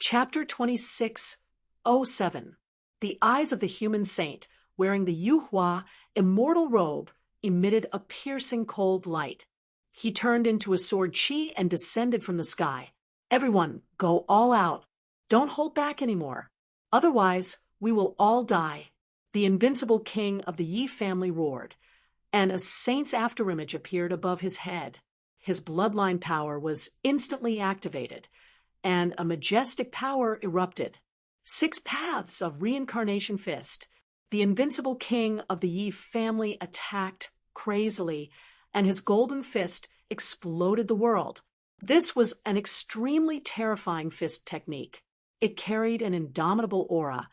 Chapter 26:07. The eyes of the human saint, wearing the Yuhua immortal robe, emitted a piercing cold light. He turned into a sword chi and descended from the sky. Everyone, go all out. Don't hold back anymore. Otherwise, we will all die. The invincible king of the Yi family roared, and a saint's afterimage appeared above his head. His bloodline power was instantly activated, and a majestic power erupted. 6 paths of reincarnation fist. The invincible king of the Yi family attacked crazily, and his golden fist exploded the world. This was an extremely terrifying fist technique. It carried an indomitable aura,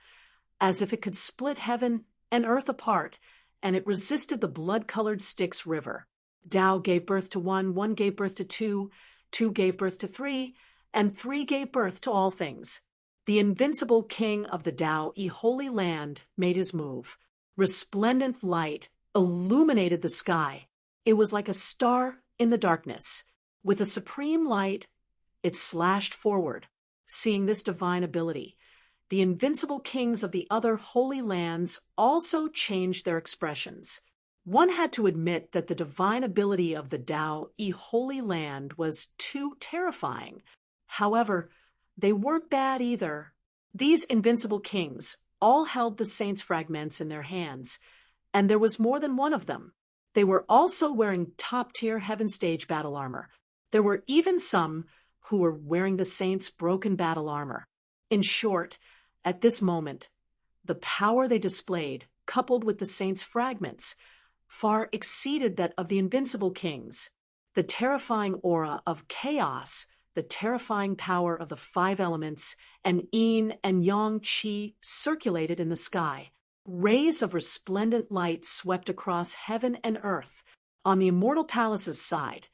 as if it could split heaven and earth apart, and it resisted the blood-colored Styx river. Tao gave birth to 1, 1 gave birth to 2, 2 gave birth to 3, and 3 gave birth to all things. The invincible king of the Tao Holy Land made his move. Resplendent light illuminated the sky. It was like a star in the darkness. With a supreme light, it slashed forward. Seeing this divine ability, the invincible kings of the other holy lands also changed their expressions. One had to admit that the divine ability of the Tao Holy Land was too terrifying. However, they weren't bad either. These invincible kings all held the saints' fragments in their hands, and there was more than one of them. They were also wearing top-tier heaven stage battle armor. There were even some who were wearing the saints' broken battle armor. In short, at this moment, the power they displayed, coupled with the saints' fragments, far exceeded that of the invincible kings. The terrifying aura of chaos, the terrifying power of the 5 elements, and yin and yang qi circulated in the sky. Rays of resplendent light swept across heaven and earth. On the immortal palace's side,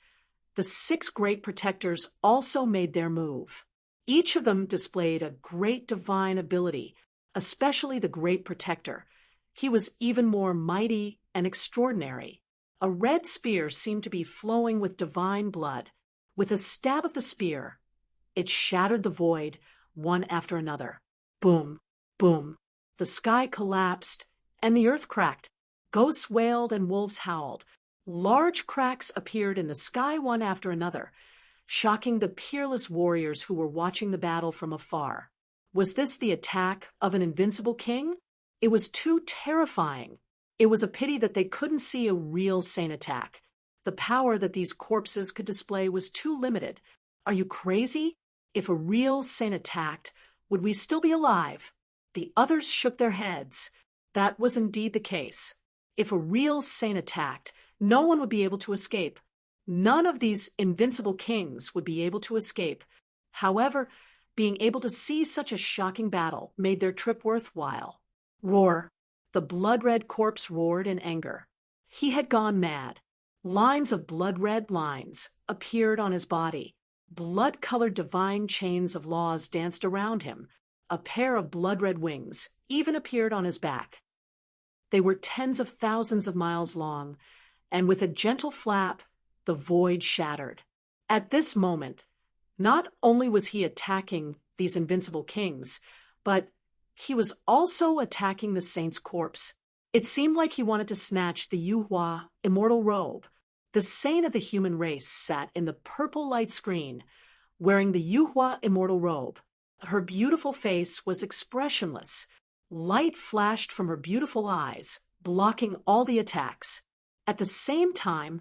the 6 great protectors also made their move. Each of them displayed a great divine ability, especially the great protector. He was even more mighty and extraordinary. A red spear seemed to be flowing with divine blood. With a stab of the spear, it shattered the void, one after another. Boom, boom. The sky collapsed, and the earth cracked. Ghosts wailed and wolves howled. Large cracks appeared in the sky one after another, shocking the peerless warriors who were watching the battle from afar. Was this the attack of an invincible king? It was too terrifying. It was a pity that they couldn't see a real saint attack. The power that these corpses could display was too limited. Are you crazy? If a real saint attacked, would we still be alive? The others shook their heads. That was indeed the case. If a real saint attacked, no one would be able to escape. None of these invincible kings would be able to escape. However, being able to see such a shocking battle made their trip worthwhile. Roar! The blood-red corpse roared in anger. He had gone mad. Lines of blood-red lines appeared on his body. Blood-colored divine chains of laws danced around him. A pair of blood-red wings even appeared on his back. They were tens of thousands of miles long, and with a gentle flap, the void shattered. At this moment, not only was he attacking these invincible kings, but he was also attacking the saint's corpse. It seemed like he wanted to snatch the Yuhua immortal robe. The saint of the human race sat in the purple light screen, wearing the Yuhua immortal robe. Her beautiful face was expressionless. Light flashed from her beautiful eyes, blocking all the attacks. At the same time,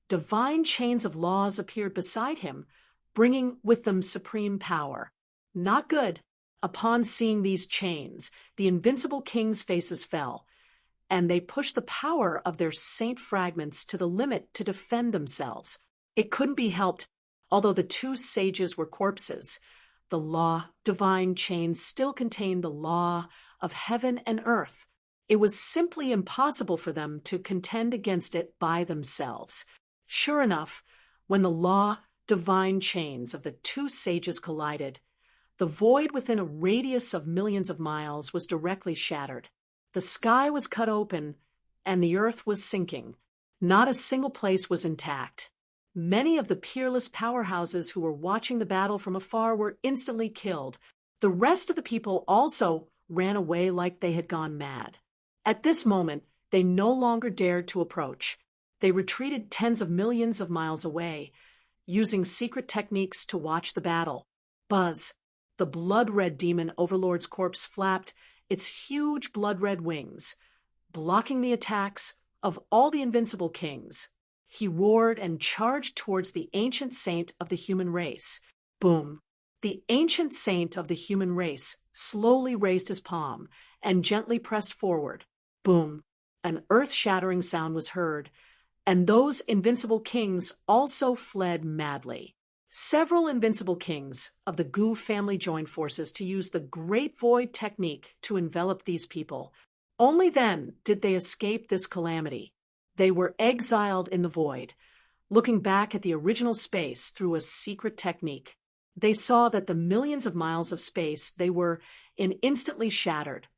divine chains of laws appeared beside him, bringing with them supreme power. Not good. Upon seeing these chains, the invincible kings' faces fell, and they pushed the power of their saint fragments to the limit to defend themselves. It couldn't be helped. Although the 2 sages were corpses, the law divine chains still contained the law of heaven and earth. It was simply impossible for them to contend against it by themselves. Sure enough, when the law divine chains of the 2 sages collided, the void within a radius of millions of miles was directly shattered. The sky was cut open, and the earth was sinking. Not a single place was intact. Many of the peerless powerhouses who were watching the battle from afar were instantly killed. The rest of the people also ran away like they had gone mad. At this moment, they no longer dared to approach. They retreated tens of millions of miles away, using secret techniques to watch the battle. Buzz, the blood-red demon overlord's corpse, flapped its huge blood-red wings, blocking the attacks of all the invincible kings. He roared and charged towards the ancient saint of the human race. Boom! The ancient saint of the human race slowly raised his palm and gently pressed forward. Boom! An earth-shattering sound was heard, and those invincible kings also fled madly. Several invincible kings of the Gu family joined forces to use the Great Void technique to envelop these people. Only then did they escape this calamity. They were exiled in the void, looking back at the original space through a secret technique. They saw that the millions of miles of space they were in instantly shattered,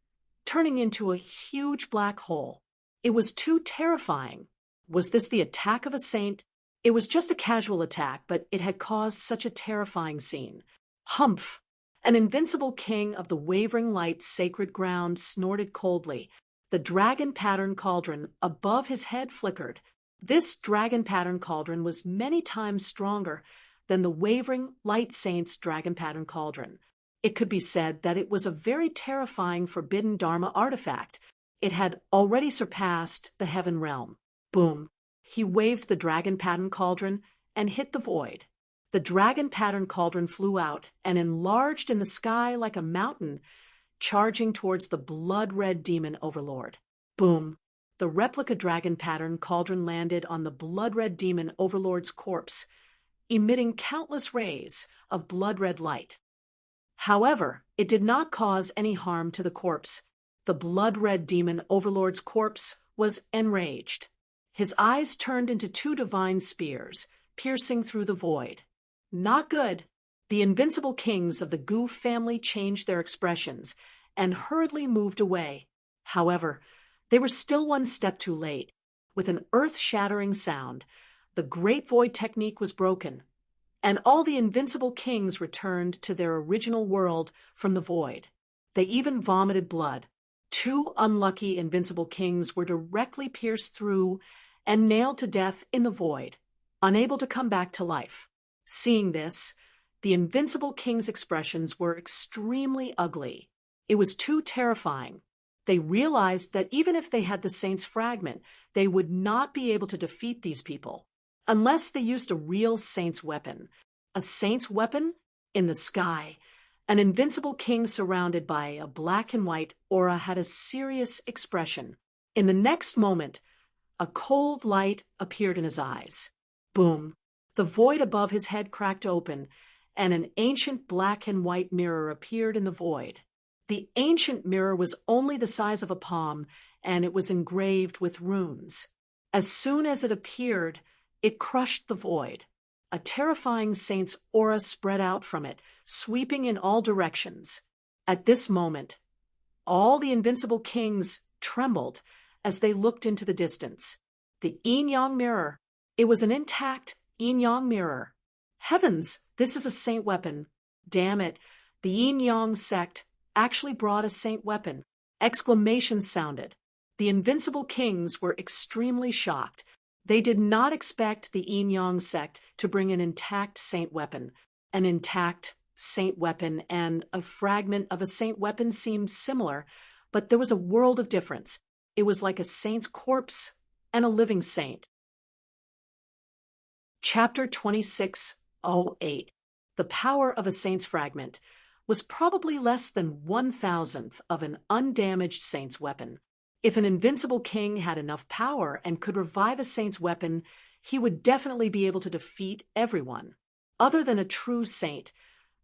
turning into a huge black hole. It was too terrifying. Was this the attack of a saint? It was just a casual attack, but it had caused such a terrifying scene. Humph! An invincible king of the wavering light sacred ground snorted coldly. The dragon-pattern cauldron above his head flickered. This dragon-pattern cauldron was many times stronger than the wavering light saint's dragon-pattern cauldron. It could be said that it was a very terrifying forbidden Dharma artifact. It had already surpassed the heaven realm. Boom! He waved the dragon-pattern cauldron and hit the void. The dragon-pattern cauldron flew out and enlarged in the sky like a mountain, charging towards the blood-red demon overlord. Boom! The replica dragon-pattern cauldron landed on the blood-red demon overlord's corpse, emitting countless rays of blood-red light. However, it did not cause any harm to the corpse. The blood-red demon overlord's corpse was enraged. His eyes turned into two divine spears, piercing through the void. Not good. The invincible kings of the Gu family changed their expressions and hurriedly moved away. However, they were still one step too late. With an earth-shattering sound, the Great Void technique was broken, and all the invincible kings returned to their original world from the void. They even vomited blood. Two unlucky invincible kings were directly pierced through and nailed to death in the void, unable to come back to life. Seeing this, the invincible king's expressions were extremely ugly. It was too terrifying. They realized that even if they had the saint's fragment, they would not be able to defeat these people, unless they used a real saint's weapon. A saint's weapon? In the sky, an invincible king surrounded by a black and white aura had a serious expression. In the next moment, a cold light appeared in his eyes. Boom! The void above his head cracked open, and an ancient black and white mirror appeared in the void. The ancient mirror was only the size of a palm, and it was engraved with runes. As soon as it appeared, it crushed the void. A terrifying saint's aura spread out from it, sweeping in all directions. At this moment, all the invincible kings trembled as they looked into the distance. The yin-yang mirror. It was an intact yin-yang mirror. Heavens, this is a saint weapon. Damn it, the yin-yang sect actually brought a saint weapon. Exclamations sounded. The invincible kings were extremely shocked. They did not expect the yin-yang sect to bring an intact saint weapon. An intact saint weapon and a fragment of a saint weapon seemed similar, but there was a world of difference. It was like a saint's corpse and a living saint. Chapter 2608. The power of a saint's fragment was probably less than 1,000th of an undamaged saint's weapon. If an invincible king had enough power and could revive a saint's weapon, he would definitely be able to defeat everyone. Other than a true saint,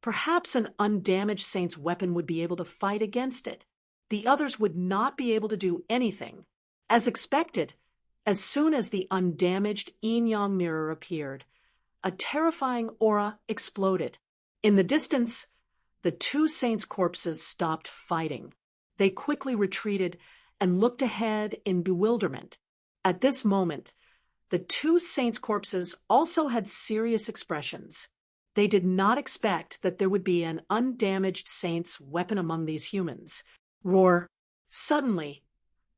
perhaps an undamaged saint's weapon would be able to fight against it. The others would not be able to do anything. As expected, as soon as the undamaged yin-yang mirror appeared, a terrifying aura exploded. In the distance, the two saints' corpses stopped fighting. They quickly retreated and looked ahead in bewilderment. At this moment, the two saints' corpses also had serious expressions. They did not expect that there would be an undamaged saint's weapon among these humans. Roar. Suddenly,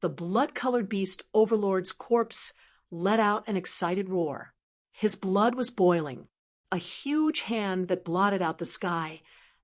the blood-colored beast overlord's corpse let out an excited roar. His blood was boiling. A huge hand that blotted out the sky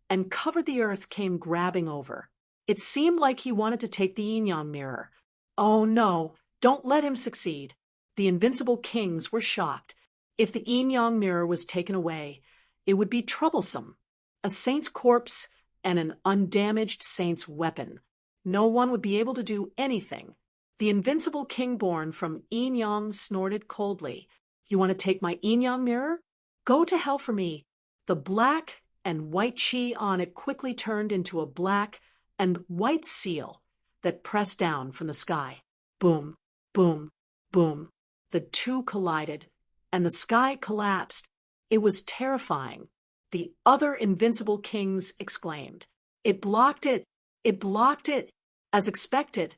and covered the earth came grabbing over. It seemed like he wanted to take the yin-yang mirror. Oh no, don't let him succeed. The invincible kings were shocked. If the yin-yang mirror was taken away, it would be troublesome. A saint's corpse and an undamaged saint's weapon. No one would be able to do anything. The invincible king born from yin-yang snorted coldly. You want to take my yin-yang mirror? Go to hell for me. The black and white chi on it quickly turned into a black and white seal that pressed down from the sky. Boom, boom, boom. The two collided, and the sky collapsed. It was terrifying. The other invincible kings exclaimed. It blocked it! It blocked it! As expected,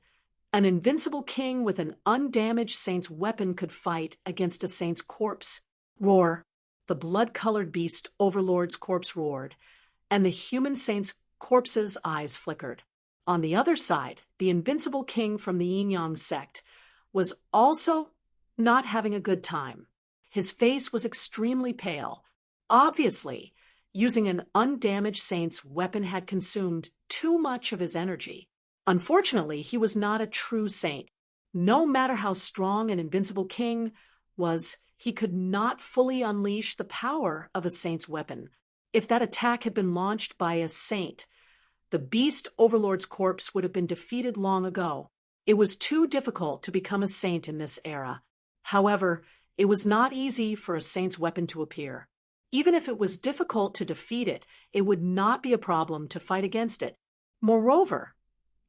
an invincible king with an undamaged saint's weapon could fight against a saint's corpse. Roar! The blood-colored beast overlord's corpse roared, and the human saint's corpse's eyes flickered. On the other side, the invincible king from the yin-yang sect was also not having a good time. His face was extremely pale. Obviously, using an undamaged saint's weapon had consumed too much of his energy. Unfortunately, he was not a true saint. No matter how strong an invincible king was, he could not fully unleash the power of a saint's weapon. If that attack had been launched by a saint, the beast overlord's corpse would have been defeated long ago. It was too difficult to become a saint in this era. However, it was not easy for a saint's weapon to appear. Even if it was difficult to defeat it, it would not be a problem to fight against it. Moreover,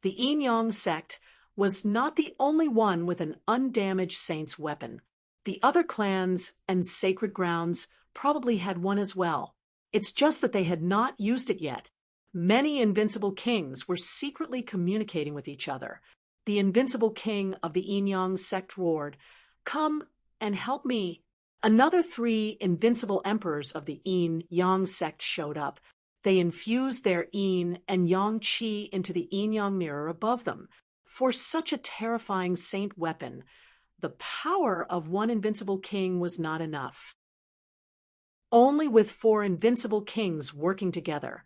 the yin-yang sect was not the only one with an undamaged saint's weapon. The other clans and sacred grounds probably had one as well. It's just that they had not used it yet. Many invincible kings were secretly communicating with each other. The invincible king of the yin-yang sect roared, "Come and help me." Another 3 invincible emperors of the yin-yang sect showed up. They infused their yin and yang chi into the yin-yang mirror above them. For such a terrifying saint weapon, the power of one invincible king was not enough. Only with 4 invincible kings working together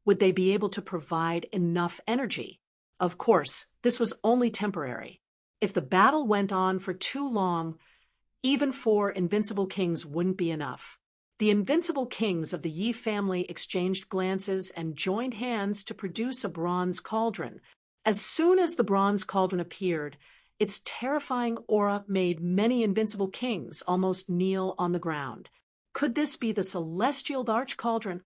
would they be able to provide enough energy. Of course, this was only temporary. If the battle went on for too long, even 4 invincible kings wouldn't be enough. The invincible kings of the Yi family exchanged glances and joined hands to produce a bronze cauldron. As soon as the bronze cauldron appeared, its terrifying aura made many invincible kings almost kneel on the ground. Could this be the celestial dark cauldron?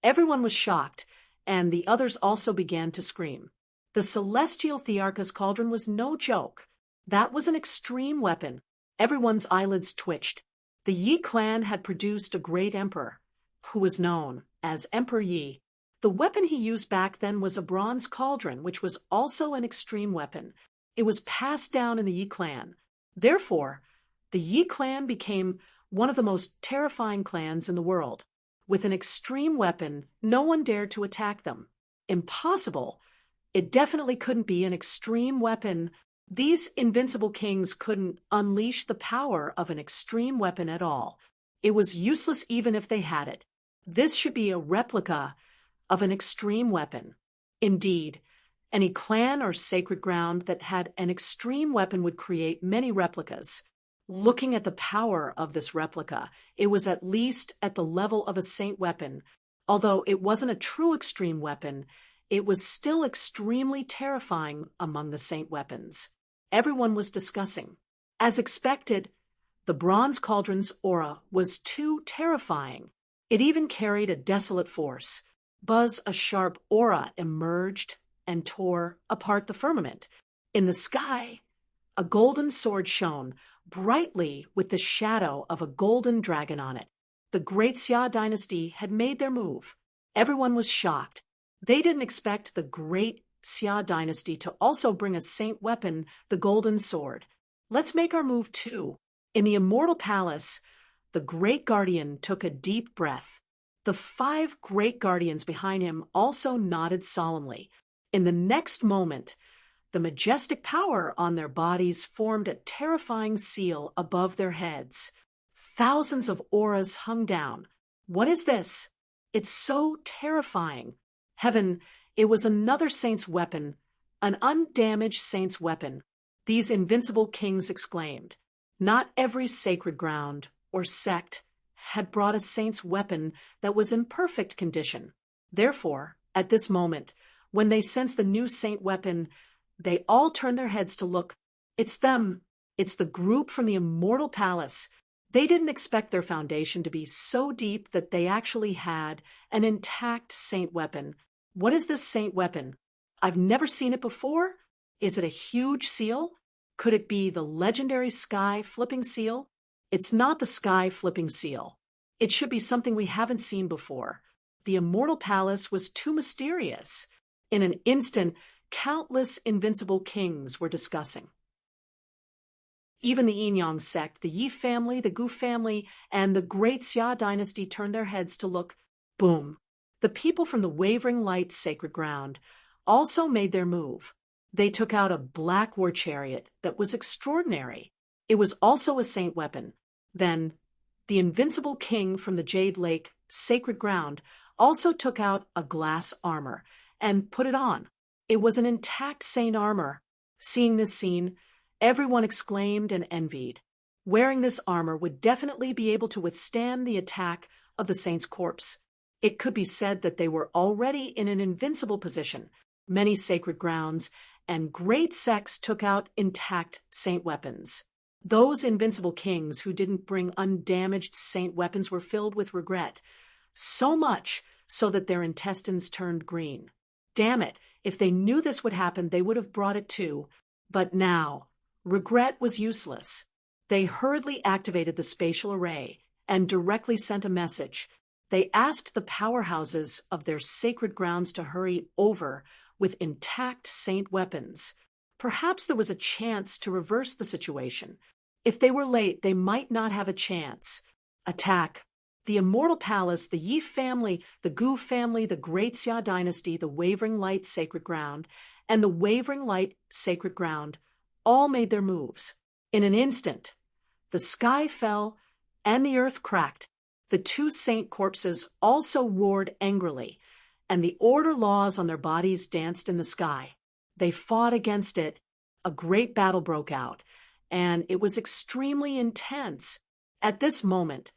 Everyone was shocked, and the others also began to scream. The celestial Thearka's cauldron was no joke. That was an extreme weapon. Everyone's eyelids twitched. The Yi clan had produced a great emperor, who was known as Emperor Yi. The weapon he used back then was a bronze cauldron, which was also an extreme weapon. It was passed down in the Yi clan. Therefore, the Yi clan became one of the most terrifying clans in the world. With an extreme weapon, no one dared to attack them. Impossible. It definitely couldn't be an extreme weapon. These invincible kings couldn't unleash the power of an extreme weapon at all. It was useless even if they had it. This should be a replica of an extreme weapon. Indeed, any clan or sacred ground that had an extreme weapon would create many replicas. Looking at the power of this replica, it was at least at the level of a saint weapon. Although it wasn't a true extreme weapon, it was still extremely terrifying among the saint weapons. Everyone was discussing. As expected, the bronze cauldron's aura was too terrifying. It even carried a desolate force. Buzz, a sharp aura emerged and tore apart the firmament. In the sky, a golden sword shone brightly with the shadow of a golden dragon on it. The Great Xia dynasty had made their move. Everyone was shocked. They didn't expect the Great Xia dynasty to also bring a saint weapon, the golden sword. Let's make our move too. In the immortal palace, the great guardian took a deep breath. The 5 great guardians behind him also nodded solemnly. In the next moment, the majestic power on their bodies formed a terrifying seal above their heads. Thousands of auras hung down. What is this? It's so terrifying. Heaven, it was another saint's weapon, an undamaged saint's weapon. These invincible kings exclaimed. Not every sacred ground or sect had brought a saint's weapon that was in perfect condition. Therefore, at this moment, when they sensed the new saint weapon, they all turned their heads to look. It's them. It's the group from the Immortal Palace. They didn't expect their foundation to be so deep that they actually had an intact saint weapon. What is this saint weapon? I've never seen it before. Is it a huge seal? Could it be the legendary sky flipping seal? It's not the sky flipping seal. It should be something we haven't seen before. The Immortal Palace was too mysterious. In an instant, countless invincible kings were discussing. Even the Yin-Yang sect, the Yi family, the Gu family, and the Great Xia dynasty turned their heads to look. Boom! The people from the Wavering Light sacred ground also made their move. They took out a black war chariot that was extraordinary. It was also a saint weapon. Then, the invincible king from the Jade Lake sacred ground also took out a glass armor and put it on. It was an intact saint armor. Seeing this scene, everyone exclaimed and envied. Wearing this armor would definitely be able to withstand the attack of the saint's corpse. It could be said that they were already in an invincible position. Many sacred grounds and great sects took out intact saint weapons. Those invincible kings who didn't bring undamaged saint weapons were filled with regret, so much so that their intestines turned green. Damn it, if they knew this would happen, they would have brought it too. But now, regret was useless. They hurriedly activated the spatial array and directly sent a message. They asked the powerhouses of their sacred grounds to hurry over with intact saint weapons. Perhaps there was a chance to reverse the situation. If they were late, they might not have a chance. Attack. The Immortal Palace, the Yi family, the Gu family, the Great Xia dynasty, the Wavering Light sacred ground, and the Wavering Light sacred ground all made their moves. In an instant, the sky fell and the earth cracked. The 2 saint corpses also roared angrily, and the order laws on their bodies danced in the sky. They fought against it. A great battle broke out, and it was extremely intense. At this moment,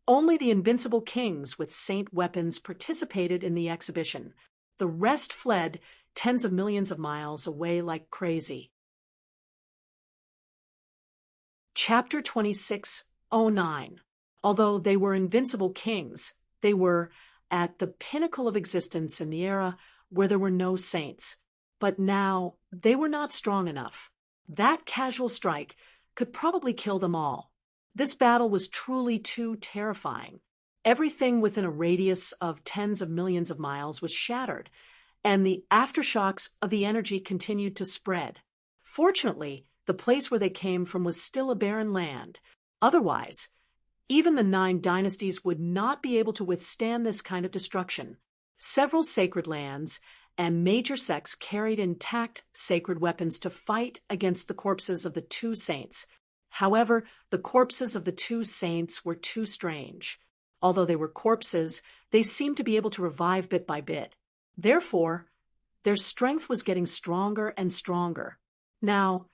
only the invincible kings with saint weapons participated in the exhibition. The rest fled tens of millions of miles away like crazy. Chapter 26:09. Although they were invincible kings, they were at the pinnacle of existence in the era where there were no saints. But now they were not strong enough. That casual strike could probably kill them all. This battle was truly too terrifying. Everything within a radius of tens of millions of miles was shattered, and the aftershocks of the energy continued to spread. Fortunately, the place where they came from was still a barren land. Otherwise, even the 9 dynasties would not be able to withstand this kind of destruction. Several sacred lands and major sects carried intact sacred weapons to fight against the corpses of the 2 saints. However, the corpses of the 2 saints were too strange. Although they were corpses, they seemed to be able to revive bit by bit. Therefore, their strength was getting stronger and stronger. Now,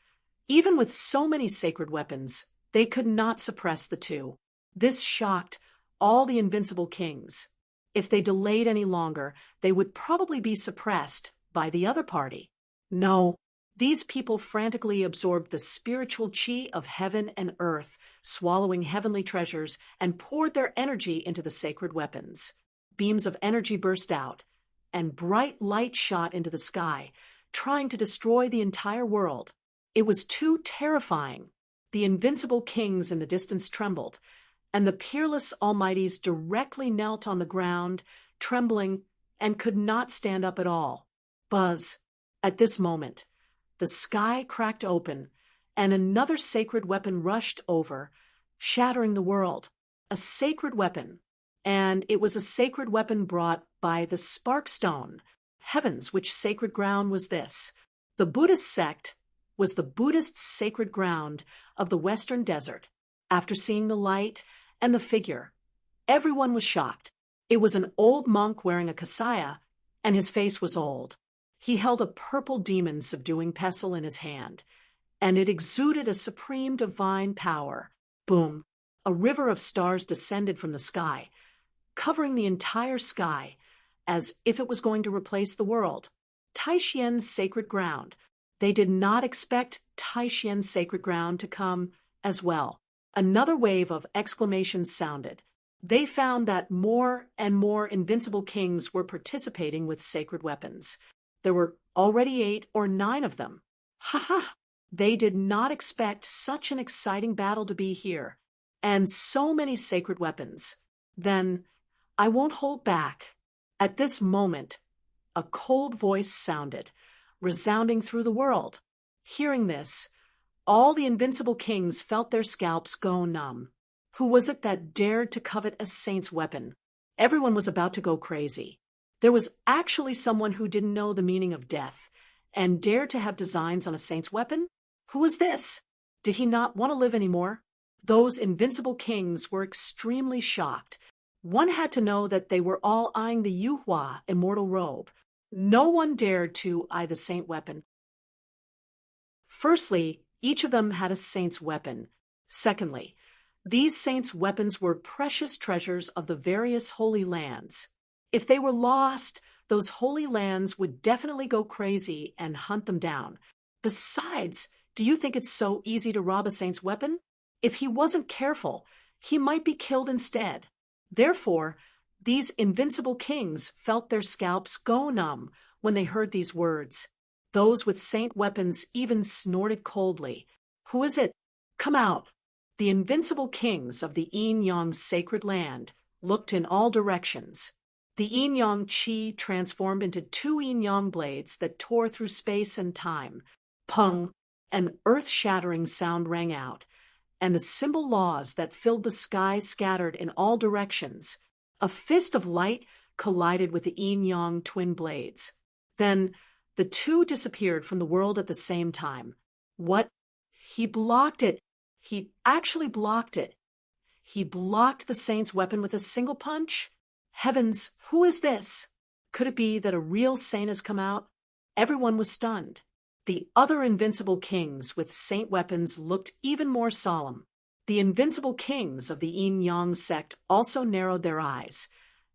even with so many sacred weapons, they could not suppress the 2. This shocked all the invincible kings. If they delayed any longer, they would probably be suppressed by the other party. No, these people frantically absorbed the spiritual chi of heaven and earth, swallowing heavenly treasures, and poured their energy into the sacred weapons. Beams of energy burst out, and bright light shot into the sky, trying to destroy the entire world. It was too terrifying. The invincible kings in the distance trembled, and the peerless almighties directly knelt on the ground, trembling, and could not stand up at all. Buzz. At this moment, the sky cracked open, and another sacred weapon rushed over, shattering the world. A sacred weapon, and it was a sacred weapon brought by the Sparkstone. Heavens, which sacred ground was this? The Buddhist sect was the Buddhist sacred ground of the Western Desert. After seeing the light and the figure, everyone was shocked. It was an old monk wearing a kasaya, and his face was old. He held a purple demon-subduing pestle in his hand, and it exuded a supreme divine power. Boom! A river of stars descended from the sky, covering the entire sky, as if it was going to replace the world. Taishien's sacred ground. They did not expect Taishien's sacred ground to come as well. Another wave of exclamations sounded. They found that more and more invincible kings were participating with sacred weapons. There were already 8 or 9 of them. Ha ha! They did not expect such an exciting battle to be here, and so many sacred weapons. Then, I won't hold back. At this moment, a cold voice sounded, resounding through the world. Hearing this, all the invincible kings felt their scalps go numb. Who was it that dared to covet a saint's weapon? Everyone was about to go crazy. There was actually someone who didn't know the meaning of death and dared to have designs on a saint's weapon? Who was this? Did he not want to live anymore? Those invincible kings were extremely shocked. One had to know that they were all eyeing the Yuhua immortal robe. No one dared to eye the saint weapon. Firstly, each of them had a saint's weapon. Secondly, these saints' weapons were precious treasures of the various holy lands. If they were lost, those holy lands would definitely go crazy and hunt them down. Besides, do you think it's so easy to rob a saint's weapon? If he wasn't careful, he might be killed instead. Therefore, these invincible kings felt their scalps go numb when they heard these words. Those with saint weapons even snorted coldly. Who is it? Come out! The invincible kings of the Yin-Yang sacred land looked in all directions. The Yin-Yang Qi transformed into 2 Yin-Yang blades that tore through space and time. Pung! An earth-shattering sound rang out, and the symbol laws that filled the sky scattered in all directions. A fist of light collided with the Yin-Yang twin blades. Then, the 2 disappeared from the world at the same time. What? He blocked it. He actually blocked it. He blocked the saint's weapon with a single punch? Heavens, who is this? Could it be that a real saint has come out? Everyone was stunned. The other invincible kings with saint weapons looked even more solemn. The invincible kings of the Yin-Yang sect also narrowed their eyes,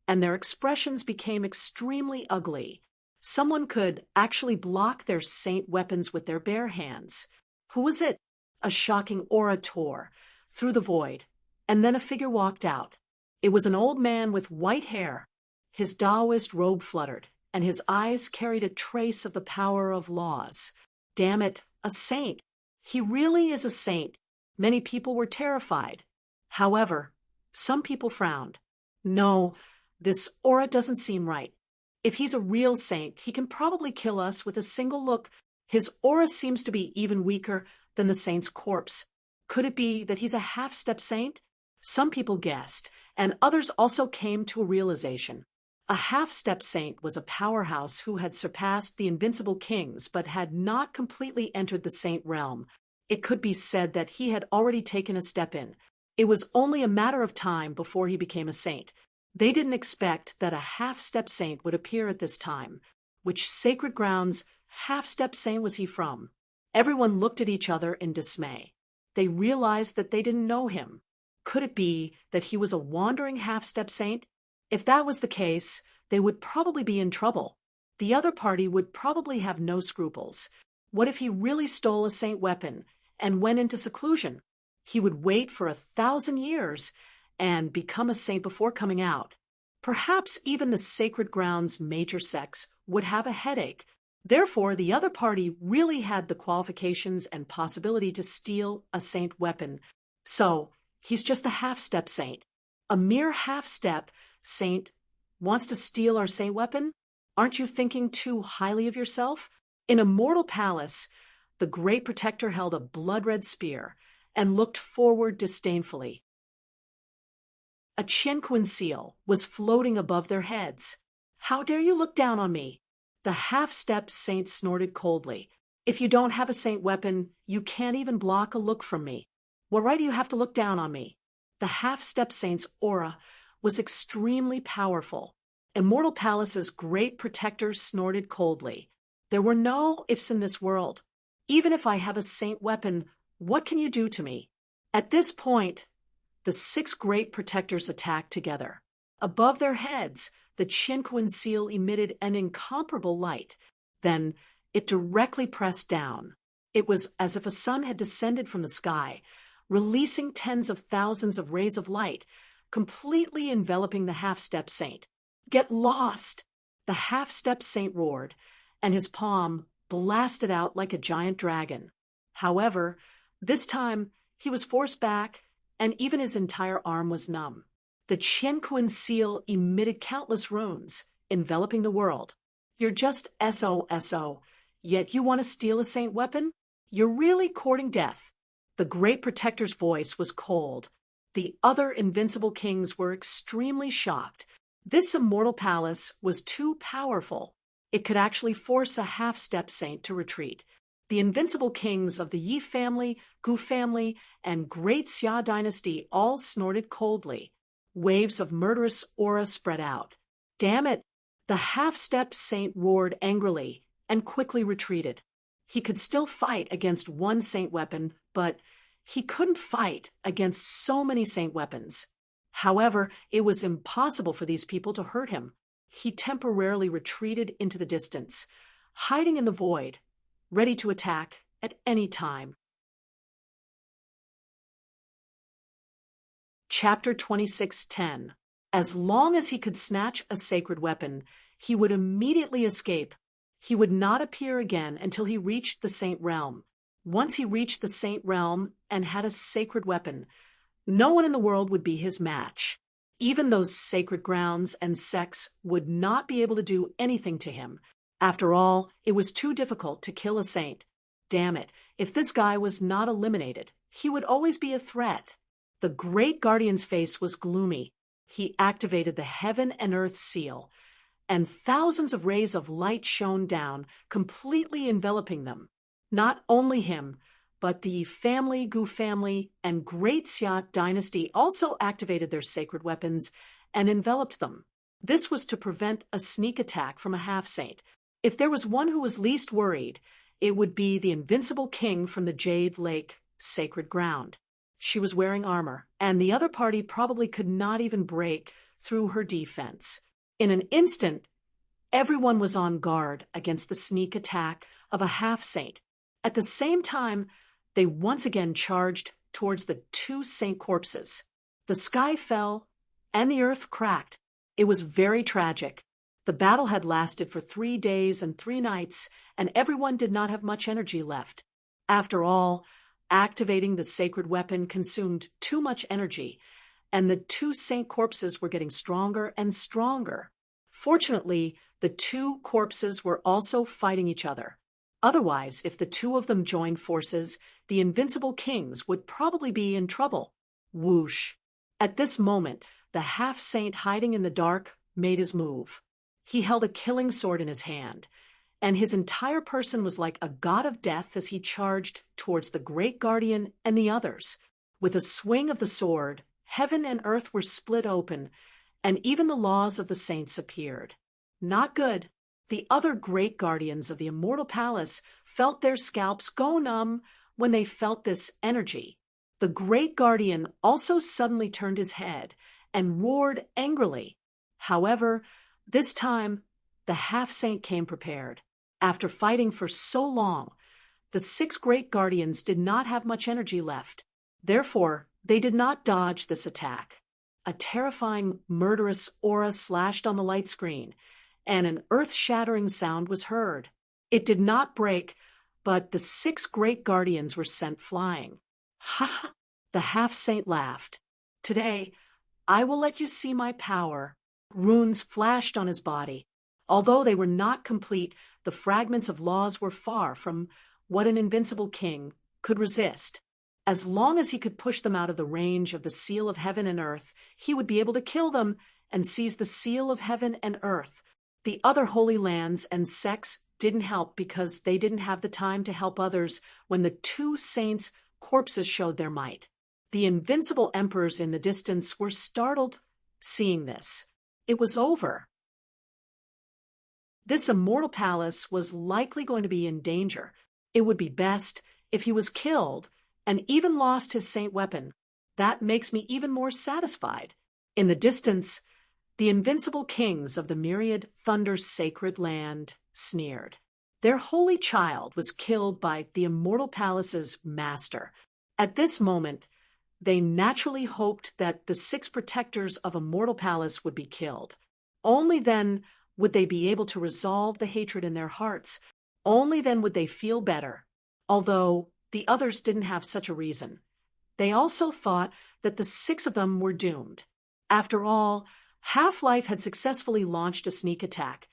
and their expressions became extremely ugly. Someone could actually block their saint weapons with their bare hands. Who was it? A shocking aura tore through the void, and then a figure walked out. It was an old man with white hair. His Taoist robe fluttered, and his eyes carried a trace of the power of laws. Damn it, a saint! He really is a saint. Many people were terrified. However, some people frowned. No, this aura doesn't seem right. If he's a real saint, he can probably kill us with a single look. His aura seems to be even weaker than the saint's corpse. Could it be that he's a half-step saint? Some people guessed, and others also came to a realization. A half-step saint was a powerhouse who had surpassed the invincible kings but had not completely entered the saint realm. It could be said that he had already taken a step in. It was only a matter of time before he became a saint. They didn't expect that a half-step saint would appear at this time. Which sacred grounds half-step saint was he from? Everyone looked at each other in dismay. They realized that they didn't know him. Could it be that he was a wandering half-step saint? If that was the case, they would probably be in trouble. The other party would probably have no scruples. What if he really stole a saint weapon and went into seclusion? He would wait for 1,000 years and become a saint before coming out. Perhaps even the sacred grounds major sects would have a headache. Therefore, the other party really had the qualifications and possibility to steal a saint weapon. So, he's just a half-step saint. A mere half-step saint wants to steal our saint weapon? Aren't you thinking too highly of yourself? In a mortal palace, the great protector held a blood-red spear and looked forward disdainfully. A Chinquin seal was floating above their heads. How dare you look down on me? The half-stepped saint snorted coldly. If you don't have a saint weapon, you can't even block a look from me. What right do you have to look down on me? The half-stepped saint's aura was extremely powerful. Immortal Palace's great protector snorted coldly. There were no ifs in this world. Even if I have a saint weapon, what can you do to me? At this point, the 6 great protectors attacked together. Above their heads, the Chinquin seal emitted an incomparable light. Then it directly pressed down. It was as if a sun had descended from the sky, releasing tens of thousands of rays of light, completely enveloping the half-step saint. Get lost! The half-step saint roared, and his palm blasted out like a giant dragon. However, this time he was forced back, and even his entire arm was numb. The Chinquin seal emitted countless runes, enveloping the world. You're just SOSO, yet you want to steal a saint weapon? You're really courting death. The great protector's voice was cold. The other invincible kings were extremely shocked. This immortal palace was too powerful. It could actually force a half-step saint to retreat. The invincible kings of the Yi family, Gu family, and Great Xia dynasty all snorted coldly. Waves of murderous aura spread out. Damn it! The half-step saint roared angrily and quickly retreated. He could still fight against one saint weapon, but he couldn't fight against so many saint weapons. However, it was impossible for these people to hurt him. He temporarily retreated into the distance, hiding in the void, ready to attack at any time. Chapter 26:10. As long as he could snatch a sacred weapon, he would immediately escape. He would not appear again until he reached the saint realm. Once he reached the saint realm and had a sacred weapon, no one in the world would be his match. Even those sacred grounds and sects would not be able to do anything to him. After all, it was too difficult to kill a saint. Damn it, if this guy was not eliminated, he would always be a threat. The great guardian's face was gloomy. He activated the heaven and earth seal, and thousands of rays of light shone down, completely enveloping them. Not only him, but the family, Gu family, and Great Xia dynasty also activated their sacred weapons and enveloped them. This was to prevent a sneak attack from a half-saint. If there was one who was least worried, it would be the invincible king from the Jade Lake sacred ground. She was wearing armor, and the other party probably could not even break through her defense. In an instant, everyone was on guard against the sneak attack of a half-saint. At the same time, they once again charged towards the 2 saint corpses. The sky fell, and the earth cracked. It was very tragic. The battle had lasted for 3 days and 3 nights, and everyone did not have much energy left. After all, activating the sacred weapon consumed too much energy, and the 2 saint corpses were getting stronger and stronger. Fortunately, the 2 corpses were also fighting each other. Otherwise, if the 2 of them joined forces, the invincible kings would probably be in trouble. Whoosh! At this moment, the half-saint hiding in the dark made his move. He held a killing sword in his hand, and his entire person was like a god of death as he charged towards the great guardian and the others. With a swing of the sword, heaven and earth were split open, and even the laws of the saints appeared. Not good. The other great guardians of the immortal palace felt their scalps go numb when they felt this energy. The great guardian also suddenly turned his head and roared angrily. However, this time, the half-saint came prepared. After fighting for so long, the 6 great guardians did not have much energy left. Therefore, they did not dodge this attack. A terrifying, murderous aura slashed on the light screen, and an earth-shattering sound was heard. It did not break, but the 6 great guardians were sent flying. Ha ha! The half-saint laughed. Today, I will let you see my power. Runes flashed on his body. Although they were not complete, the fragments of laws were far from what an invincible king could resist. As long as he could push them out of the range of the seal of heaven and earth, he would be able to kill them and seize the seal of heaven and earth. The other holy lands and sects didn't help because they didn't have the time to help others when the two saints' corpses showed their might. The invincible emperors in the distance were startled seeing this. It was over. This immortal palace was likely going to be in danger. It would be best if he was killed and even lost his saint weapon. That makes me even more satisfied. In the distance, the invincible kings of the myriad thunder's sacred land sneered. Their holy child was killed by the immortal palace's master. At this moment, they naturally hoped that the 6 protectors of Immortal Palace would be killed. Only then would they be able to resolve the hatred in their hearts. Only then would they feel better, although the others didn't have such a reason. They also thought that the 6 of them were doomed. After all, Half-Life had successfully launched a sneak attack,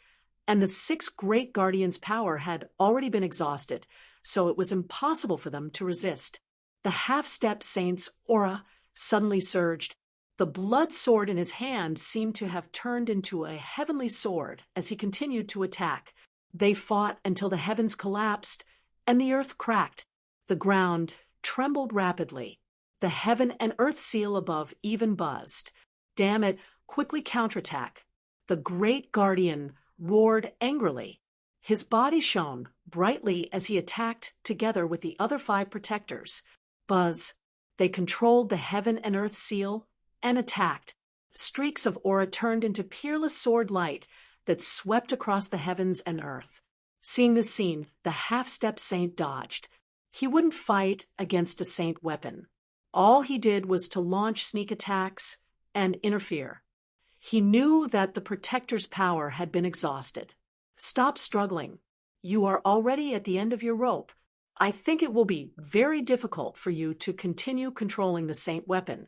and the 6 Great Guardians' power had already been exhausted, so it was impossible for them to resist. The half-step saint's aura suddenly surged. The blood sword in his hand seemed to have turned into a heavenly sword as he continued to attack. They fought until the heavens collapsed and the earth cracked. The ground trembled rapidly. The heaven and earth seal above even buzzed. Damn it, quickly counterattack. The great guardian roared angrily. His body shone brightly as he attacked together with the other 5 protectors. Buzz. They controlled the heaven and earth seal and attacked. Streaks of aura turned into peerless sword light that swept across the heavens and earth. Seeing this scene, the half-step saint dodged. He wouldn't fight against a saint weapon. All he did was to launch sneak attacks and interfere. He knew that the protector's power had been exhausted. Stop struggling. You are already at the end of your rope. I think it will be very difficult for you to continue controlling the saint weapon.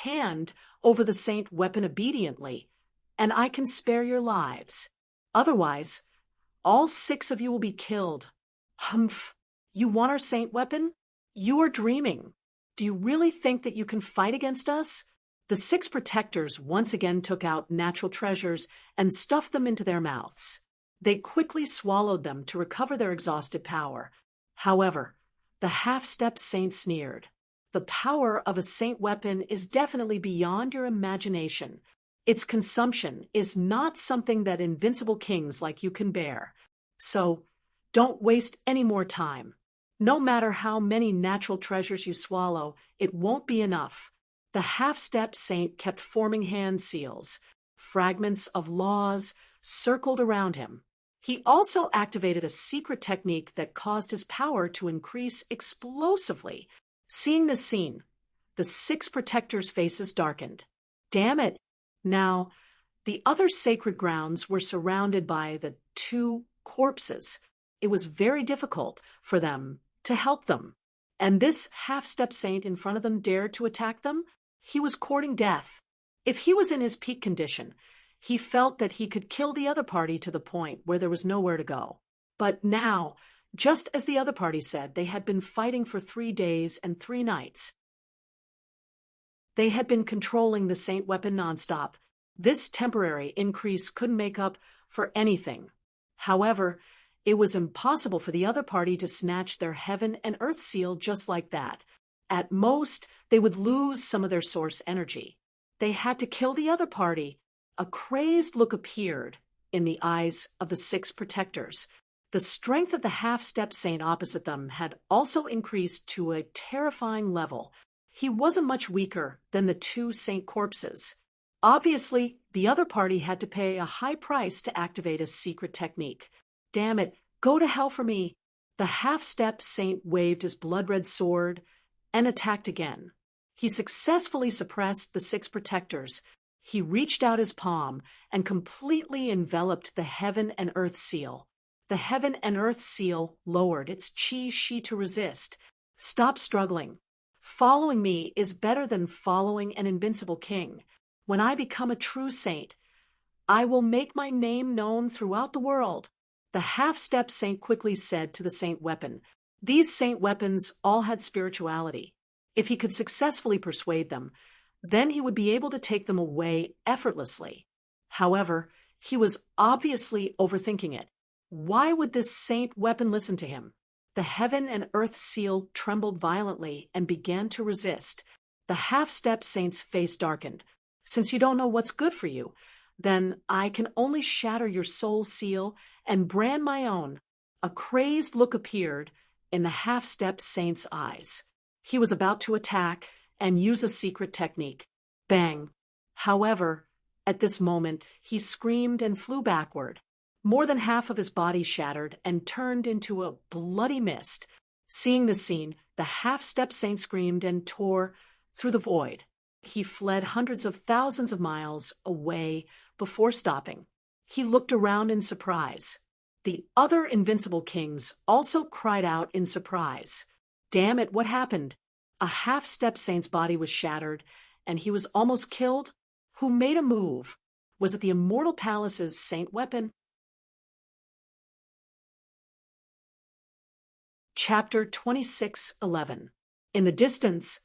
Hand over the saint weapon obediently, and I can spare your lives. Otherwise, all 6 of you will be killed. Humph! You want our saint weapon? You are dreaming. Do you really think that you can fight against us? The 6 protectors once again took out natural treasures and stuffed them into their mouths. They quickly swallowed them to recover their exhausted power. However, the half-step saint sneered. The power of a saint weapon is definitely beyond your imagination. Its consumption is not something that invincible kings like you can bear. So, don't waste any more time. No matter how many natural treasures you swallow, it won't be enough. The half-step saint kept forming hand seals. Fragments of laws circled around him. He also activated a secret technique that caused his power to increase explosively. Seeing this scene, the 6 protectors' faces darkened. Damn it! Now, the other sacred grounds were surrounded by the 2 corpses. It was very difficult for them to help them. And this half-step saint in front of them dared to attack them? He was courting death. If he was in his peak condition, he felt that he could kill the other party to the point where there was nowhere to go. But now, just as the other party said, they had been fighting for 3 days and 3 nights. They had been controlling the saint weapon nonstop. This temporary increase couldn't make up for anything. However, it was impossible for the other party to snatch their heaven and earth seal just like that. At most, they would lose some of their source energy. They had to kill the other party. A crazed look appeared in the eyes of the 6 protectors. The strength of the half-step saint opposite them had also increased to a terrifying level. He wasn't much weaker than the 2 saint corpses. Obviously, the other party had to pay a high price to activate a secret technique. Damn it, go to hell for me. The half-step saint waved his blood-red sword and attacked again. He successfully suppressed the 6 protectors. He reached out his palm and completely enveloped the heaven and earth seal. The heaven and earth seal lowered its chi to resist. Stop struggling. Following me is better than following an invincible king. When I become a true saint, I will make my name known throughout the world. The half-step saint quickly said to the saint weapon. These saint weapons all had spirituality. If he could successfully persuade them, then he would be able to take them away effortlessly. However, he was obviously overthinking it. Why would this saint weapon listen to him? The heaven and earth seal trembled violently and began to resist. The half-step saint's face darkened. Since you don't know what's good for you, then I can only shatter your soul seal and brand my own. A crazed look appeared in the half-step saint's eyes. He was about to attack and use a secret technique. Bang! However, at this moment, he screamed and flew backward. More than half of his body shattered and turned into a bloody mist. Seeing the scene, the half-step saint screamed and tore through the void. He fled hundreds of thousands of miles away before stopping. He looked around in surprise. The other invincible kings also cried out in surprise. Damn it, what happened? A half-step saint's body was shattered, and he was almost killed? Who made a move? Was it the Immortal Palace's saint weapon? Chapter 26:11. In the distance,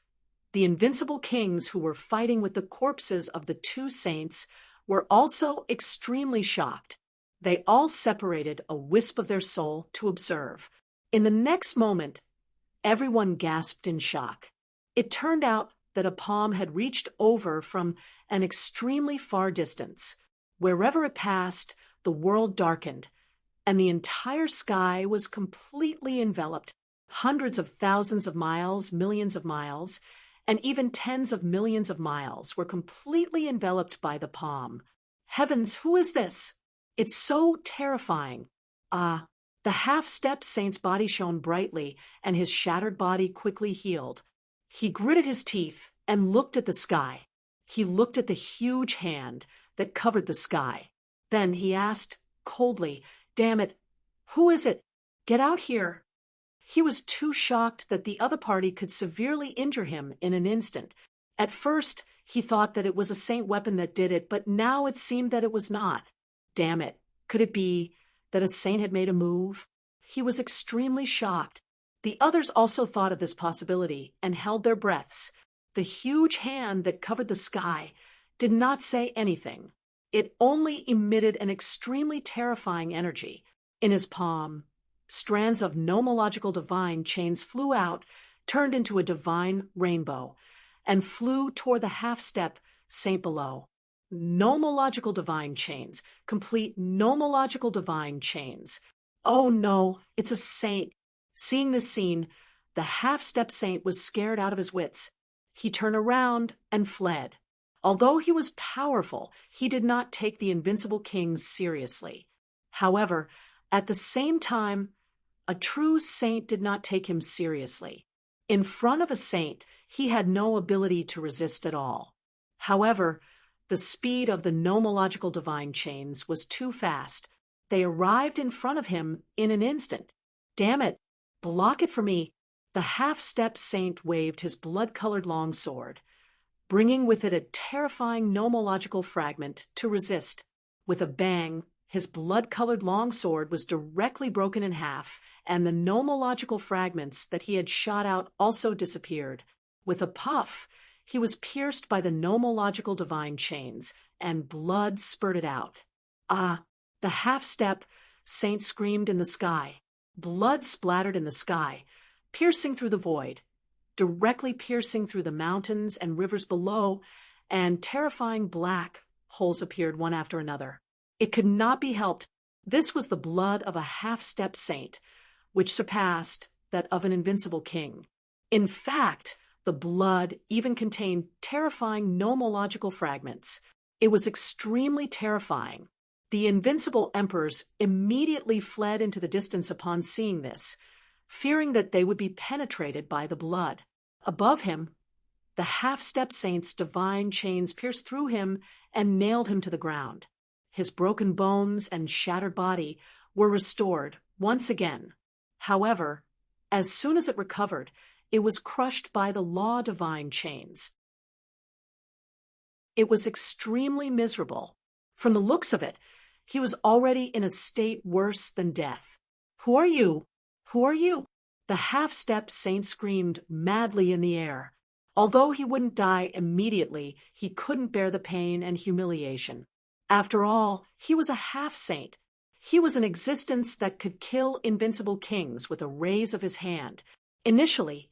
the invincible kings who were fighting with the corpses of the two saints were also extremely shocked. They all separated a wisp of their soul to observe. In the next moment, everyone gasped in shock. It turned out that a palm had reached over from an extremely far distance. Wherever it passed, the world darkened, and the entire sky was completely enveloped. Hundreds of thousands of miles, millions of miles, and even tens of millions of miles were completely enveloped by the palm. Heavens, who is this? It's so terrifying. The half-step saint's body shone brightly, and his shattered body quickly healed. He gritted his teeth and looked at the sky. He looked at the huge hand that covered the sky. Then he asked coldly, "Damn it, who is it? Get out here." He was too shocked that the other party could severely injure him in an instant. At first, he thought that it was a saint weapon that did it, but now it seemed that it was not. Damn it, could it be that a saint had made a move? He was extremely shocked. The others also thought of this possibility and held their breaths. The huge hand that covered the sky did not say anything. It only emitted an extremely terrifying energy. In his palm, strands of nomological divine chains flew out, turned into a divine rainbow, and flew toward the half-step saint below. Nomological divine chains, complete nomological divine chains. Oh no, it's a saint. Seeing this scene, the half-step saint was scared out of his wits. He turned around and fled. Although he was powerful, he did not take the invincible kings seriously. However, at the same time, a true saint did not take him seriously. In front of a saint, he had no ability to resist at all. However, the speed of the nomological divine chains was too fast. They arrived in front of him in an instant. Damn it, block it for me. The half-step saint waved his blood-colored longsword, bringing with it a terrifying nomological fragment to resist. With a bang, his blood-colored longsword was directly broken in half, and the nomological fragments that he had shot out also disappeared. With a puff, he was pierced by the nomological divine chains, and blood spurted out. The half-step saint screamed in the sky. Blood splattered in the sky, piercing through the void, directly piercing through the mountains and rivers below, and terrifying black holes appeared one after another. It could not be helped. This was the blood of a half-step saint, which surpassed that of an invincible king. In fact, the blood even contained terrifying nomological fragments. It was extremely terrifying. The invincible emperors immediately fled into the distance upon seeing this, fearing that they would be penetrated by the blood. Above him, the half-step saint's divine chains pierced through him and nailed him to the ground. His broken bones and shattered body were restored once again. However, as soon as it recovered, it was crushed by the law divine chains. It was extremely miserable. From the looks of it, he was already in a state worse than death. "Who are you? Who are you?" The half-step saint screamed madly in the air. Although he wouldn't die immediately, he couldn't bear the pain and humiliation. After all, he was a half-saint. He was an existence that could kill invincible kings with a raise of his hand. Initially,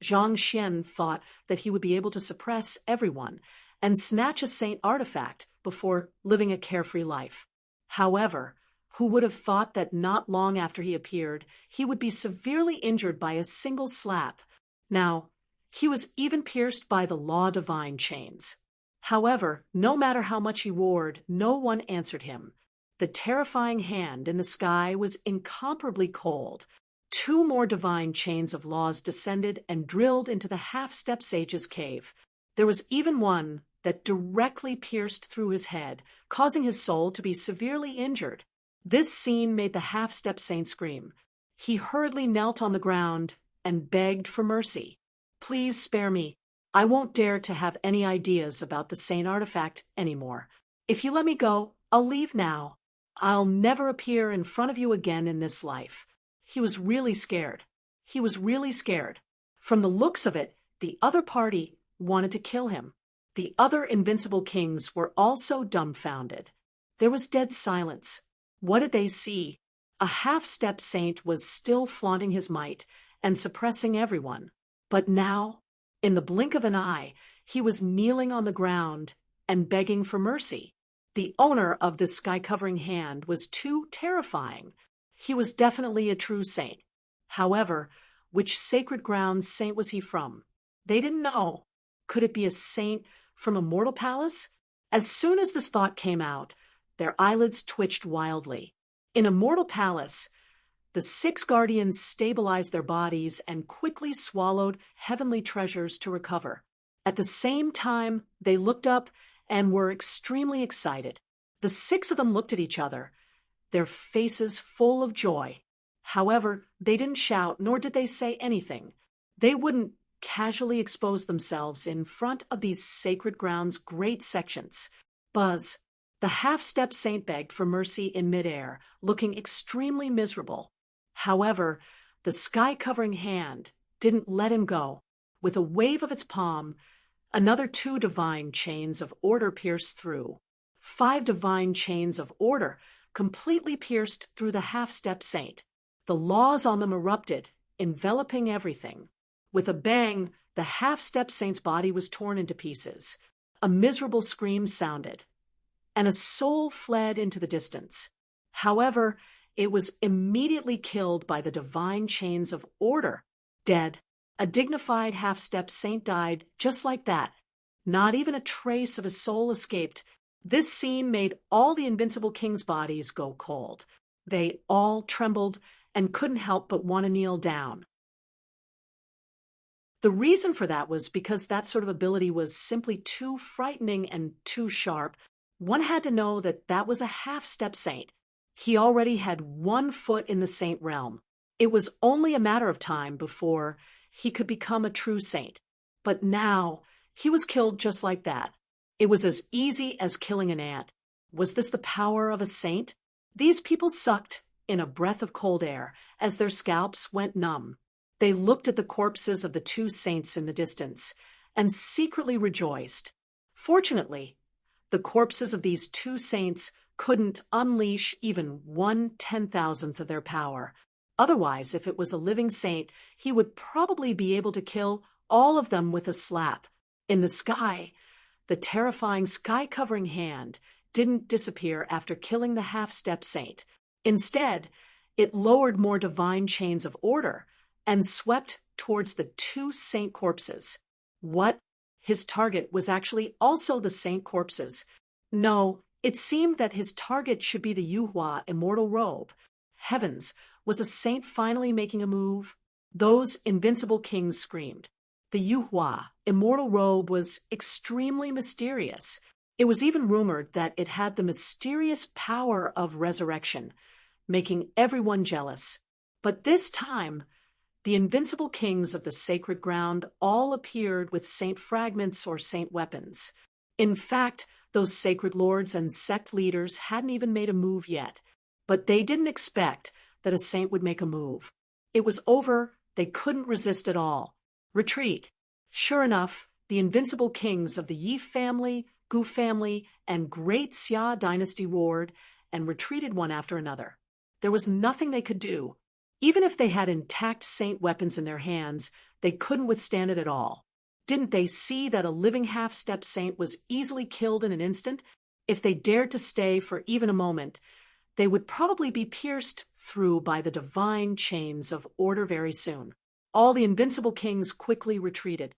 Zhang Xian thought that he would be able to suppress everyone and snatch a saint artifact before living a carefree life. However, who would have thought that not long after he appeared, he would be severely injured by a single slap? Now, he was even pierced by the law divine chains. However, no matter how much he roared, no one answered him. The terrifying hand in the sky was incomparably cold. 2 more divine chains of laws descended and drilled into the half-step sage's cave. There was even one that directly pierced through his head, causing his soul to be severely injured. This scene made the half-step saint scream. He hurriedly knelt on the ground and begged for mercy. "Please spare me. I won't dare to have any ideas about the saint artifact anymore. If you let me go, I'll leave now. I'll never appear in front of you again in this life." He was really scared. He was really scared. From the looks of it, the other party wanted to kill him. The other invincible kings were also dumbfounded. There was dead silence. What did they see? A half-step saint was still flaunting his might and suppressing everyone. But now, in the blink of an eye, he was kneeling on the ground and begging for mercy. The owner of this sky-covering hand was too terrifying. He was definitely a true saint. However, which sacred ground saint was he from? They didn't know. Could it be a saint from a mortal palace? As soon as this thought came out, their eyelids twitched wildly. In a mortal palace, the 6 guardians stabilized their bodies and quickly swallowed heavenly treasures to recover. At the same time, they looked up and were extremely excited. The 6 of them looked at each other, their faces full of joy. However, they didn't shout, nor did they say anything. They wouldn't casually expose themselves in front of these sacred grounds' great sections. Buzz, the half-step saint, begged for mercy in midair, looking extremely miserable. However, the sky-covering hand didn't let him go. With a wave of its palm, another 2 divine chains of order pierced through. 5 divine chains of order completely pierced through the half-step saint. The laws on them erupted, enveloping everything. With a bang, the half-step saint's body was torn into pieces. A miserable scream sounded, and a soul fled into the distance. However, it was immediately killed by the divine chains of order. Dead, a dignified half-step saint died just like that. Not even a trace of a soul escaped. This scene made all the invincible kings' bodies go cold. They all trembled and couldn't help but want to kneel down. The reason for that was because that sort of ability was simply too frightening and too sharp. One had to know that that was a half-step saint. He already had 1 foot in the saint realm. It was only a matter of time before he could become a true saint. But now, he was killed just like that. It was as easy as killing an ant. Was this the power of a saint? These people sucked in a breath of cold air as their scalps went numb. They looked at the corpses of the 2 saints in the distance and secretly rejoiced. Fortunately, the corpses of these 2 saints couldn't unleash even 1/10,000th of their power. Otherwise, if it was a living saint, he would probably be able to kill all of them with a slap. In the sky, the terrifying sky-covering hand didn't disappear after killing the half-step saint. Instead, it lowered more divine chains of order and swept towards the 2 saint corpses. What? His target was actually also the saint corpses. No, it seemed that his target should be the Yuhua immortal robe. Heavens, was a saint finally making a move? Those invincible kings screamed. The Yuhua immortal robe was extremely mysterious. It was even rumored that it had the mysterious power of resurrection, making everyone jealous. But this time, the invincible kings of the sacred ground all appeared with saint fragments or saint weapons. In fact, those sacred lords and sect leaders hadn't even made a move yet. But they didn't expect that a saint would make a move. It was over. They couldn't resist at all. Retreat. Sure enough, the invincible kings of the Yi family, Gu family, and Great Xia dynasty roared and retreated one after another. There was nothing they could do. Even if they had intact saint weapons in their hands, they couldn't withstand it at all. Didn't they see that a living half-step saint was easily killed in an instant? If they dared to stay for even a moment, they would probably be pierced through by the divine chains of order very soon. All the invincible kings quickly retreated.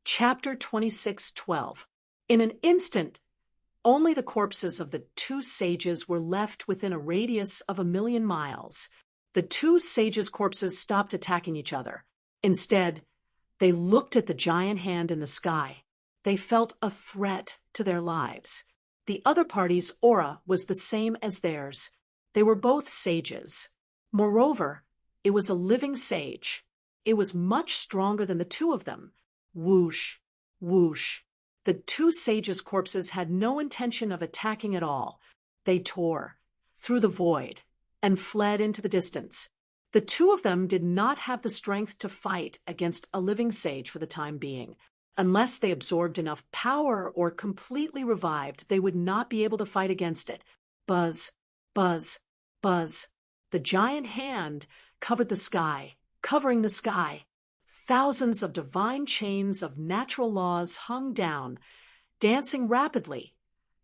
Chapter 26:12. In an instant, only the corpses of the two sages were left within a radius of 1,000,000 miles. The two sages' corpses stopped attacking each other. Instead, they looked at the giant hand in the sky. They felt a threat to their lives. The other party's aura was the same as theirs. They were both sages. Moreover, it was a living sage. It was much stronger than the two of them. Whoosh, whoosh. The two sages' corpses had no intention of attacking at all. They tore through the void and fled into the distance. The two of them did not have the strength to fight against a living sage for the time being. Unless they absorbed enough power or completely revived, they would not be able to fight against it. Buzz, buzz, buzz. The giant hand covered the sky, covering the sky. Thousands of divine chains of natural laws hung down, dancing rapidly,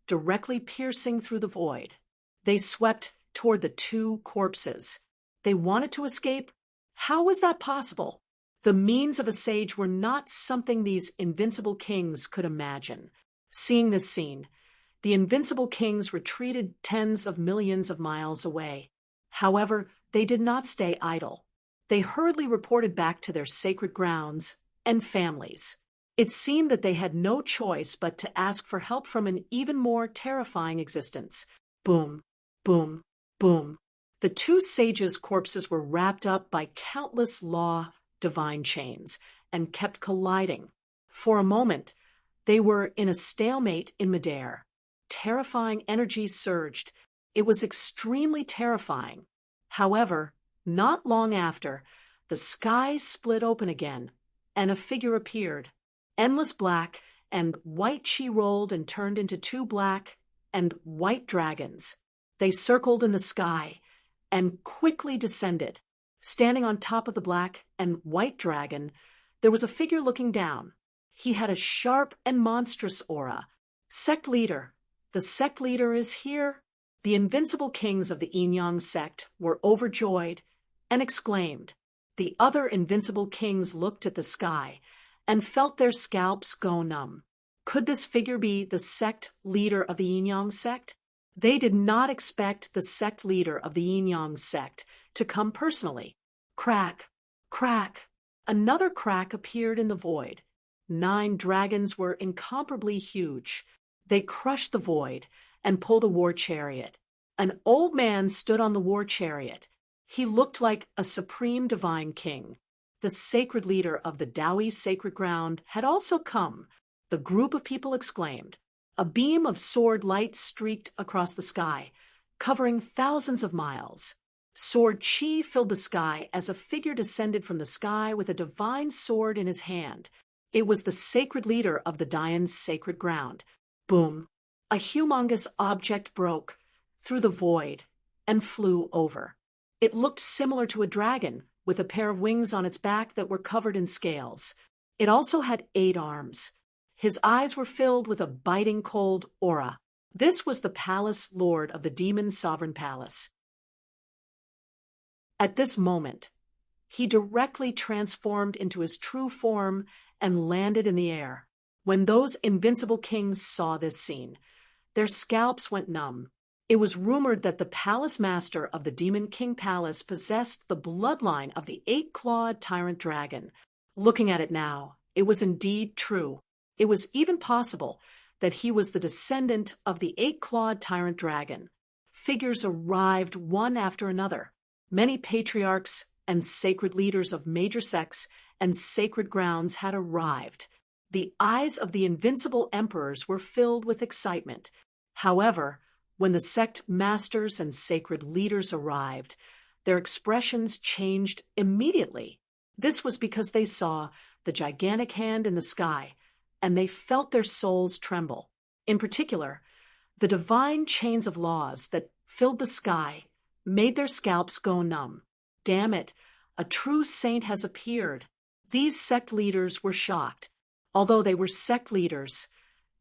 directly piercing through the void. They swept toward the two corpses. They wanted to escape. How was that possible? The means of a sage were not something these invincible kings could imagine. Seeing this scene, the invincible kings retreated tens of millions of miles away. However, they did not stay idle. They hurriedly reported back to their sacred grounds and families. It seemed that they had no choice but to ask for help from an even more terrifying existence. Boom, boom, boom. The two sages' corpses were wrapped up by countless law divine chains and kept colliding. For a moment, they were in a stalemate in midair. Terrifying energy surged. It was extremely terrifying. However, not long after, the sky split open again, and a figure appeared. Endless black and white she rolled and turned into two black and white dragons. They circled in the sky and quickly descended. Standing on top of the black and white dragon, there was a figure looking down. He had a sharp and monstrous aura. Sect leader. The sect leader is here. The invincible kings of the Yin-Yang sect were overjoyed and exclaimed. The other invincible kings looked at the sky and felt their scalps go numb. Could this figure be the sect leader of the Yin-Yang sect? They did not expect the sect leader of the Yin-Yang sect to come personally. Crack, crack. Another crack appeared in the void. 9 dragons were incomparably huge. They crushed the void and pulled a war chariot. An old man stood on the war chariot. He looked like a supreme divine king. The sacred leader of the Taoist sacred ground had also come. The group of people exclaimed. A beam of sword light streaked across the sky, covering thousands of miles. Sword chi filled the sky as a figure descended from the sky with a divine sword in his hand. It was the sacred leader of the Dayan's sacred ground. Boom! A humongous object broke through the void and flew over. It looked similar to a dragon, with a pair of wings on its back that were covered in scales. It also had 8 arms. His eyes were filled with a biting cold aura. This was the palace lord of the demon sovereign palace. At this moment, he directly transformed into his true form and landed in the air. When those invincible kings saw this scene, their scalps went numb. It was rumored that the palace master of the Demon King Palace possessed the bloodline of the 8-clawed tyrant dragon. Looking at it now, it was indeed true. It was even possible that he was the descendant of the 8-clawed tyrant dragon. Figures arrived one after another. Many patriarchs and sacred leaders of major sects and sacred grounds had arrived. The eyes of the invincible emperors were filled with excitement. However, when the sect masters and sacred leaders arrived, their expressions changed immediately. This was because they saw the gigantic hand in the sky, and they felt their souls tremble. In particular, the divine chains of laws that filled the sky made their scalps go numb. Damn it, a true saint has appeared. These sect leaders were shocked. Although they were sect leaders,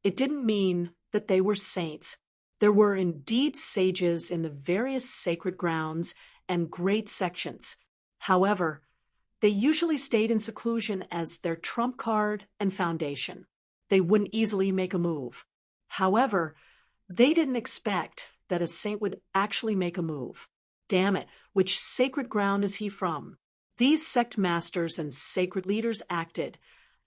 it didn't mean that they were saints. There were indeed sages in the various sacred grounds and great sections. However, they usually stayed in seclusion as their trump card and foundation. They wouldn't easily make a move. However, they didn't expect that a saint would actually make a move. Damn it, which sacred ground is he from? These sect masters and sacred leaders acted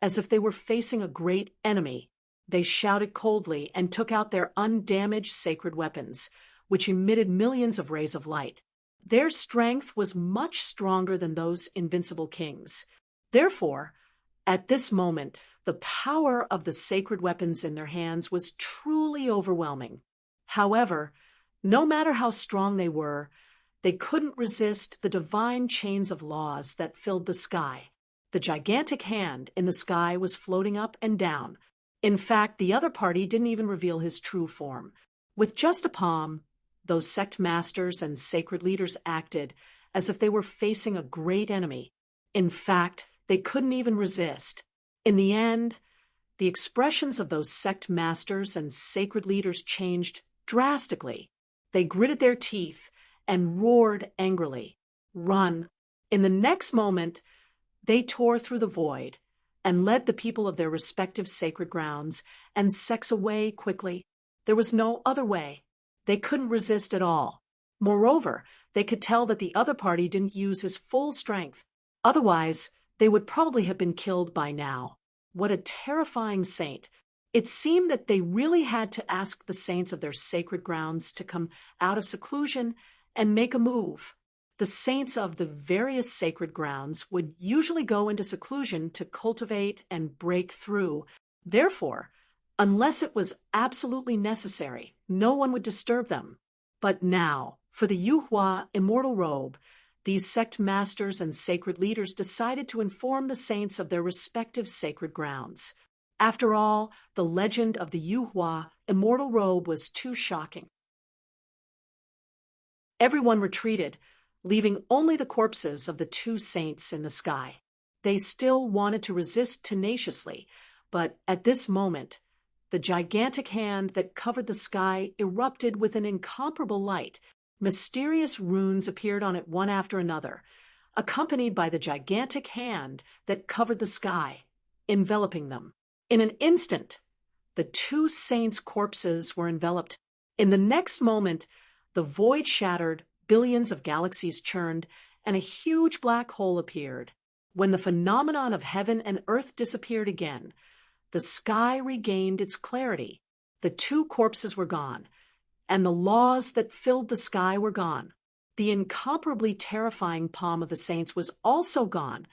as if they were facing a great enemy. They shouted coldly and took out their undamaged sacred weapons, which emitted millions of rays of light. Their strength was much stronger than those invincible kings. Therefore, at this moment, the power of the sacred weapons in their hands was truly overwhelming. However, no matter how strong they were, they couldn't resist the divine chains of laws that filled the sky. The gigantic hand in the sky was floating up and down. In fact, the other party didn't even reveal his true form. With just a palm, those sect masters and sacred leaders acted as if they were facing a great enemy. In fact, they couldn't even resist. In the end, the expressions of those sect masters and sacred leaders changed drastically. They gritted their teeth and roared angrily. Run! In the next moment, they tore through the void and led the people of their respective sacred grounds and sects away quickly. There was no other way. They couldn't resist at all. Moreover, they could tell that the other party didn't use his full strength. Otherwise, they would probably have been killed by now. What a terrifying saint. It seemed that they really had to ask the saints of their sacred grounds to come out of seclusion and make a move. The saints of the various sacred grounds would usually go into seclusion to cultivate and break through. Therefore, unless it was absolutely necessary, no one would disturb them. But now, for the Yuhua immortal robe, these sect masters and sacred leaders decided to inform the saints of their respective sacred grounds. After all, the legend of the Yuhua immortal robe was too shocking. Everyone retreated, leaving only the corpses of the two saints in the sky. They still wanted to resist tenaciously, but at this moment, the gigantic hand that covered the sky erupted with an incomparable light. Mysterious runes appeared on it one after another, accompanied by the gigantic hand that covered the sky, enveloping them. In an instant, the two saints' corpses were enveloped. In the next moment, the void shattered, billions of galaxies churned, and a huge black hole appeared. When the phenomenon of heaven and earth disappeared again, the sky regained its clarity. The two corpses were gone, and the laws that filled the sky were gone. The incomparably terrifying palm of the saints was also gone,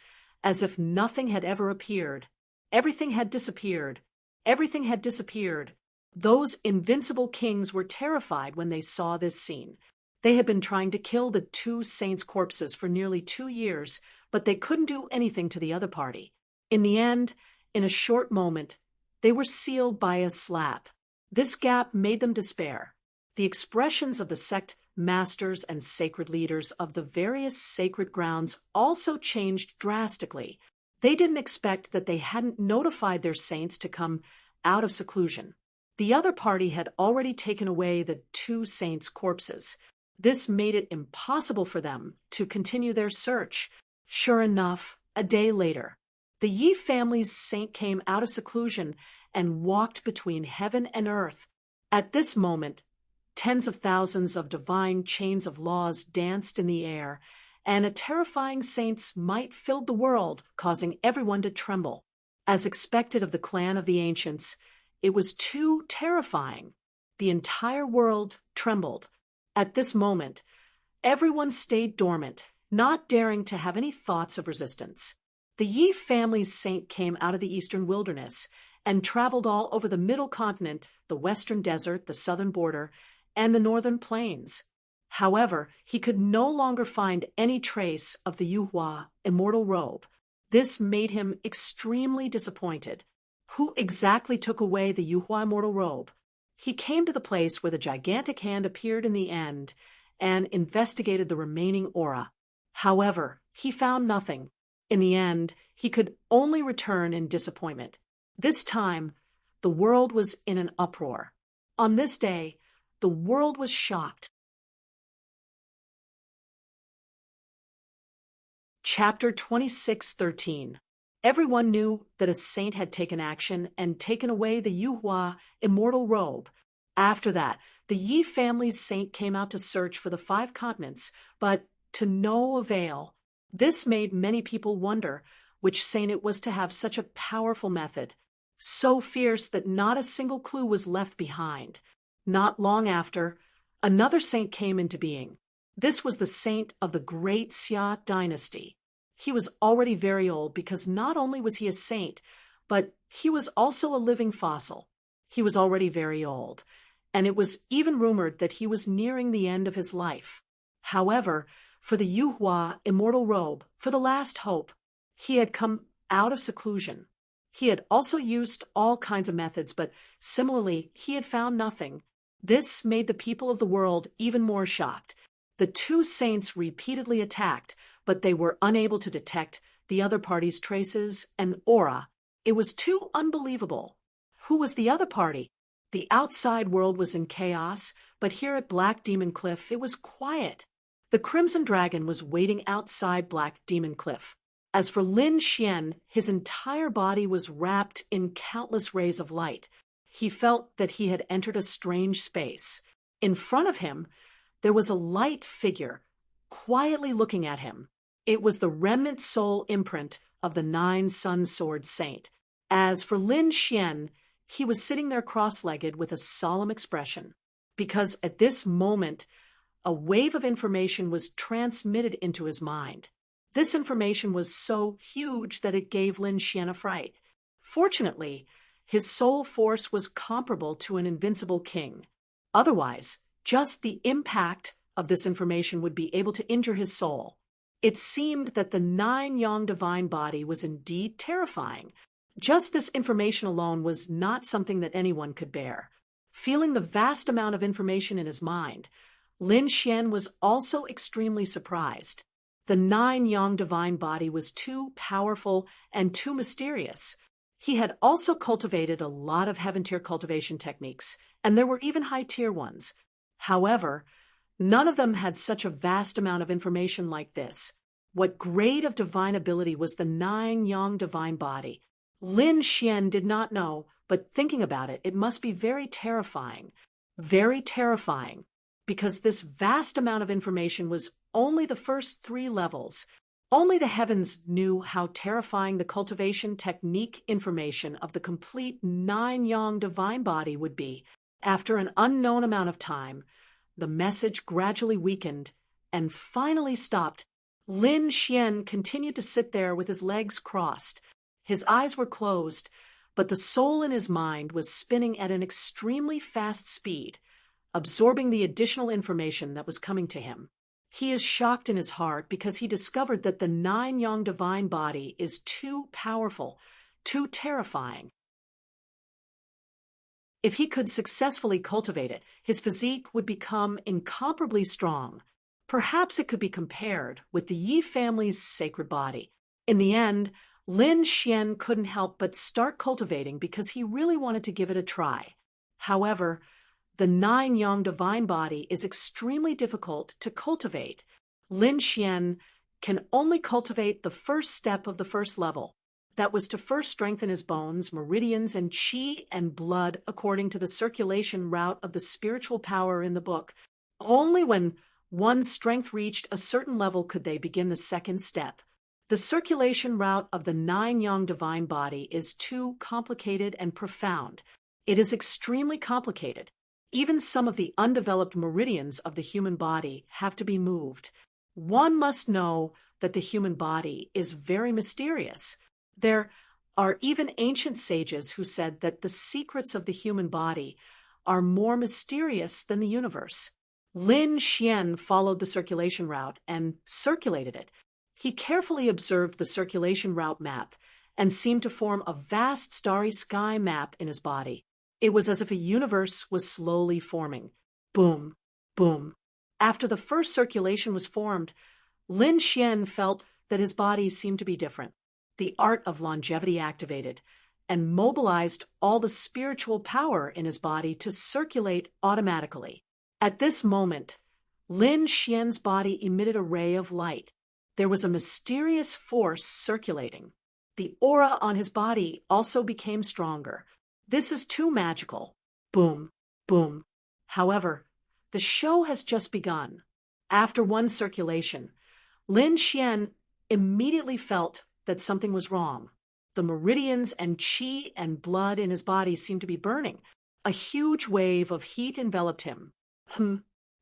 as if nothing had ever appeared. Everything had disappeared. Everything had disappeared. Those invincible kings were terrified when they saw this scene. They had been trying to kill the two saints' corpses for nearly 2 years, but they couldn't do anything to the other party. In the end, in a short moment, they were sealed by a slap. This gap made them despair. The expressions of the sect masters and sacred leaders of the various sacred grounds also changed drastically. They didn't expect that they hadn't notified their saints to come out of seclusion. The other party had already taken away the two saints' corpses. This made it impossible for them to continue their search. Sure enough, a day later, the Yi family's saint came out of seclusion and walked between heaven and earth. At this moment, tens of thousands of divine chains of laws danced in the air, and a terrifying saint's might filled the world, causing everyone to tremble. As expected of the clan of the ancients, it was too terrifying. The entire world trembled. At this moment, everyone stayed dormant, not daring to have any thoughts of resistance. The Yi family's saint came out of the eastern wilderness and traveled all over the middle continent, the western desert, the southern border, and the northern plains. However, he could no longer find any trace of the Yuhua immortal robe. This made him extremely disappointed. Who exactly took away the Yuhua immortal robe? He came to the place where the gigantic hand appeared in the end and investigated the remaining aura. However, he found nothing. In the end, he could only return in disappointment. This time, the world was in an uproar. On this day, the world was shocked. Chapter 26:13. Everyone knew that a saint had taken action and taken away the Yuhua immortal robe. After that, the Yi family's saint came out to search for the 5 continents, but to no avail. This made many people wonder which saint it was to have such a powerful method, so fierce that not a single clue was left behind. Not long after, another saint came into being. This was the saint of the Great Xia dynasty. He was already very old because not only was he a saint, but he was also a living fossil. He was already very old, and it was even rumored that he was nearing the end of his life. However, for the Yuhua immortal robe, for the last hope, he had come out of seclusion. He had also used all kinds of methods, but similarly, he had found nothing. This made the people of the world even more shocked. The 2 saints repeatedly attacked, but they were unable to detect the other party's traces and aura. It was too unbelievable. Who was the other party? The outside world was in chaos, but here at Black Demon Cliff it was quiet. The Crimson Dragon was waiting outside Black Demon Cliff. As for Lin Xian, his entire body was wrapped in countless rays of light. He felt that he had entered a strange space. In front of him, there was a light figure, quietly looking at him. It was the remnant soul imprint of the 9 Sun Sword Saint. As for Lin Xian, he was sitting there cross-legged with a solemn expression, because at this moment, a wave of information was transmitted into his mind. This information was so huge that it gave Lin Xian a fright. Fortunately, his soul force was comparable to an invincible king. Otherwise, just the impact of this information would be able to injure his soul. It seemed that the 9 Yang divine body was indeed terrifying. Just this information alone was not something that anyone could bear. Feeling the vast amount of information in his mind, Lin Xian was also extremely surprised. The 9 Yang divine body was too powerful and too mysterious. He had also cultivated a lot of heaven-tier cultivation techniques, and there were even high-tier ones. However, none of them had such a vast amount of information like this. What grade of divine ability was the 9 Yang divine body? Lin Xian did not know, but thinking about it, it must be very terrifying. Very terrifying, because this vast amount of information was only the first 3 levels. Only the heavens knew how terrifying the cultivation technique information of the complete 9 Yang divine body would be. After an unknown amount of time, the message gradually weakened and finally stopped. Lin Xian continued to sit there with his legs crossed. His eyes were closed, but the soul in his mind was spinning at an extremely fast speed, absorbing the additional information that was coming to him. He is shocked in his heart because he discovered that the 9 Yang divine body is too powerful, too terrifying. If he could successfully cultivate it, his physique would become incomparably strong. Perhaps it could be compared with the Yi family's sacred body. In the end, Lin Xian couldn't help but start cultivating because he really wanted to give it a try. However, the 9 Yang divine body is extremely difficult to cultivate. Lin Xian can only cultivate the first step of the first level. That was to first strengthen his bones, meridians, and qi and blood according to the circulation route of the spiritual power in the book. Only when one's strength reached a certain level could they begin the second step. The circulation route of the 9 Yang divine body is too complicated and profound. It is extremely complicated. Even some of the undeveloped meridians of the human body have to be moved. One must know that the human body is very mysterious. There are even ancient sages who said that the secrets of the human body are more mysterious than the universe. Lin Xian followed the circulation route and circulated it. He carefully observed the circulation route map and seemed to form a vast starry sky map in his body. It was as if a universe was slowly forming. Boom, boom. After the first circulation was formed, Lin Xian felt that his body seemed to be different. The art of longevity activated and mobilized all the spiritual power in his body to circulate automatically. At this moment, Lin Xian's body emitted a ray of light. There was a mysterious force circulating. The aura on his body also became stronger. This is too magical. Boom, boom. However, the show has just begun. After one circulation, Lin Xian immediately felt that something was wrong. The meridians and qi and blood in his body seemed to be burning. A huge wave of heat enveloped him.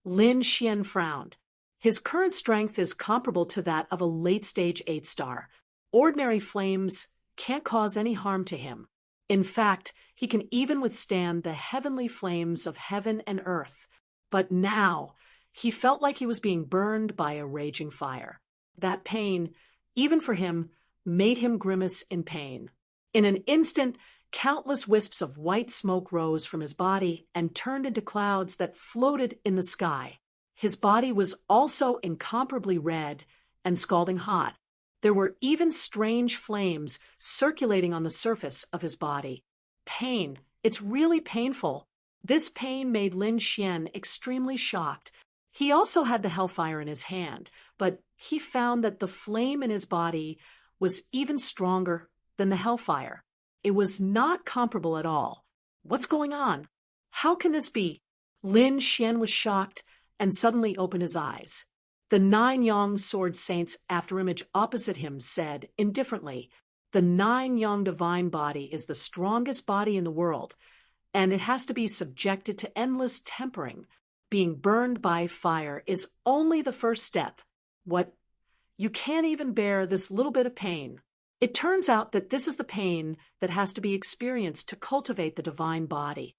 Lin Xian frowned. His current strength is comparable to that of a late-stage 8-star. Ordinary flames can't cause any harm to him. In fact, he can even withstand the heavenly flames of heaven and earth. But now, he felt like he was being burned by a raging fire. That pain, even for him, made him grimace in pain. In an instant, countless wisps of white smoke rose from his body and turned into clouds that floated in the sky. His body was also incomparably red and scalding hot. There were even strange flames circulating on the surface of his body. Pain. It's really painful. This pain made Lin Xian extremely shocked. He also had the hellfire in his hand, but he found that the flame in his body was even stronger than the hellfire. It was not comparable at all. What's going on? How can this be? Lin Xian was shocked and suddenly opened his eyes. The 9 Yang sword saints afterimage opposite him said, indifferently, the 9 Yang divine body is the strongest body in the world, and it has to be subjected to endless tempering. Being burned by fire is only the first step. What? You can't even bear this little bit of pain. It turns out that this is the pain that has to be experienced to cultivate the divine body.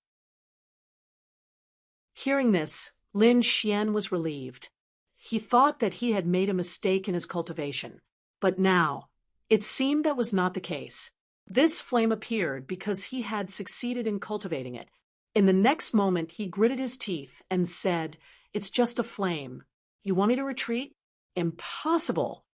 Hearing this, Lin Xian was relieved. He thought that he had made a mistake in his cultivation. But now, it seemed that was not the case. This flame appeared because he had succeeded in cultivating it. In the next moment, he gritted his teeth and said, "It's just a flame. You want me to retreat? Impossible."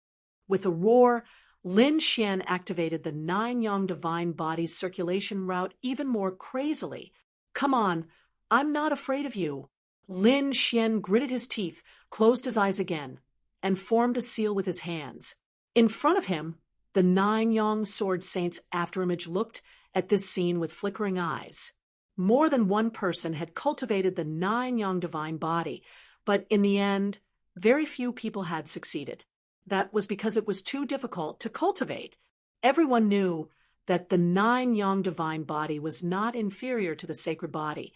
With a roar, Lin Xian activated the 9 Yang divine body's circulation route even more crazily. "Come on, I'm not afraid of you." Lin Xian gritted his teeth, closed his eyes again, and formed a seal with his hands. In front of him, the 9 Yang sword saints afterimage looked at this scene with flickering eyes. More than one person had cultivated the 9 Yang divine body, but in the end, very few people had succeeded. That was because it was too difficult to cultivate. Everyone knew that the 9 Yang divine body was not inferior to the sacred body,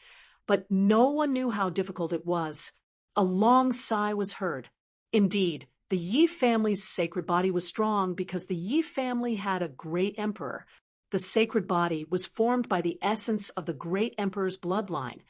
but no one knew how difficult it was. A long sigh was heard. Indeed, the Yi family's sacred body was strong because the Yi family had a great emperor. The sacred body was formed by the essence of the great emperor's bloodline,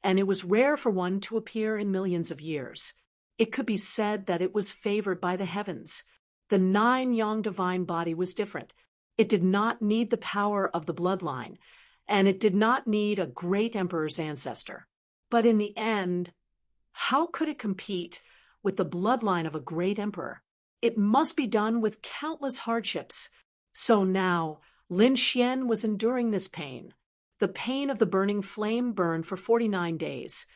and it was rare for one to appear in millions of years. It could be said that it was favored by the heavens. The 9 Yang divine body was different. It did not need the power of the bloodline, and it did not need a great emperor's ancestor. But in the end, how could it compete with the bloodline of a great emperor? It must be done with countless hardships. So now, Lin Xian was enduring this pain. The pain of the burning flame burned for 49 days,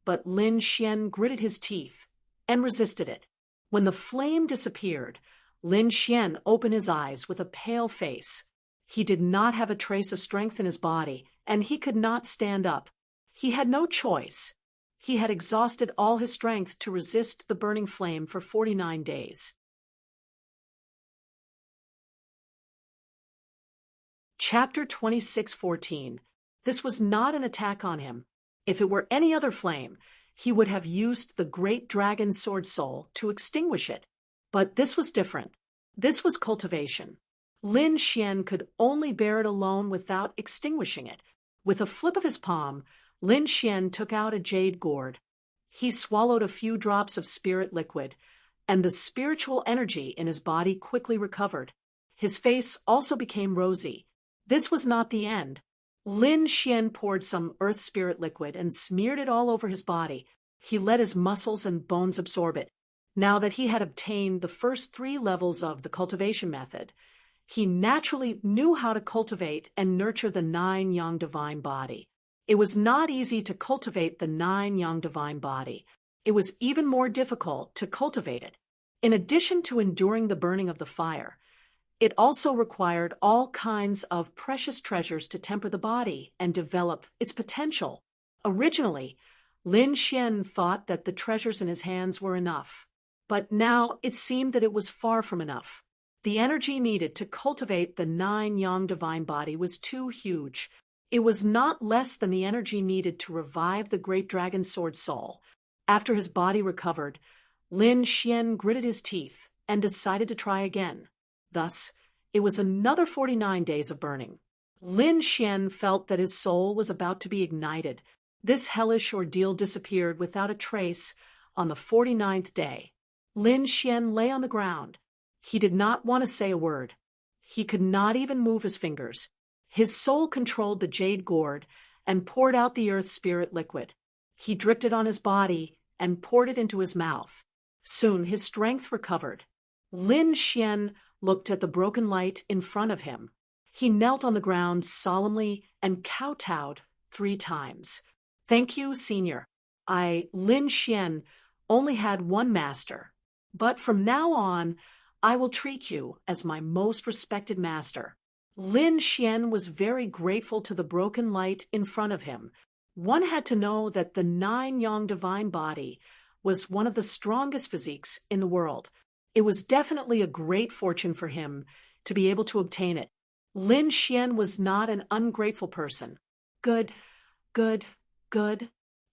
but Lin Xian gritted his teeth and resisted it. When the flame disappeared, Lin Xian opened his eyes with a pale face. He did not have a trace of strength in his body, and he could not stand up. He had no choice. He had exhausted all his strength to resist the burning flame for 49 days. Chapter 26:14. This was not an attack on him. If it were any other flame, he would have used the great dragon sword soul to extinguish it. But this was different. This was cultivation. Lin Xian could only bear it alone without extinguishing it. With a flip of his palm, Lin Xian took out a jade gourd. He swallowed a few drops of spirit liquid, and the spiritual energy in his body quickly recovered. His face also became rosy. This was not the end. Lin Xian poured some earth spirit liquid and smeared it all over his body. He let his muscles and bones absorb it. Now that he had obtained the first 3 levels of the cultivation method, he naturally knew how to cultivate and nurture the 9 yang divine body. It was not easy to cultivate the 9 yang divine body. It was even more difficult to cultivate it. In addition to enduring the burning of the fire, it also required all kinds of precious treasures to temper the body and develop its potential. Originally, Lin Xian thought that the treasures in his hands were enough. But now it seemed that it was far from enough. The energy needed to cultivate the 9 yang divine body was too huge. It was not less than the energy needed to revive the great dragon sword soul. After his body recovered, Lin Xian gritted his teeth and decided to try again. Thus, it was another 49 days of burning. Lin Xian felt that his soul was about to be ignited. This hellish ordeal disappeared without a trace on the 49th day. Lin Xian lay on the ground. He did not want to say a word. He could not even move his fingers. His soul controlled the jade gourd and poured out the earth spirit liquid. He dripped it on his body and poured it into his mouth. Soon his strength recovered. Lin Xian looked at the broken light in front of him. He knelt on the ground solemnly and kowtowed 3 times. "Thank you, Senior. Lin Xian, only had one master. But from now on, I will treat you as my most respected master." Lin Xian was very grateful to the broken light in front of him. One had to know that the 9 yang divine body was one of the strongest physiques in the world. It was definitely a great fortune for him to be able to obtain it. Lin Xian was not an ungrateful person. Good.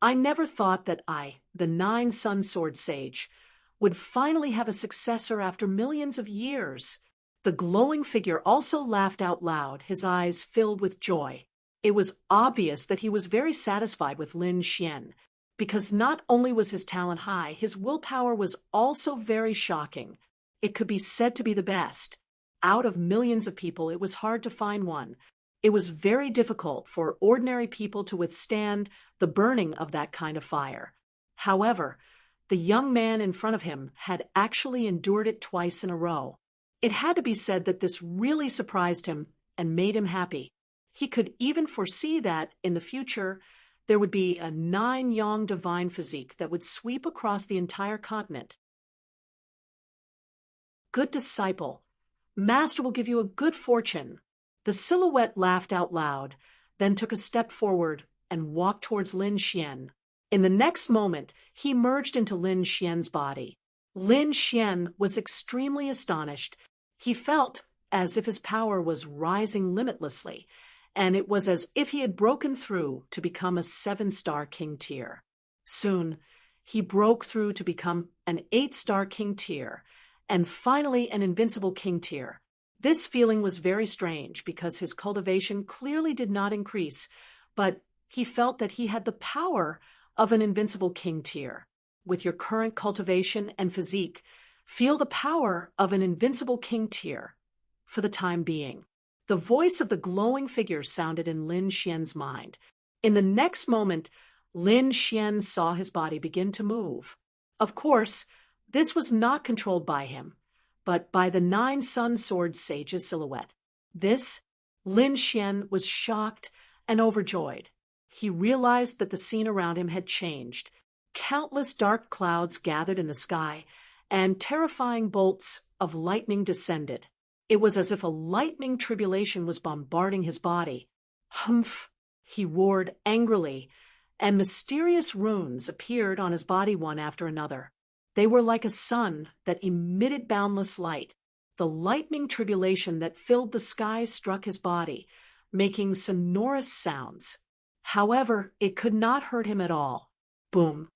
I never thought that I, the 9 Sun Sword Sage, would finally have a successor after millions of years. The glowing figure also laughed out loud, his eyes filled with joy. It was obvious that he was very satisfied with Lin Xian, because not only was his talent high, his willpower was also very shocking. It could be said to be the best. Out of millions of people, it was hard to find one. It was very difficult for ordinary people to withstand the burning of that kind of fire. However, the young man in front of him had actually endured it twice in a row. It had to be said that this really surprised him and made him happy. He could even foresee that, in the future, there would be a 9 yang divine physique that would sweep across the entire continent. Good disciple. Master will give you a good fortune. The silhouette laughed out loud, then took a step forward and walked towards Lin Xian. In the next moment, he merged into Lin Xian's body. Lin Xian was extremely astonished. He felt as if his power was rising limitlessly, and it was as if he had broken through to become a 7-star king tier. Soon, he broke through to become an 8-star king tier, and finally an invincible king tier. This feeling was very strange because his cultivation clearly did not increase, but he felt that he had the power of an invincible king tier. With your current cultivation and physique, feel the power of an invincible king tier for the time being. The voice of the glowing figure sounded in Lin Xian's mind. In the next moment, Lin Xian saw his body begin to move. Of course, this was not controlled by him, but by the 9 Sun Sword Sage's silhouette. Lin Xian was shocked and overjoyed. He realized that the scene around him had changed. Countless dark clouds gathered in the sky, and terrifying bolts of lightning descended. It was as if a lightning tribulation was bombarding his body. Humph! He roared angrily, and mysterious runes appeared on his body one after another. They were like a sun that emitted boundless light. The lightning tribulation that filled the sky struck his body, making sonorous sounds. However, it could not hurt him at all. Boom!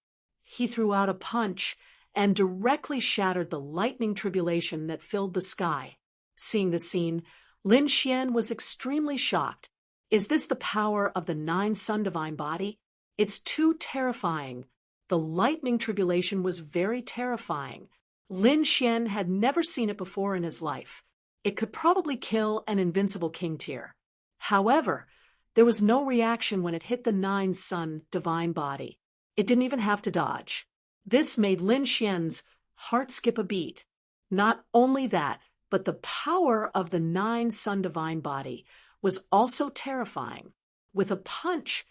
He threw out a punch and directly shattered the lightning tribulation that filled the sky. Seeing the scene, Lin Xian was extremely shocked. Is this the power of the 9 Sun Divine Body? It's too terrifying. The lightning tribulation was very terrifying. Lin Xian had never seen it before in his life. It could probably kill an invincible king tier. However, there was no reaction when it hit the nine-sun divine body. It didn't even have to dodge. This made Lin Xian's heart skip a beat. Not only that, but the power of the nine-sun divine body was also terrifying. With a punch,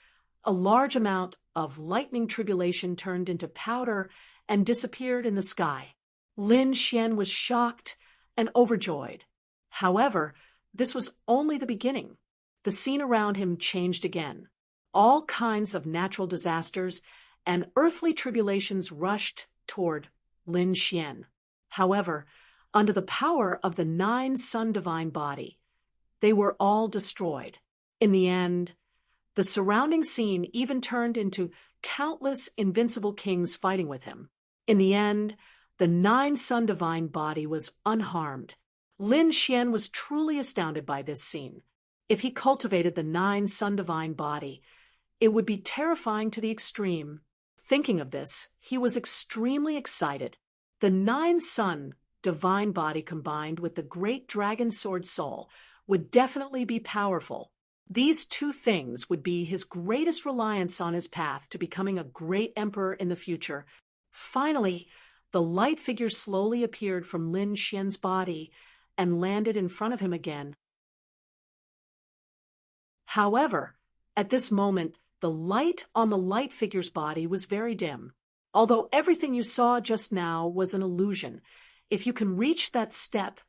a large amount of lightning tribulation turned into powder and disappeared in the sky. Lin Xian was shocked and overjoyed. However, this was only the beginning. The scene around him changed again. All kinds of natural disasters and earthly tribulations rushed toward Lin Xian. However, under the power of the nine-sun divine body, they were all destroyed. In the end, the surrounding scene even turned into countless invincible kings fighting with him. In the end, the nine-sun divine body was unharmed. Lin Xian was truly astounded by this scene. If he cultivated the nine-sun divine body, it would be terrifying to the extreme. Thinking of this, he was extremely excited. The nine-sun divine body combined with the great dragon sword soul would definitely be powerful. These two things would be his greatest reliance on his path to becoming a great emperor in the future. Finally, the light figure slowly appeared from Lin Xian's body and landed in front of him again. However, at this moment, the light on the light figure's body was very dim. Although everything you saw just now was an illusion, if you can reach that step,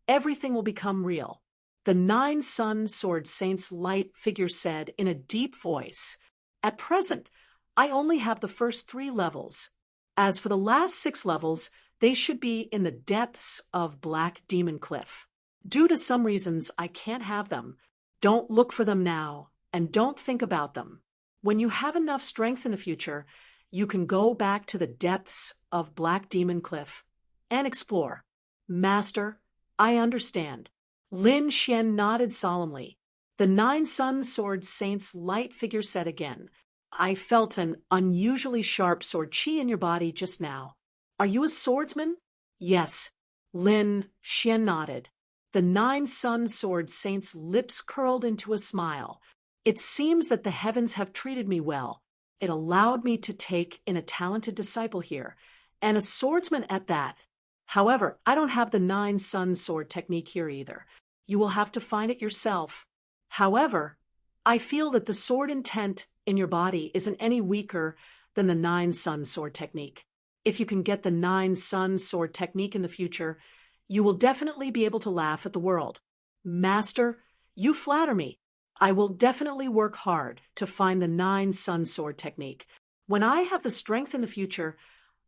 everything will become real. The nine-sun sword saint's light figure said in a deep voice, "At present, I only have the first 3 levels. As for the last 6 levels, they should be in the depths of Black Demon Cliff. Due to some reasons, I can't have them. Don't look for them now, and don't think about them. When you have enough strength in the future, you can go back to the depths of Black Demon Cliff and explore." "Master, I understand." Lin Xian nodded solemnly. The nine-sun sword saint's light figure said again, "I felt an unusually sharp sword chi in your body just now. Are you a swordsman?" "Yes." Lin Xian nodded. The nine-sun sword saint's lips curled into a smile. "It seems that the heavens have treated me well. It allowed me to take in a talented disciple here, and a swordsman at that. However, I don't have the nine-sun sword technique here either. You will have to find it yourself. However, I feel that the sword intent in your body isn't any weaker than the nine-sun sword technique. If you can get the nine-sun sword technique in the future, you will definitely be able to laugh at the world." "Master, you flatter me. I will definitely work hard to find the nine-sun sword technique. When I have the strength in the future,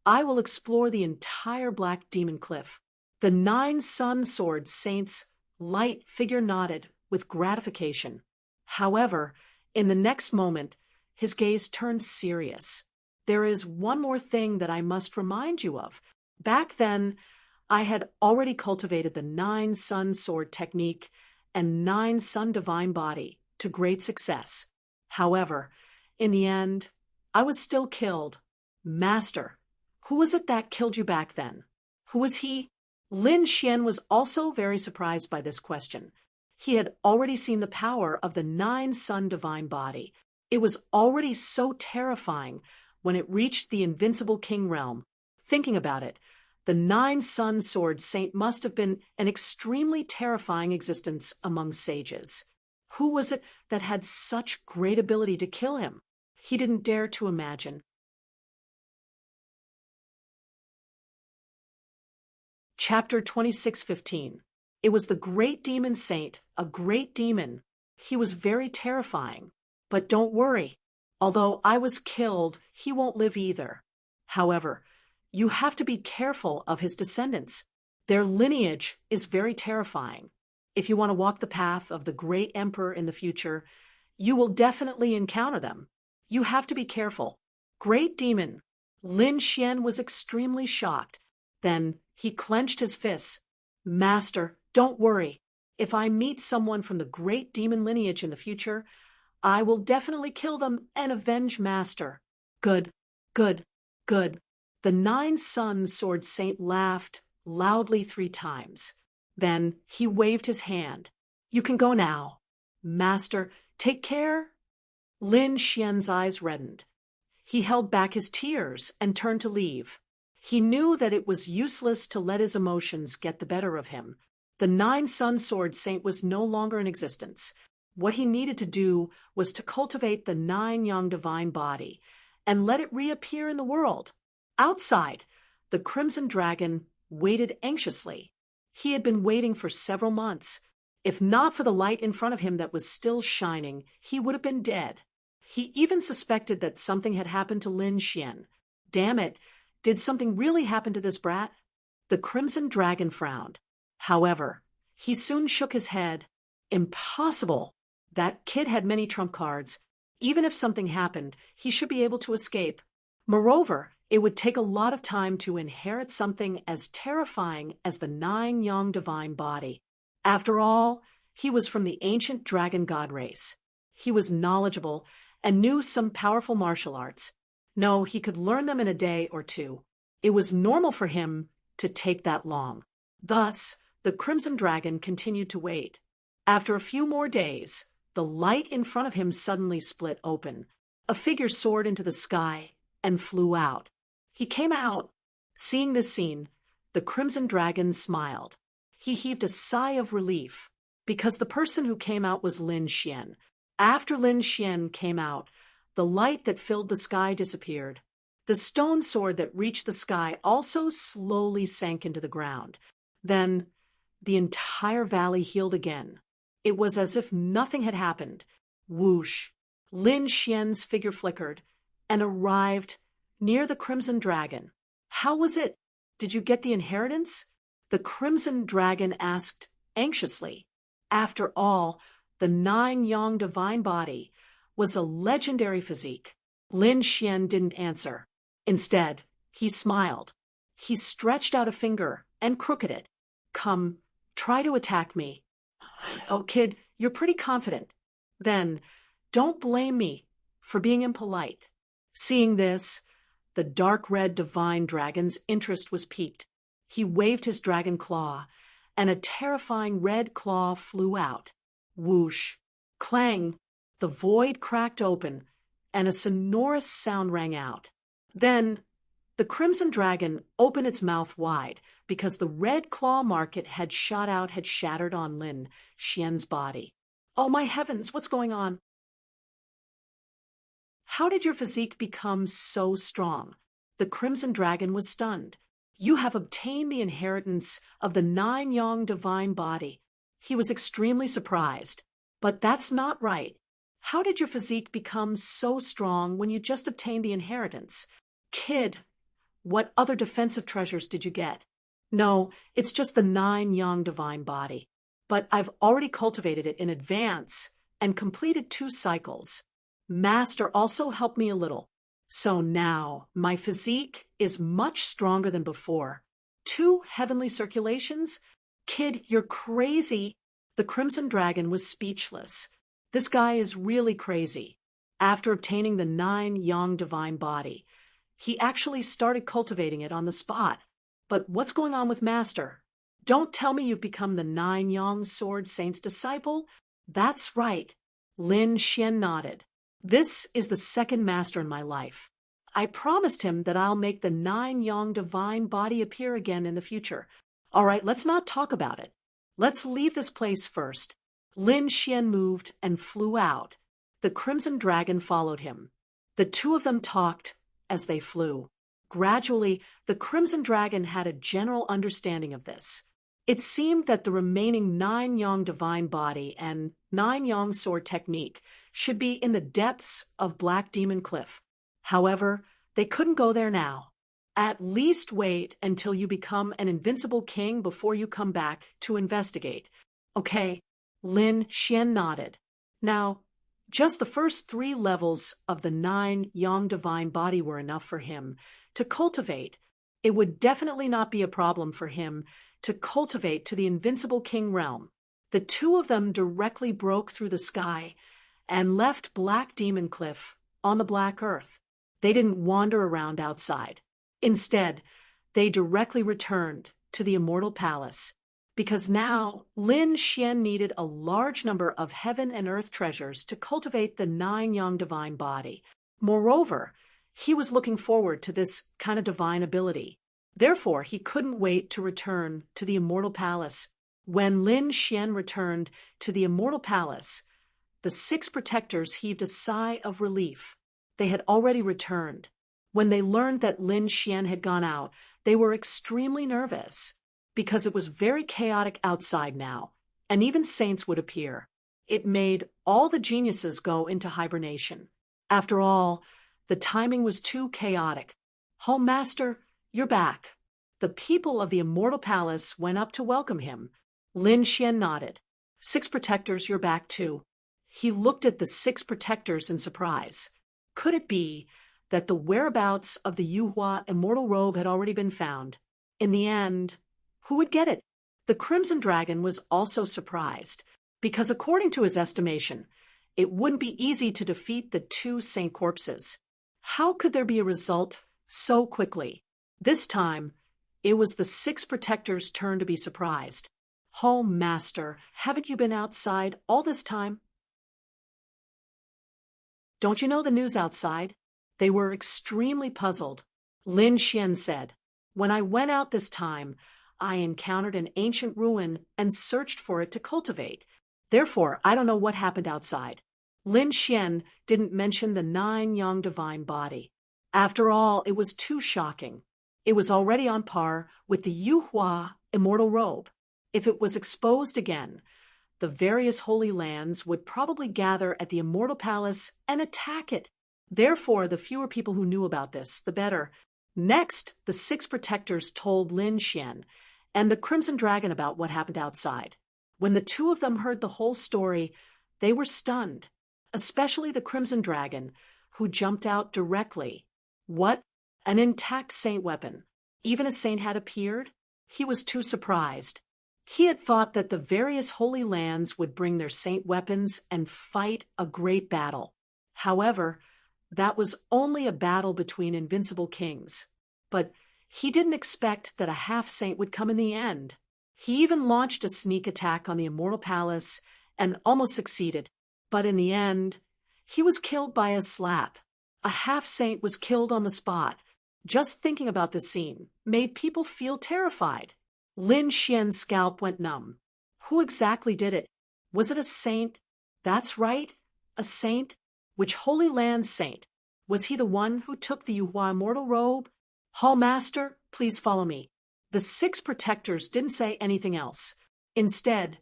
I will explore the entire Black Demon Cliff." The nine-sun sword saint's light figure nodded with gratification. However, in the next moment, his gaze turned serious. "There is one more thing that I must remind you of. Back then, I had already cultivated the nine-sun sword technique and nine-sun divine body to great success. However, in the end, I was still killed. Master, who was it that killed you back then? Who was he?" Lin Xian was also very surprised by this question. He had already seen the power of the nine-sun divine body. It was already so terrifying when it reached the invincible king realm. Thinking about it, the nine-sun sword saint must have been an extremely terrifying existence among sages. Who was it that had such great ability to kill him? He didn't dare to imagine. Chapter 26:15. It was the great demon saint, a great demon. He was very terrifying. But don't worry. Although I was killed, he won't live either. However, you have to be careful of his descendants. Their lineage is very terrifying. If you want to walk the path of the great emperor in the future, you will definitely encounter them. You have to be careful. Great demon. Lin Xian was extremely shocked. Then he clenched his fists. "Master, don't worry. If I meet someone from the great demon lineage in the future, I will definitely kill them and avenge Master." "Good, good, good." The nine-sun sword saint laughed loudly 3 times. Then he waved his hand. You can go now. Master, take care. Lin Xian's eyes reddened. He held back his tears and turned to leave. He knew that it was useless to let his emotions get the better of him. The nine-sun sword saint was no longer in existence. What he needed to do was to cultivate the 9-yang divine body and let it reappear in the world. Outside, the crimson dragon waited anxiously. He had been waiting for several months. If not for the light in front of him that was still shining, he would have been dead. He even suspected that something had happened to Lin Xian. Damn it, did something really happen to this brat? The crimson dragon frowned. However, he soon shook his head. Impossible. That kid had many trump cards. Even if something happened, he should be able to escape. Moreover, it would take a lot of time to inherit something as terrifying as the 9-yang divine body. After all, he was from the ancient dragon god race. He was knowledgeable and knew some powerful martial arts. No, he could learn them in a day or 2. It was normal for him to take that long. Thus, the crimson dragon continued to wait. After a few more days, the light in front of him suddenly split open. A figure soared into the sky and flew out. He came out. Seeing this scene, the crimson dragon smiled. He heaved a sigh of relief, because the person who came out was Lin Xian. After Lin Xian came out, the light that filled the sky disappeared. The stone sword that reached the sky also slowly sank into the ground. Then, the entire valley healed again. It was as if nothing had happened. Whoosh! Lin Xian's figure flickered and arrived near the crimson dragon. How was it? Did you get the inheritance? The crimson dragon asked anxiously. After all, the 9-yang divine body was a legendary physique. Lin Xian didn't answer. Instead, he smiled. He stretched out a finger and crooked it. Come, try to attack me. Oh, kid, you're pretty confident. Then, don't blame me for being impolite. Seeing this, the dark red divine dragon's interest was piqued. He waved his dragon claw, and a terrifying red claw flew out. Whoosh! Clang! The void cracked open, and a sonorous sound rang out. Then, the crimson dragon opened its mouth wide, because the red claw mark it had shot out had shattered on Lin Xian's body. Oh my heavens, what's going on? How did your physique become so strong? The crimson dragon was stunned. You have obtained the inheritance of the 9-yang divine body. He was extremely surprised. But that's not right. How did your physique become so strong when you just obtained the inheritance? Kid, what other defensive treasures did you get? No, it's just the 9-yang divine body. But I've already cultivated it in advance and completed 2 cycles. Master also helped me a little. So now, my physique is much stronger than before. 2 heavenly circulations? Kid, you're crazy. The crimson dragon was speechless. This guy is really crazy. After obtaining the 9-yang divine body, he actually started cultivating it on the spot. But what's going on with Master? Don't tell me you've become the 9-yang sword saint's disciple? That's right. Lin Xian nodded. This is the second master in my life. I promised him that I'll make the 9-yang divine body appear again in the future. All right, let's not talk about it. Let's leave this place first. Lin Xian moved and flew out. The crimson dragon followed him. The 2 of them talked as they flew. Gradually, the crimson dragon had a general understanding of this. It seemed that the remaining 9-yang divine body and 9-yang sword technique should be in the depths of Black Demon Cliff. However, they couldn't go there now. At least wait until you become an invincible king before you come back to investigate. Okay, Lin Xian nodded. Now, just the first 3 levels of the 9-yang divine body were enough for him to cultivate. It would definitely not be a problem for him to cultivate to the invincible king realm. The 2 of them directly broke through the sky and left Black Demon Cliff on the Black Earth. They didn't wander around outside. Instead, they directly returned to the immortal palace, because now Lin Xian needed a large number of heaven and earth treasures to cultivate the 9 yang divine body. Moreover, he was looking forward to this kind of divine ability. Therefore, he couldn't wait to return to the immortal palace. When Lin Xian returned to the immortal palace, the 6 protectors heaved a sigh of relief. They had already returned. When they learned that Lin Xian had gone out, they were extremely nervous, because it was very chaotic outside now, and even saints would appear. It made all the geniuses go into hibernation. After all, the timing was too chaotic. "Home Master, you're back." The people of the immortal palace went up to welcome him. Lin Xian nodded. "6 protectors, you're back too." He looked at the 6 protectors in surprise. Could it be that the whereabouts of the Yuhua immortal robe had already been found? In the end, who would get it? The Crimson Dragon was also surprised, because according to his estimation, it wouldn't be easy to defeat the 2 saint corpses. How could there be a result so quickly? This time, it was the 6 protectors' turn to be surprised. "Home Master, haven't you been outside all this time?" "Don't you know the news outside?" They were extremely puzzled. Lin Xian said, "When I went out this time, I encountered an ancient ruin and searched for it to cultivate. Therefore, I don't know what happened outside." Lin Xian didn't mention the 9 yang divine body. After all, it was too shocking. It was already on par with the Yuhua immortal robe. If it was exposed again, the various holy lands would probably gather at the immortal palace and attack it. Therefore, the fewer people who knew about this, the better. Next, the 6 protectors told Lin Xian and the Crimson Dragon about what happened outside. When the 2 of them heard the whole story, they were stunned, especially the Crimson Dragon, who jumped out directly. What? An intact saint weapon? Even a saint had appeared? He was too surprised. He had thought that the various holy lands would bring their saint weapons and fight a great battle. However, that was only a battle between invincible kings. But he didn't expect that a half-saint would come in the end. He even launched a sneak attack on the immortal palace and almost succeeded. But in the end, he was killed by a slap. A half-saint was killed on the spot. Just thinking about the scene made people feel terrified. Lin Xian's scalp went numb. Who exactly did it? Was it a saint? That's right, a saint. Which Holy Land saint? Was he the one who took the Yuhua immortal robe? "Hall Master, please follow me." The 6 protectors didn't say anything else. Instead,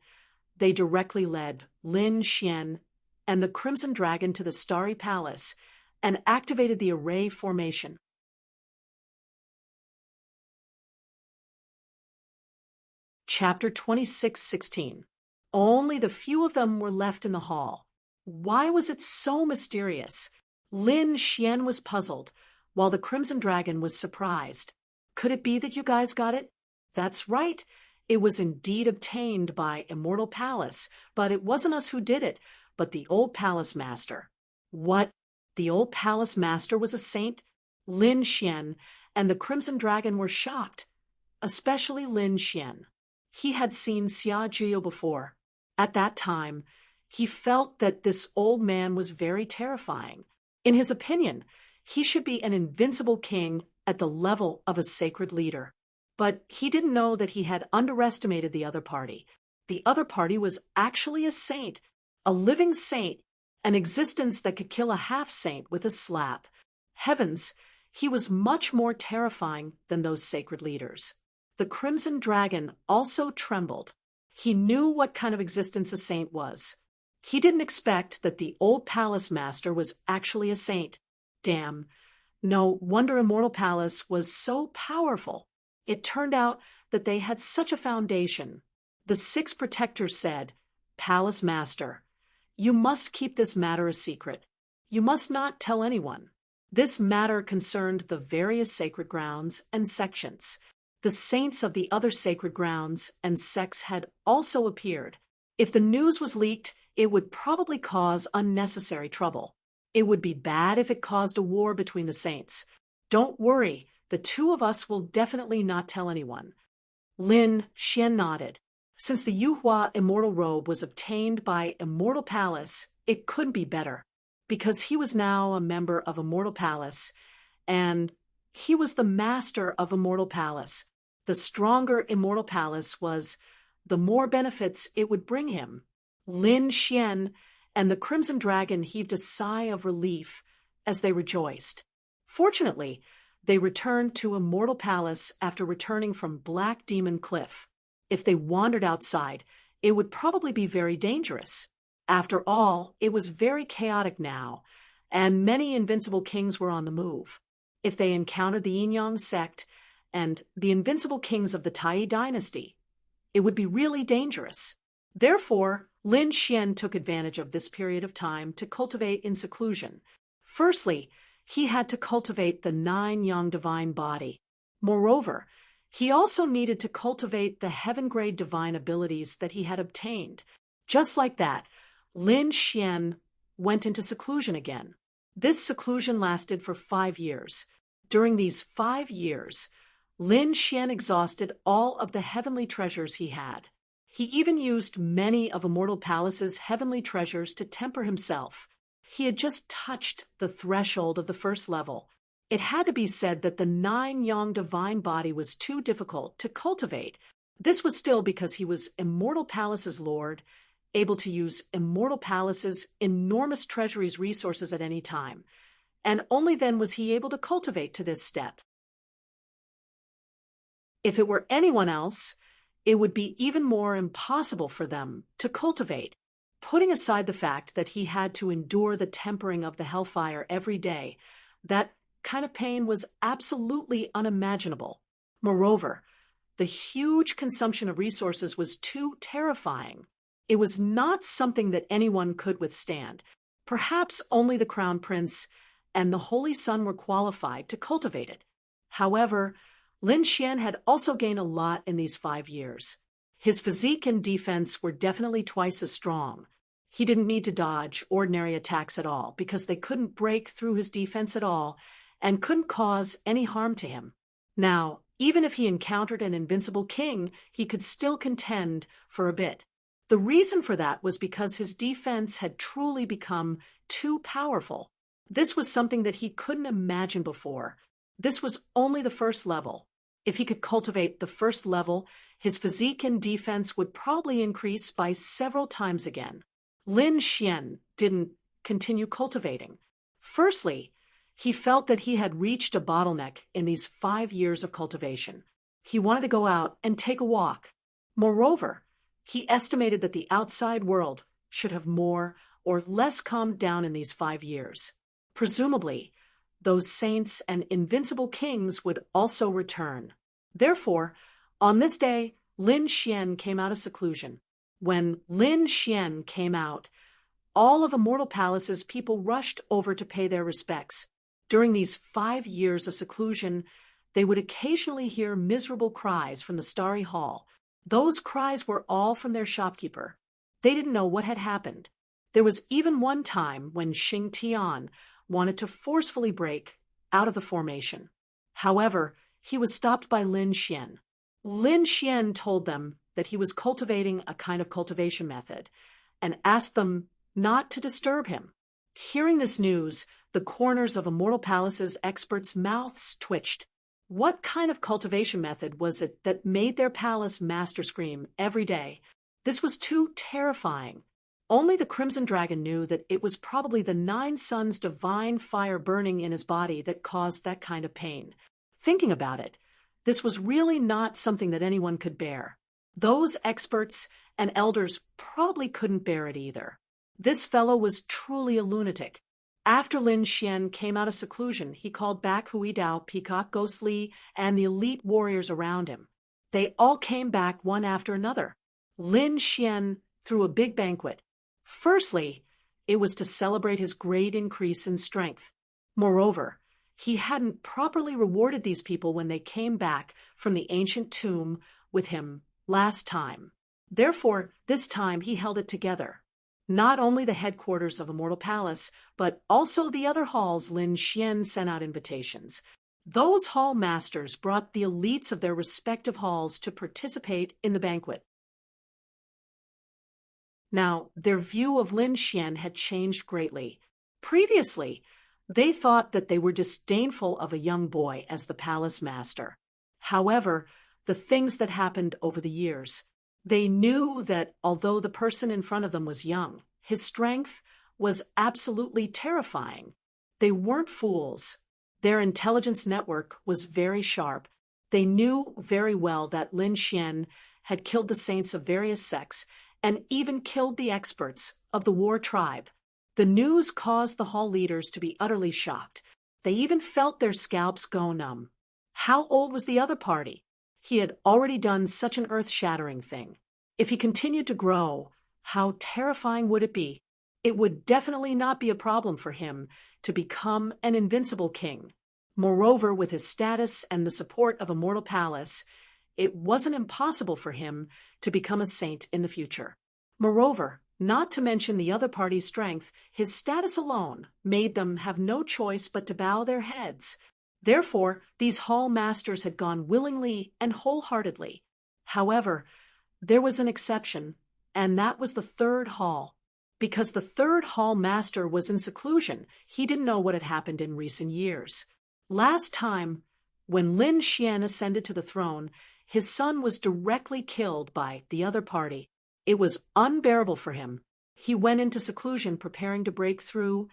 they directly led Lin Xian and the Crimson Dragon to the Starry Palace and activated the array formation. Chapter 26:16. Only the few of them were left in the hall. Why was it so mysterious? Lin Xian was puzzled, while the Crimson Dragon was surprised. Could it be that you guys got it? That's right. It was indeed obtained by Immortal Palace, but it wasn't us who did it, but the old Palace Master. What? The old Palace Master was a saint? Lin Xian and the Crimson Dragon were shocked, especially Lin Xian. He had seen Xia Jiu before. At that time, he felt that this old man was very terrifying. In his opinion, he should be an invincible king at the level of a sacred leader. But he didn't know that he had underestimated the other party. The other party was actually a saint, a living saint, an existence that could kill a half-saint with a slap. Heavens, he was much more terrifying than those sacred leaders. The Crimson Dragon also trembled. He knew what kind of existence a saint was. He didn't expect that the old Palace Master was actually a saint. Damn. No wonder Immortal Palace was so powerful. It turned out that they had such a foundation. The 6 protectors said, "Palace Master, you must keep this matter a secret. You must not tell anyone." This matter concerned the various sacred grounds and sections. The saints of the other sacred grounds and sects had also appeared. If the news was leaked, it would probably cause unnecessary trouble. It would be bad if it caused a war between the saints. Don't worry, The two of us will definitely not tell anyone. Lin Xian nodded. Since the Yuhua immortal robe was obtained by Immortal Palace, it couldn't be better, because he was now a member of Immortal Palace, and he was the master of Immortal Palace. The stronger Immortal Palace was, the more benefits it would bring him. Lin Xian and the Crimson Dragon heaved a sigh of relief as they rejoiced. Fortunately, they returned to Immortal Palace after returning from Black Demon Cliff. If they wandered outside, it would probably be very dangerous. After all, it was very chaotic now, and many invincible kings were on the move. If they encountered the Yin-Yang sect and the invincible kings of the Tai dynasty, it would be really dangerous. Therefore, Lin Xian took advantage of this period of time to cultivate in seclusion. Firstly, he had to cultivate the 9 Yang divine body. Moreover, he also needed to cultivate the heaven-grade divine abilities that he had obtained. Just like that, Lin Xian went into seclusion again. This seclusion lasted for 5 years. During these 5 years, Lin Xian exhausted all of the heavenly treasures he had. He even used many of Immortal Palace's heavenly treasures to temper himself. He had just touched the threshold of the first level. It had to be said that the 9 Yang divine body was too difficult to cultivate. This was still because he was Immortal Palace's lord, able to use Immortal Palace's enormous treasury's resources at any time, and only then was he able to cultivate to this step. If it were anyone else, it would be even more impossible for them to cultivate. Putting aside the fact that he had to endure the tempering of the hellfire every day, that kind of pain was absolutely unimaginable. Moreover, the huge consumption of resources was too terrifying. It was not something that anyone could withstand. Perhaps only the Crown Prince and the Holy Sun were qualified to cultivate it. However, Lin Xian had also gained a lot in these 5 years. His physique and defense were definitely twice as strong. He didn't need to dodge ordinary attacks at all because they couldn't break through his defense at all and couldn't cause any harm to him. Now, even if he encountered an invincible king, he could still contend for a bit. The reason for that was because his defense had truly become too powerful. This was something that he couldn't imagine before. This was only the first level. If he could cultivate the first level, his physique and defense would probably increase by several times again. Lin Xian didn't continue cultivating. Firstly, he felt that he had reached a bottleneck in these 5 years of cultivation. He wanted to go out and take a walk. Moreover, he estimated that the outside world should have more or less calmed down in these 5 years. Presumably, those saints and invincible kings would also return. Therefore, on this day, Lin Xian came out of seclusion. When Lin Xian came out, all of Immortal Palace's people rushed over to pay their respects. During these 5 years of seclusion, they would occasionally hear miserable cries from the Starry Hall. Those cries were all from their shopkeeper. They didn't know what had happened. There was even one time when Xing Tian wanted to forcefully break out of the formation. However, he was stopped by Lin Xian. Lin Xian told them that he was cultivating a kind of cultivation method and asked them not to disturb him. Hearing this news, the corners of Immortal Palace's experts' mouths twitched. What kind of cultivation method was it that made their palace master scream every day? This was too terrifying. Only the Crimson Dragon knew that it was probably the 9 suns' divine fire burning in his body that caused that kind of pain. Thinking about it, this was really not something that anyone could bear. Those experts and elders probably couldn't bear it either. This fellow was truly a lunatic. After Lin Xian came out of seclusion, he called back Hui Dao, Peacock, Ghost Li, and the elite warriors around him. They all came back one after another. Lin Xian threw a big banquet. Firstly, it was to celebrate his great increase in strength. Moreover, he hadn't properly rewarded these people when they came back from the ancient tomb with him last time. Therefore, this time he held it together. Not only the headquarters of Immortal Palace, but also the other halls Lin Xian sent out invitations. Those hall masters brought the elites of their respective halls to participate in the banquet. Now, their view of Lin Xian had changed greatly. Previously, they thought that they were disdainful of a young boy as the palace master. However, the things that happened over the years, they knew that although the person in front of them was young, his strength was absolutely terrifying. They weren't fools. Their intelligence network was very sharp. They knew very well that Lin Xian had killed the saints of various sects and even killed the experts of the war tribe. The news caused the hall leaders to be utterly shocked. They even felt their scalps go numb. How old was the other party? He had already done such an earth-shattering thing. If he continued to grow, how terrifying would it be? It would definitely not be a problem for him to become an invincible king. Moreover, with his status and the support of a mortal palace, it wasn't impossible for him to become a saint in the future. Moreover, not to mention the other party's strength, his status alone made them have no choice but to bow their heads. Therefore, these hall masters had gone willingly and wholeheartedly. However, there was an exception, and that was the third hall. Because the third hall master was in seclusion, he didn't know what had happened in recent years. Last time, when Lin Xian ascended to the throne, his son was directly killed by the other party. It was unbearable for him. He went into seclusion preparing to break through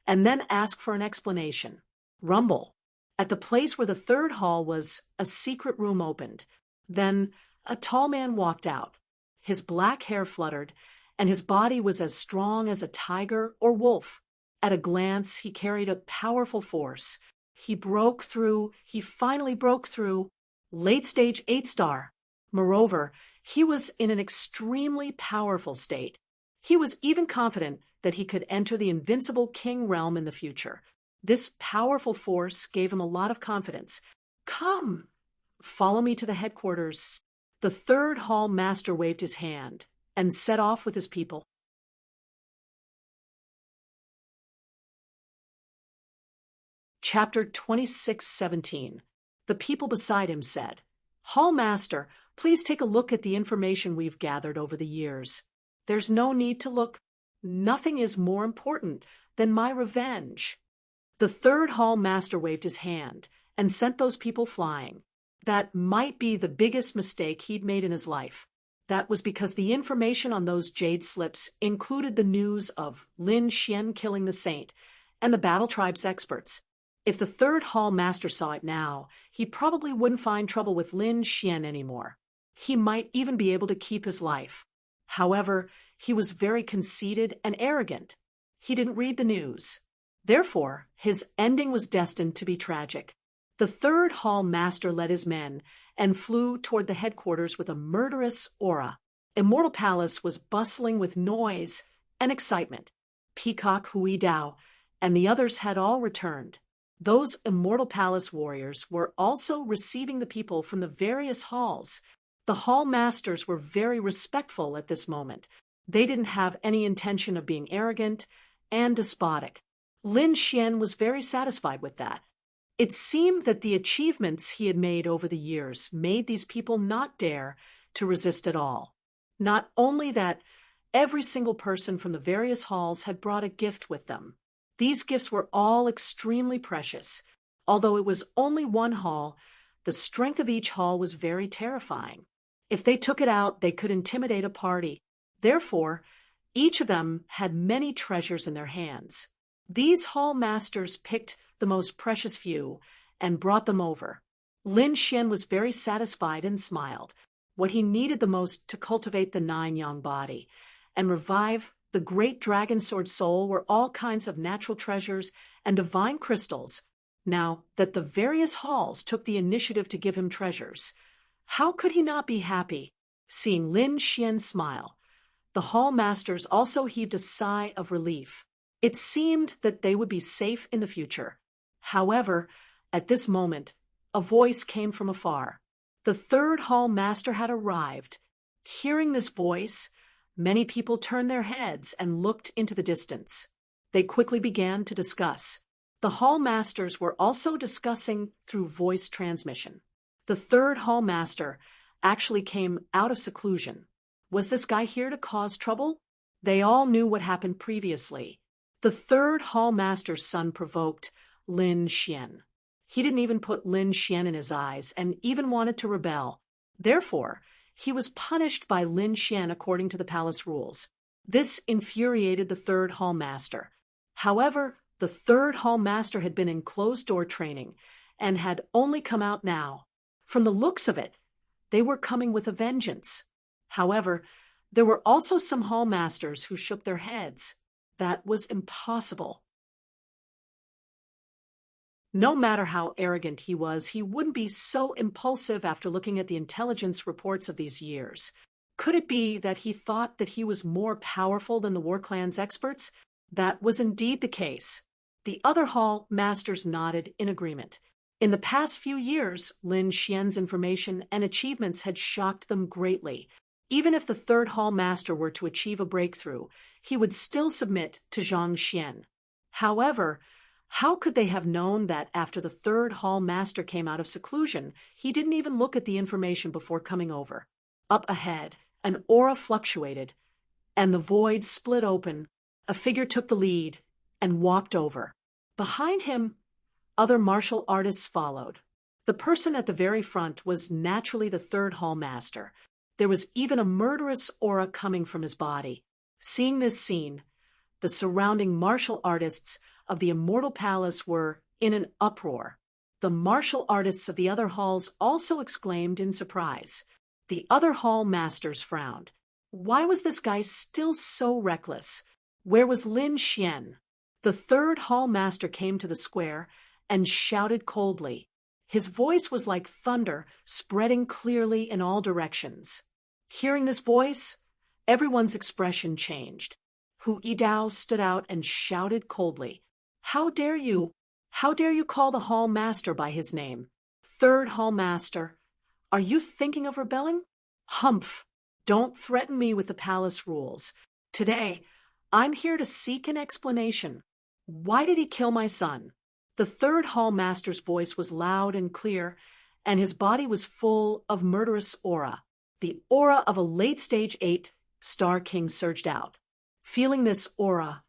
and then ask for an explanation. Rumble. At the place where the third hall was, a secret room opened. Then a tall man walked out. His black hair fluttered, and his body was as strong as a tiger or wolf. At a glance, he carried a powerful force. He finally broke through. Late stage 8-star. Moreover, he was in an extremely powerful state. He was even confident that he could enter the invincible king realm in the future. This powerful force gave him a lot of confidence. Come, follow me to the headquarters. The third hall master waved his hand and set off with his people. Chapter 26:17. The people beside him said, "Hall Master, please take a look at the information we've gathered over the years." "There's no need to look. Nothing is more important than my revenge." The third hall master waved his hand and sent those people flying. That might be the biggest mistake he'd made in his life. That was because the information on those jade slips included the news of Lin Xian killing the saint and the battle tribe's experts. If the third hall master saw it now, he probably wouldn't find trouble with Lin Xian anymore. He might even be able to keep his life. However, he was very conceited and arrogant. He didn't read the news. Therefore, his ending was destined to be tragic. The third hall master led his men and flew toward the headquarters with a murderous aura. Immortal Palace was bustling with noise and excitement. Peacock, Hui Dao, and the others had all returned. Those Immortal Palace warriors were also receiving the people from the various halls. The hall masters were very respectful at this moment. They didn't have any intention of being arrogant and despotic. Lin Xian was very satisfied with that. It seemed that the achievements he had made over the years made these people not dare to resist at all. Not only that, every single person from the various halls had brought a gift with them. These gifts were all extremely precious. Although it was only one hall, the strength of each hall was very terrifying. If they took it out, they could intimidate a party. Therefore, each of them had many treasures in their hands. These hall masters picked the most precious few and brought them over. Lin Xian was very satisfied and smiled. What he needed the most to cultivate the 9-yang body and revive the great dragon sword soul were all kinds of natural treasures and divine crystals. Now that the various halls took the initiative to give him treasures, how could he not be happy seeing Lin Xian smile? The hall masters also heaved a sigh of relief. It seemed that they would be safe in the future. However, at this moment, a voice came from afar. The third hall master had arrived. Hearing this voice, many people turned their heads and looked into the distance. They quickly began to discuss. The hall masters were also discussing through voice transmission. The third hall master actually came out of seclusion. Was this guy here to cause trouble? They all knew what happened previously. The third hall master's son provoked Lin Xian. He didn't even put Lin Xian in his eyes and even wanted to rebel. Therefore, he was punished by Lin Xian according to the palace rules. This infuriated the third hall master. However, the third hall master had been in closed-door training and had only come out now. From the looks of it, they were coming with a vengeance. However, there were also some hall masters who shook their heads. That was impossible. No matter how arrogant he was, he wouldn't be so impulsive after looking at the intelligence reports of these years. Could it be that he thought that he was more powerful than the War Clan's experts? That was indeed the case. The other hall masters nodded in agreement. In the past few years, Lin Xian's information and achievements had shocked them greatly. Even if the third hall master were to achieve a breakthrough, he would still submit to Zhang Xian. However, how could they have known that after the third hall master came out of seclusion, he didn't even look at the information before coming over? Up ahead, an aura fluctuated, and the void split open. A figure took the lead and walked over. Behind him, other martial artists followed. The person at the very front was naturally the third hall master. There was even a murderous aura coming from his body. Seeing this scene, the surrounding martial artists of the Immortal Palace were in an uproar. The martial artists of the other halls also exclaimed in surprise. The other hall masters frowned. Why was this guy still so reckless? Where was Lin Xian? The third hall master came to the square and shouted coldly. His voice was like thunder, spreading clearly in all directions. Hearing this voice, everyone's expression changed. Hu Yidao stood out and shouted coldly, How dare you? How dare you call the hall master by his name? Third hall master, are you thinking of rebelling? Humph! Don't threaten me with the palace rules. Today, I'm here to seek an explanation. Why did he kill my son? The third hall master's voice was loud and clear, and his body was full of murderous aura. The aura of a late-stage 8-star king surged out. Feeling this aura,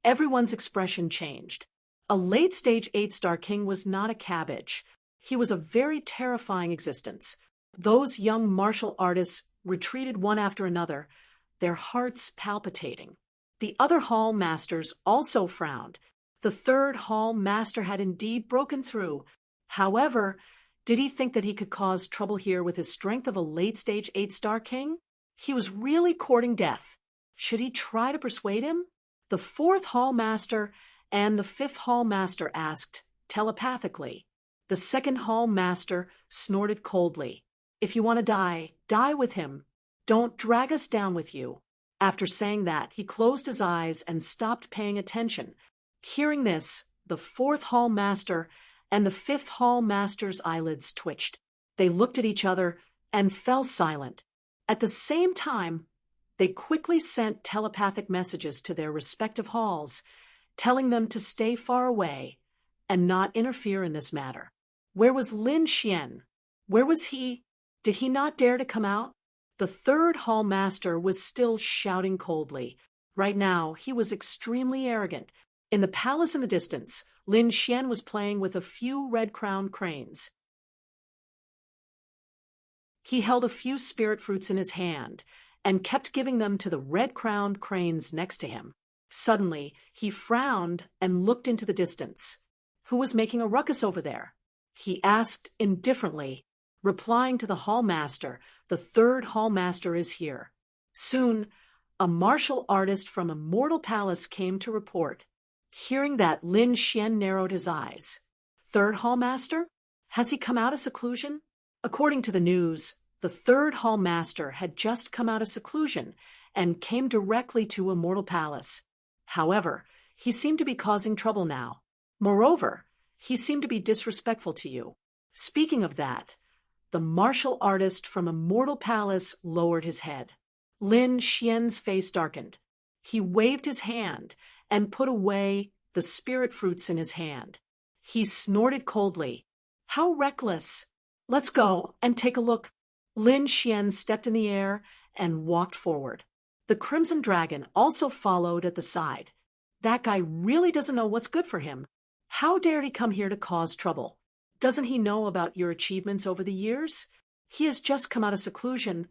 everyone's expression changed. A late-stage 8-star king was not a cabbage. He was a very terrifying existence. Those young martial artists retreated one after another, their hearts palpitating. The other hall masters also frowned. The third hall master had indeed broken through. However, did he think that he could cause trouble here with his strength of a late-stage 8-star king? He was really courting death. Should he try to persuade him? The fourth hall master and the fifth hall master asked telepathically. The second hall master snorted coldly. If you want to die, die with him. Don't drag us down with you. After saying that, he closed his eyes and stopped paying attention. Hearing this, the fourth hall master and the fifth hall master's eyelids twitched. They looked at each other and fell silent. At the same time, they quickly sent telepathic messages to their respective halls, telling them to stay far away and not interfere in this matter. Where was Lin Xian? Where was he? Did he not dare to come out? The third hall master was still shouting coldly. Right now, he was extremely arrogant. In the palace in the distance, Lin Xian was playing with a few red-crowned cranes. He held a few spirit fruits in his hand and kept giving them to the red-crowned cranes next to him. Suddenly, he frowned and looked into the distance. Who was making a ruckus over there? He asked indifferently, replying to the hall master, the third hall master is here. Soon, a martial artist from Immortal Palace came to report. Hearing that, Lin Xian narrowed his eyes. Third hall master? Has he come out of seclusion? According to the news, the third hall master had just come out of seclusion and came directly to Immortal Palace. However, he seemed to be causing trouble now. Moreover, he seemed to be disrespectful to you. Speaking of that, the martial artist from Immortal Palace lowered his head. Lin Xian's face darkened. He waved his hand and put away the spirit fruits in his hand. He snorted coldly. How reckless! Let's go and take a look. Lin Xian stepped in the air and walked forward. The Crimson Dragon also followed at the side. That guy really doesn't know what's good for him. How dared he come here to cause trouble? Doesn't he know about your achievements over the years? He has just come out of seclusion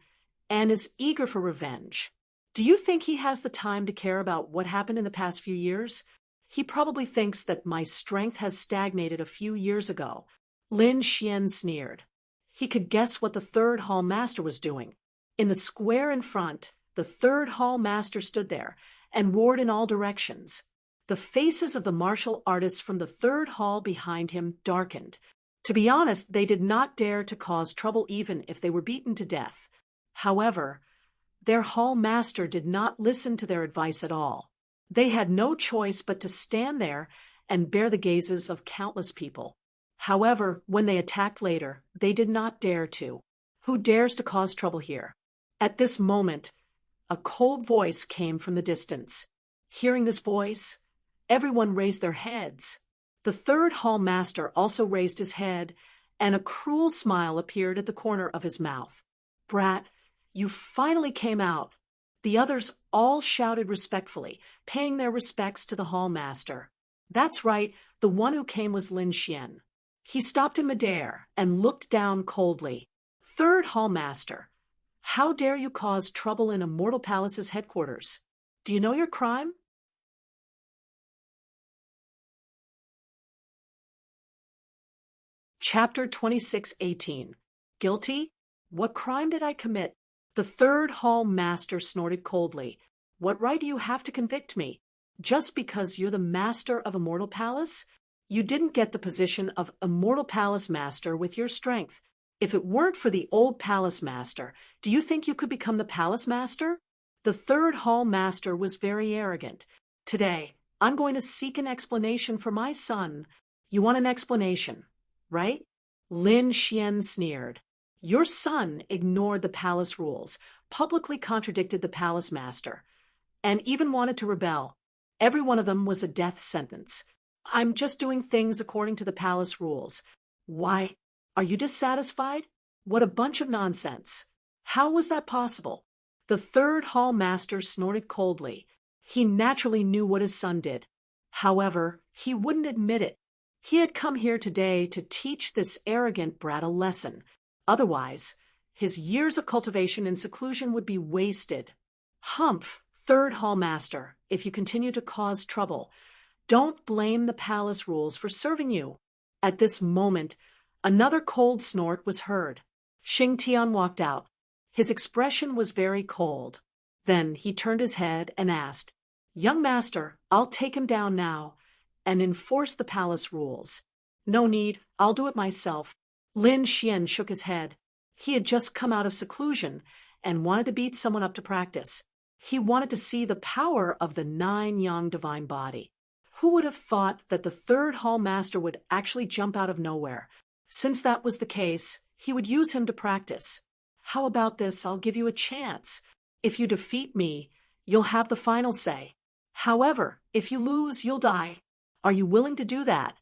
and is eager for revenge. Do you think he has the time to care about what happened in the past few years? He probably thinks that my strength has stagnated a few years ago. Lin Xian sneered. He could guess what the third hall master was doing. In the square in front, the third hall master stood there and roared in all directions. The faces of the martial artists from the third hall behind him darkened. To be honest, they did not dare to cause trouble even if they were beaten to death. However, their hall master did not listen to their advice at all. They had no choice but to stand there and bear the gazes of countless people. However, when they attacked later, they did not dare to. Who dares to cause trouble here? At this moment, a cold voice came from the distance. Hearing this voice, everyone raised their heads. The third hall master also raised his head, and a cruel smile appeared at the corner of his mouth. Brat, you finally came out. The others all shouted respectfully, paying their respects to the hall master. That's right, the one who came was Lin Xian. He stopped in midair and looked down coldly. Third hall master, how dare you cause trouble in Immortal Palace's headquarters? Do you know your crime? Chapter 26:18. Guilty? What crime did I commit? The third hall master snorted coldly. What right do you have to convict me? Just because you're the master of Immortal Palace? You didn't get the position of Immortal Palace Master with your strength. If it weren't for the old Palace Master, do you think you could become the Palace Master? The third hall master was very arrogant. Today, I'm going to seek an explanation for my son. You want an explanation, right? Lin Xian sneered. Your son ignored the palace rules, publicly contradicted the Palace Master, and even wanted to rebel. Every one of them was a death sentence. I'm just doing things according to the palace rules. Why? Are you dissatisfied? What a bunch of nonsense. How was that possible? The third hall master snorted coldly. He naturally knew what his son did. However, he wouldn't admit it. He had come here today to teach this arrogant brat a lesson. Otherwise, his years of cultivation in seclusion would be wasted. Humph, third hall master, if you continue to cause trouble, don't blame the palace rules for serving you. At this moment, another cold snort was heard. Xing Tian walked out. His expression was very cold. Then he turned his head and asked, Young master, I'll take him down now and enforce the palace rules. No need, I'll do it myself. Lin Xian shook his head. He had just come out of seclusion and wanted to beat someone up to practice. He wanted to see the power of the 9-yang divine body. Who would have thought that the third hall master would actually jump out of nowhere? Since that was the case, he would use him to practice. How about this? I'll give you a chance. If you defeat me, you'll have the final say. However, if you lose, you'll die. Are you willing to do that?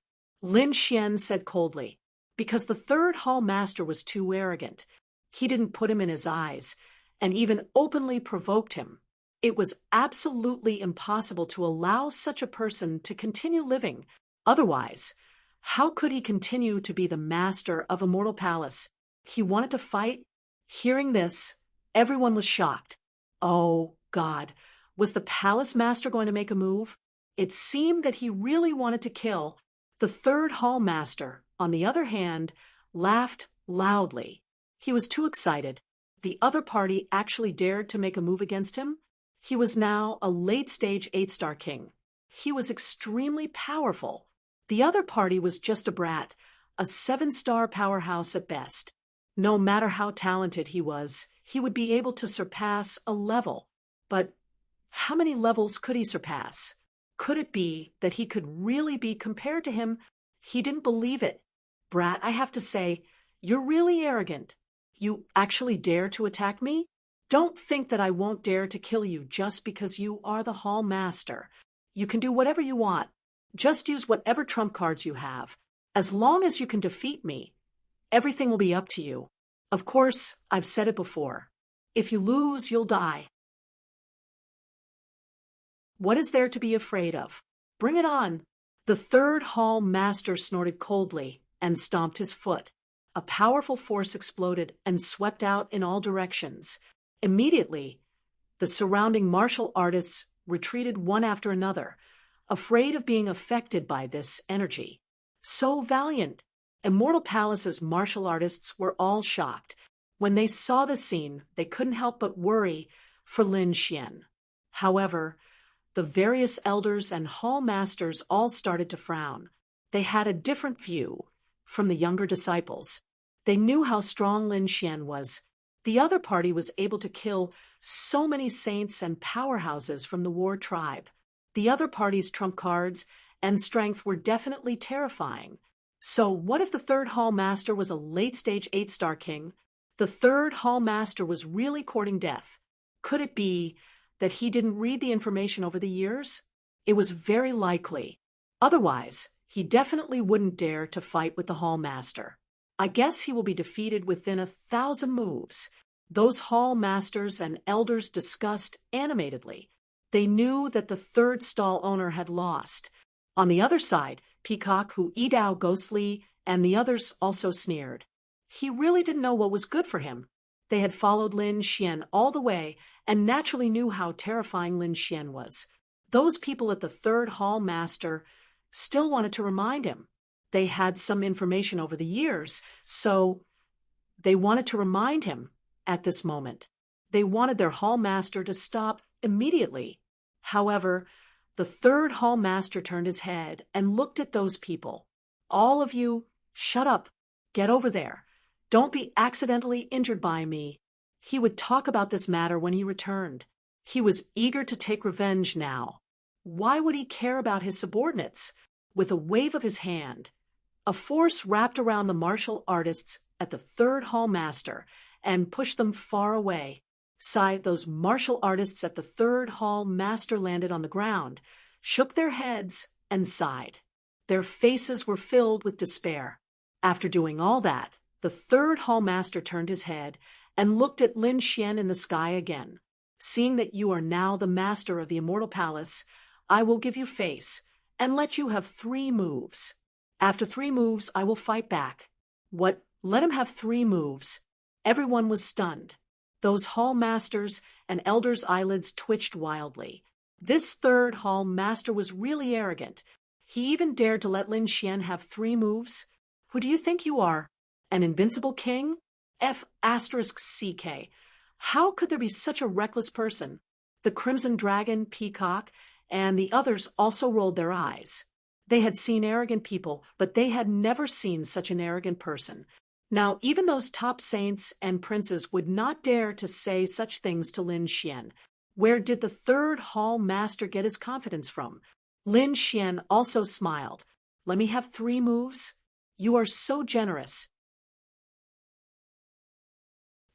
Lin Xian said coldly. Because the third hall master was too arrogant. He didn't put him in his eyes, and even openly provoked him. It was absolutely impossible to allow such a person to continue living. Otherwise, how could he continue to be the master of Immortal Palace? He wanted to fight. Hearing this, everyone was shocked. Oh, God, was the palace master going to make a move? It seemed that he really wanted to kill. The third hall master, on the other hand, laughed loudly. He was too excited. The other party actually dared to make a move against him. He was now a late-stage 8-star king. He was extremely powerful. The other party was just a brat, a 7-star powerhouse at best. No matter how talented he was, he would be able to surpass a level. But how many levels could he surpass? Could it be that he could really be compared to him? He didn't believe it. Brat, I have to say, you're really arrogant. You actually dare to attack me? Don't think that I won't dare to kill you just because you are the hall master. You can do whatever you want. Just use whatever trump cards you have. As long as you can defeat me, everything will be up to you. Of course, I've said it before. If you lose, you'll die. What is there to be afraid of? Bring it on. The third hall master snorted coldly and stomped his foot. A powerful force exploded and swept out in all directions. Immediately, the surrounding martial artists retreated one after another, afraid of being affected by this energy. So valiant! Immortal Palace's martial artists were all shocked. When they saw the scene, they couldn't help but worry for Lin Xian. However, the various elders and hall masters all started to frown. They had a different view from the younger disciples. They knew how strong Lin Xian was. The other party was able to kill so many saints and powerhouses from the war tribe. The other party's trump cards and strength were definitely terrifying. So what if the third hall master was a late-stage 8-star king? The third hall master was really courting death. Could it be that he didn't read the information over the years? It was very likely. Otherwise, he definitely wouldn't dare to fight with the hall master. I guess he will be defeated within 1,000 moves. Those hall masters and elders discussed animatedly. They knew that the third stall owner had lost. On the other side, Peacock, Hu Yidao, Ghostly, and the others also sneered. He really didn't know what was good for him. They had followed Lin Xian all the way and naturally knew how terrifying Lin Xian was. Those people at the third hall master still wanted to remind him. They had some information over the years, so they wanted to remind him at this moment. They wanted their hall master to stop immediately. However, the third hall master turned his head and looked at those people. All of you, shut up. Get over there. Don't be accidentally injured by me. He would talk about this matter when he returned. He was eager to take revenge now. Why would he care about his subordinates? With a wave of his hand, a force wrapped around the martial artists at the third hall master and pushed them far away. Sighed, those martial artists at the third hall master landed on the ground, shook their heads, and sighed. Their faces were filled with despair. After doing all that, the third hall master turned his head and looked at Lin Xian in the sky again. Seeing that you are now the master of the Immortal Palace, I will give you face and let you have 3 moves. After 3 moves, I will fight back. What? Let him have 3 moves. Everyone was stunned. Those hall masters and elders' eyelids twitched wildly. This third hall master was really arrogant. He even dared to let Lin Xian have 3 moves. Who do you think you are? An invincible king? F***CK. How could there be such a reckless person? The Crimson Dragon, Peacock, and the others also rolled their eyes. They had seen arrogant people, but they had never seen such an arrogant person. Now, even those top saints and princes would not dare to say such things to Lin Xian. Where did the third hall master get his confidence from? Lin Xian also smiled. Let me have 3 moves? You are so generous.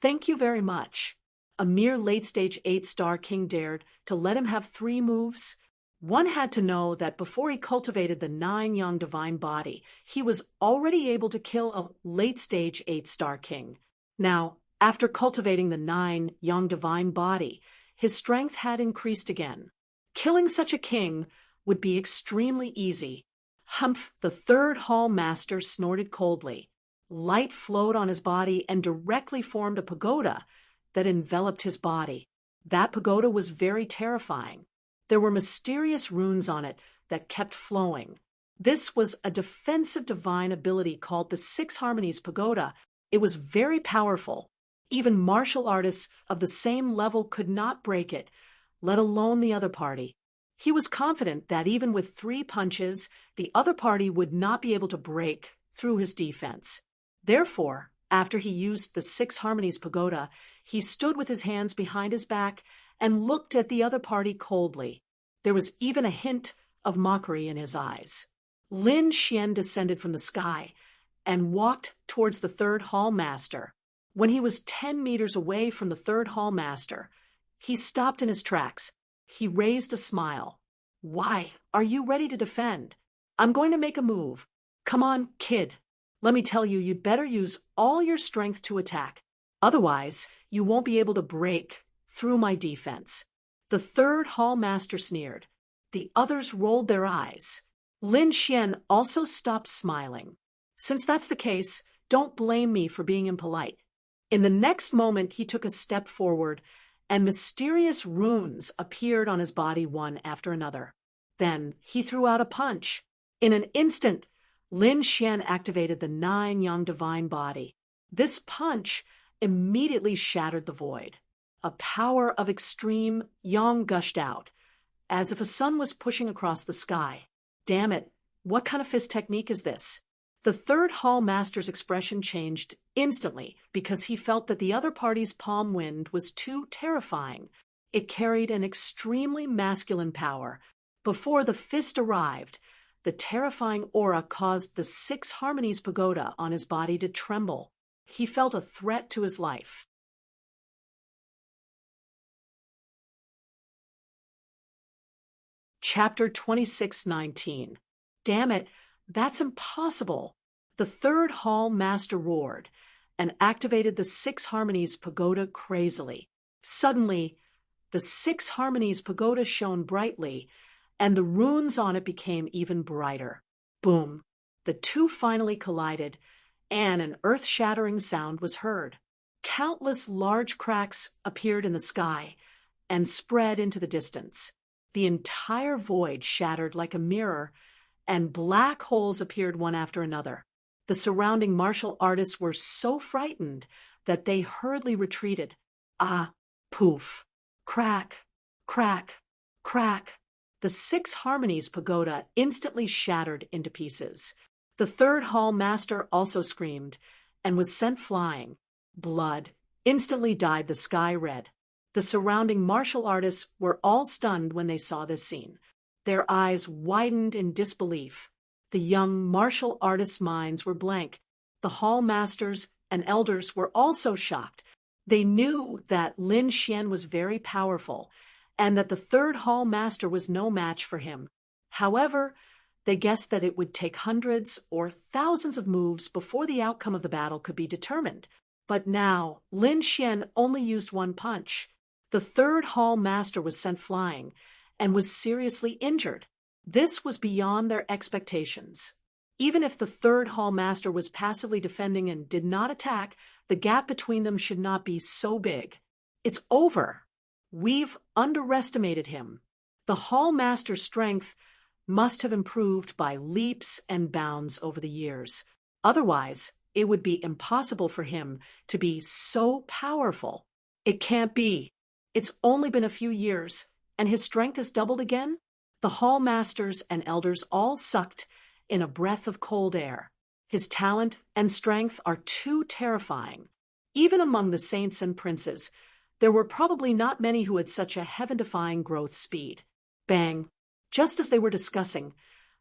Thank you very much. A mere late-stage 8-star king dared to let him have 3 moves? One had to know that before he cultivated the 9-young divine body, he was already able to kill a late-stage 8-star king. Now, after cultivating the 9-young divine body, his strength had increased again. Killing such a king would be extremely easy. Humph! The third hall master snorted coldly. Light flowed on his body and directly formed a pagoda that enveloped his body. That pagoda was very terrifying. There were mysterious runes on it that kept flowing. This was a defensive divine ability called the 6 Harmonies Pagoda. It was very powerful. Even martial artists of the same level could not break it, let alone the other party. He was confident that even with 3 punches, the other party would not be able to break through his defense. Therefore, after he used the 6 Harmonies Pagoda, he stood with his hands behind his back and looked at the other party coldly. There was even a hint of mockery in his eyes. Lin Xian descended from the sky and walked towards the third hall master. When he was 10 meters away from the third hall master, he stopped in his tracks. He raised a smile. Why, are you ready to defend? I'm going to make a move. Come on, kid. Let me tell you, you'd better use all your strength to attack. Otherwise, you won't be able to break through my defense. The third hall master sneered. The others rolled their eyes. Lin Xian also stopped smiling. Since that's the case, don't blame me for being impolite. In the next moment, he took a step forward, and mysterious runes appeared on his body one after another. Then he threw out a punch. In an instant, Lin Xian activated the 9-yang divine body. This punch immediately shattered the void. A power of extreme yang gushed out, as if a sun was pushing across the sky. Damn it, what kind of fist technique is this? The third hall master's expression changed instantly because he felt that the other party's palm wind was too terrifying. It carried an extremely masculine power. Before the fist arrived, the terrifying aura caused the 6 Harmonies pagoda on his body to tremble. He felt a threat to his life. Chapter 26:19. Damn it, that's impossible. The third hall master roared and activated the 6 Harmonies pagoda crazily. Suddenly, the 6 Harmonies pagoda shone brightly, and the runes on it became even brighter. Boom! The two finally collided, and an earth-shattering sound was heard. Countless large cracks appeared in the sky and spread into the distance. The entire void shattered like a mirror, and black holes appeared one after another. The surrounding martial artists were so frightened that they hurriedly retreated. Ah, poof, crack, crack, crack. The 6 Harmonies pagoda instantly shattered into pieces. The third hall master also screamed and was sent flying. Blood instantly dyed the sky red. The surrounding martial artists were all stunned when they saw this scene. Their eyes widened in disbelief. The young martial artists' minds were blank. The hall masters and elders were also shocked. They knew that Lin Xian was very powerful, and that the third hall master was no match for him. However, they guessed that it would take hundreds or thousands of moves before the outcome of the battle could be determined. But now, Lin Xian only used one punch. The third hall master was sent flying and was seriously injured. This was beyond their expectations. Even if the third hall master was passively defending and did not attack, the gap between them should not be so big. It's over. We've underestimated him. The hall master's strength must have improved by leaps and bounds over the years. Otherwise, it would be impossible for him to be so powerful. It can't be. It's only been a few years, and his strength has doubled again? The hall masters and elders all sucked in a breath of cold air. His talent and strength are too terrifying. Even among the saints and princes, there were probably not many who had such a heaven-defying growth speed. Bang! Just as they were discussing,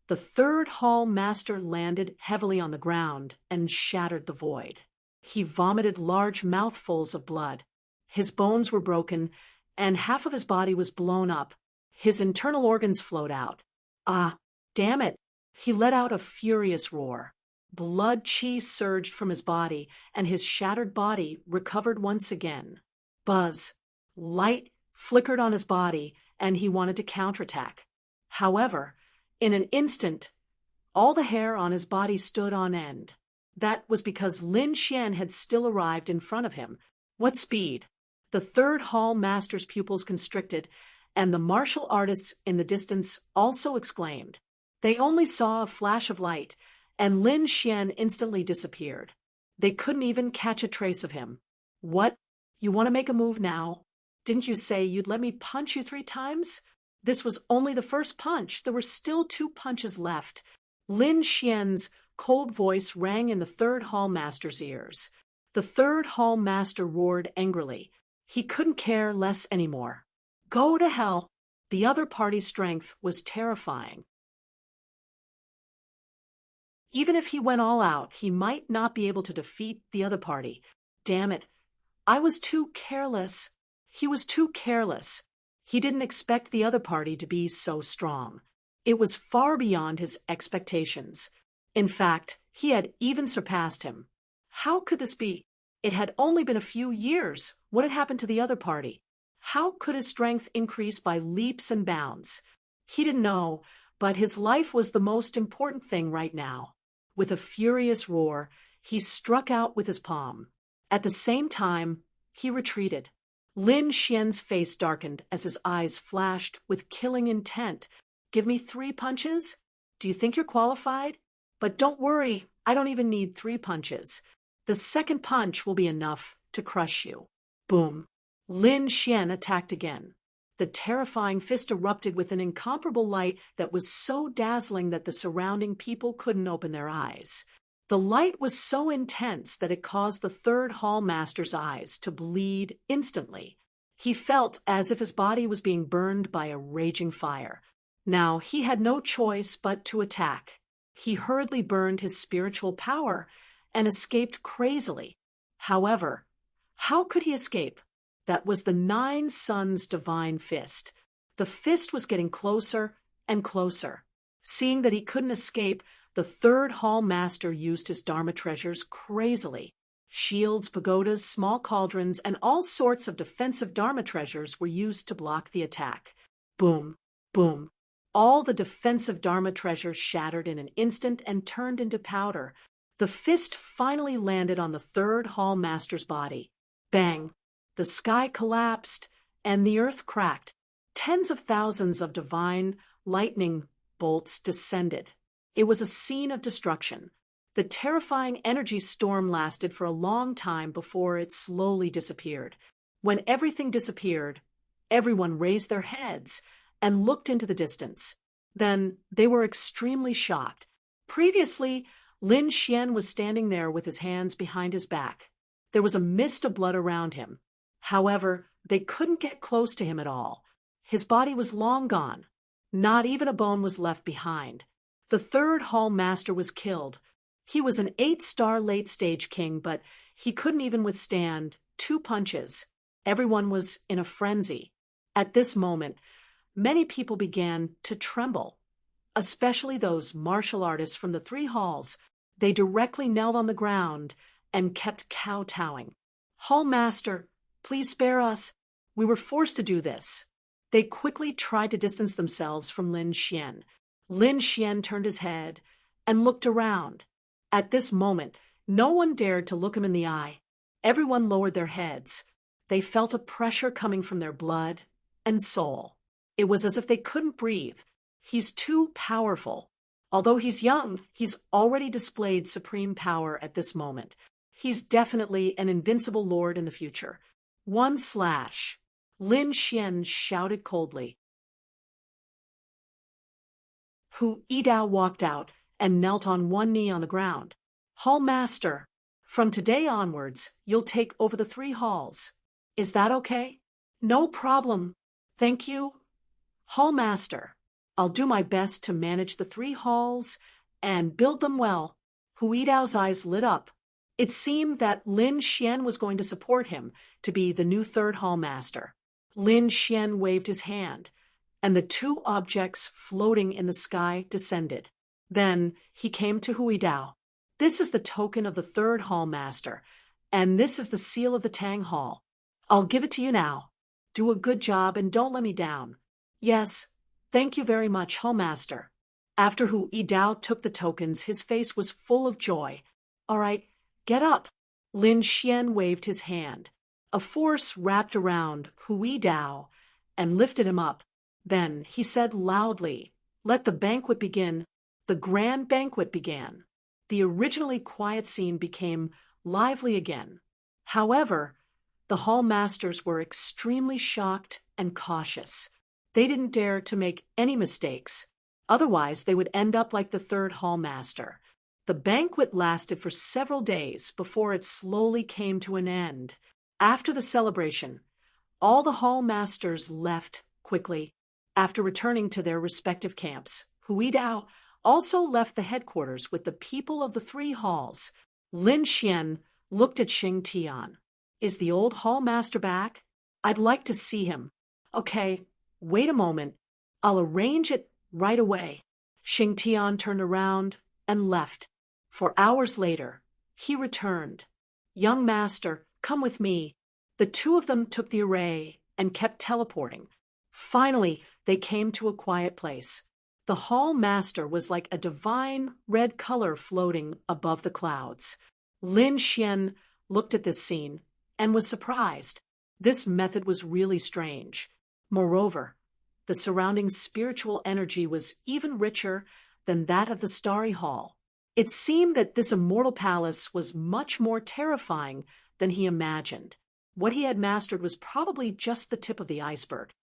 the third hall master landed heavily on the ground and shattered the void. He vomited large mouthfuls of blood. His bones were broken, and half of his body was blown up. His internal organs flowed out. Ah, damn it! He let out a furious roar. Blood chi surged from his body, and his shattered body recovered once again. Buzz. Light flickered on his body, and he wanted to counterattack. However, in an instant, all the hair on his body stood on end. That was because Lin Xian had still arrived in front of him. What speed! The third hall master's pupils constricted, and the martial artists in the distance also exclaimed. They only saw a flash of light, and Lin Xian instantly disappeared. They couldn't even catch a trace of him. What? You want to make a move now? Didn't you say you'd let me punch you 3 times? This was only the first punch. There were still 2 punches left. Lin Xian's cold voice rang in the third hall master's ears. The third hall master roared angrily. He couldn't care less anymore. Go to hell! The other party's strength was terrifying. Even if he went all out, he might not be able to defeat the other party. Damn it! I was too careless. He was too careless. He didn't expect the other party to be so strong. It was far beyond his expectations. In fact, he had even surpassed him. How could this be? It had only been a few years. What had happened to the other party? How could his strength increase by leaps and bounds? He didn't know, but his life was the most important thing right now. With a furious roar, he struck out with his palm. At the same time, he retreated. Lin Xian's face darkened as his eyes flashed with killing intent. Give me 3 punches? Do you think you're qualified? But don't worry, I don't even need 3 punches. The second punch will be enough to crush you. Boom. Lin Xian attacked again. The terrifying fist erupted with an incomparable light that was so dazzling that the surrounding people couldn't open their eyes. The light was so intense that it caused the third hall master's eyes to bleed instantly. He felt as if his body was being burned by a raging fire. Now he had no choice but to attack. He hurriedly burned his spiritual power and escaped crazily. However, how could he escape? That was the 9 Suns' divine fist. The fist was getting closer and closer. Seeing that he couldn't escape, the third hall master used his Dharma treasures crazily. Shields, pagodas, small cauldrons, and all sorts of defensive Dharma treasures were used to block the attack. Boom, boom. All the defensive Dharma treasures shattered in an instant and turned into powder. The fist finally landed on the third hall master's body. Bang! The sky collapsed, and the earth cracked. Tens of thousands of divine lightning bolts descended. It was a scene of destruction. The terrifying energy storm lasted for a long time before it slowly disappeared. When everything disappeared, everyone raised their heads and looked into the distance. Then they were extremely shocked. Previously, Lin Xian was standing there with his hands behind his back. There was a mist of blood around him. However, they couldn't get close to him at all. His body was long gone. Not even a bone was left behind. The third hall master was killed. He was an 8-star late-stage king, but he couldn't even withstand 2 punches. Everyone was in a frenzy. At this moment, many people began to tremble, especially those martial artists from the 3 halls. They directly knelt on the ground and kept kowtowing. "Hall master, please spare us. We were forced to do this." They quickly tried to distance themselves from Lin Xian. Lin Xian turned his head and looked around. At this moment, no one dared to look him in the eye. Everyone lowered their heads. They felt a pressure coming from their blood and soul. It was as if they couldn't breathe. He's too powerful. Although he's young, he's already displayed supreme power at this moment. He's definitely an invincible lord in the future. 1 slash. Lin Xian shouted coldly. Hu Yidao walked out and knelt on one knee on the ground. "Hall master, from today onwards, you'll take over the 3 halls. Is that okay?" "No problem. Thank you." "Hall master, I'll do my best to manage the 3 halls and build them well." Hu Yidao's eyes lit up. It seemed that Lin Xian was going to support him to be the new 3rd hall master. Lin Xian waved his hand, and the 2 objects floating in the sky descended. Then he came to Hu Yidao. "This is the token of the 3rd hall master, and this is the seal of the Tang Hall. I'll give it to you now. Do a good job and don't let me down." "Yes, thank you very much, hall master." After Hu Yidao took the tokens, his face was full of joy. "All right, get up." Lin Xian waved his hand. A force wrapped around Hu Yidao and lifted him up. Then he said loudly, "Let the banquet begin." The grand banquet began. The originally quiet scene became lively again. However, the hall masters were extremely shocked and cautious. They didn't dare to make any mistakes. Otherwise, they would end up like the 3rd hall master. The banquet lasted for several days before it slowly came to an end. After the celebration, all the hall masters left quickly. After returning to their respective camps, Hu Yidao also left the headquarters with the people of the 3 halls. Lin Xian looked at Xing Tian. "Is the old hall master back? I'd like to see him." "Okay, wait a moment. I'll arrange it right away. Xing Tian turned around and left. For hours later, he returned. Young master, come with me. The two of them took the array and kept teleporting. Finally, they came to a quiet place. The hall master was like a divine red color floating above the clouds. Lin Xian looked at this scene and was surprised. This method was really strange. Moreover, the surrounding spiritual energy was even richer than that of the Starry Hall. It seemed that this immortal palace was much more terrifying than he imagined. What he had mastered was probably just the tip of the iceberg.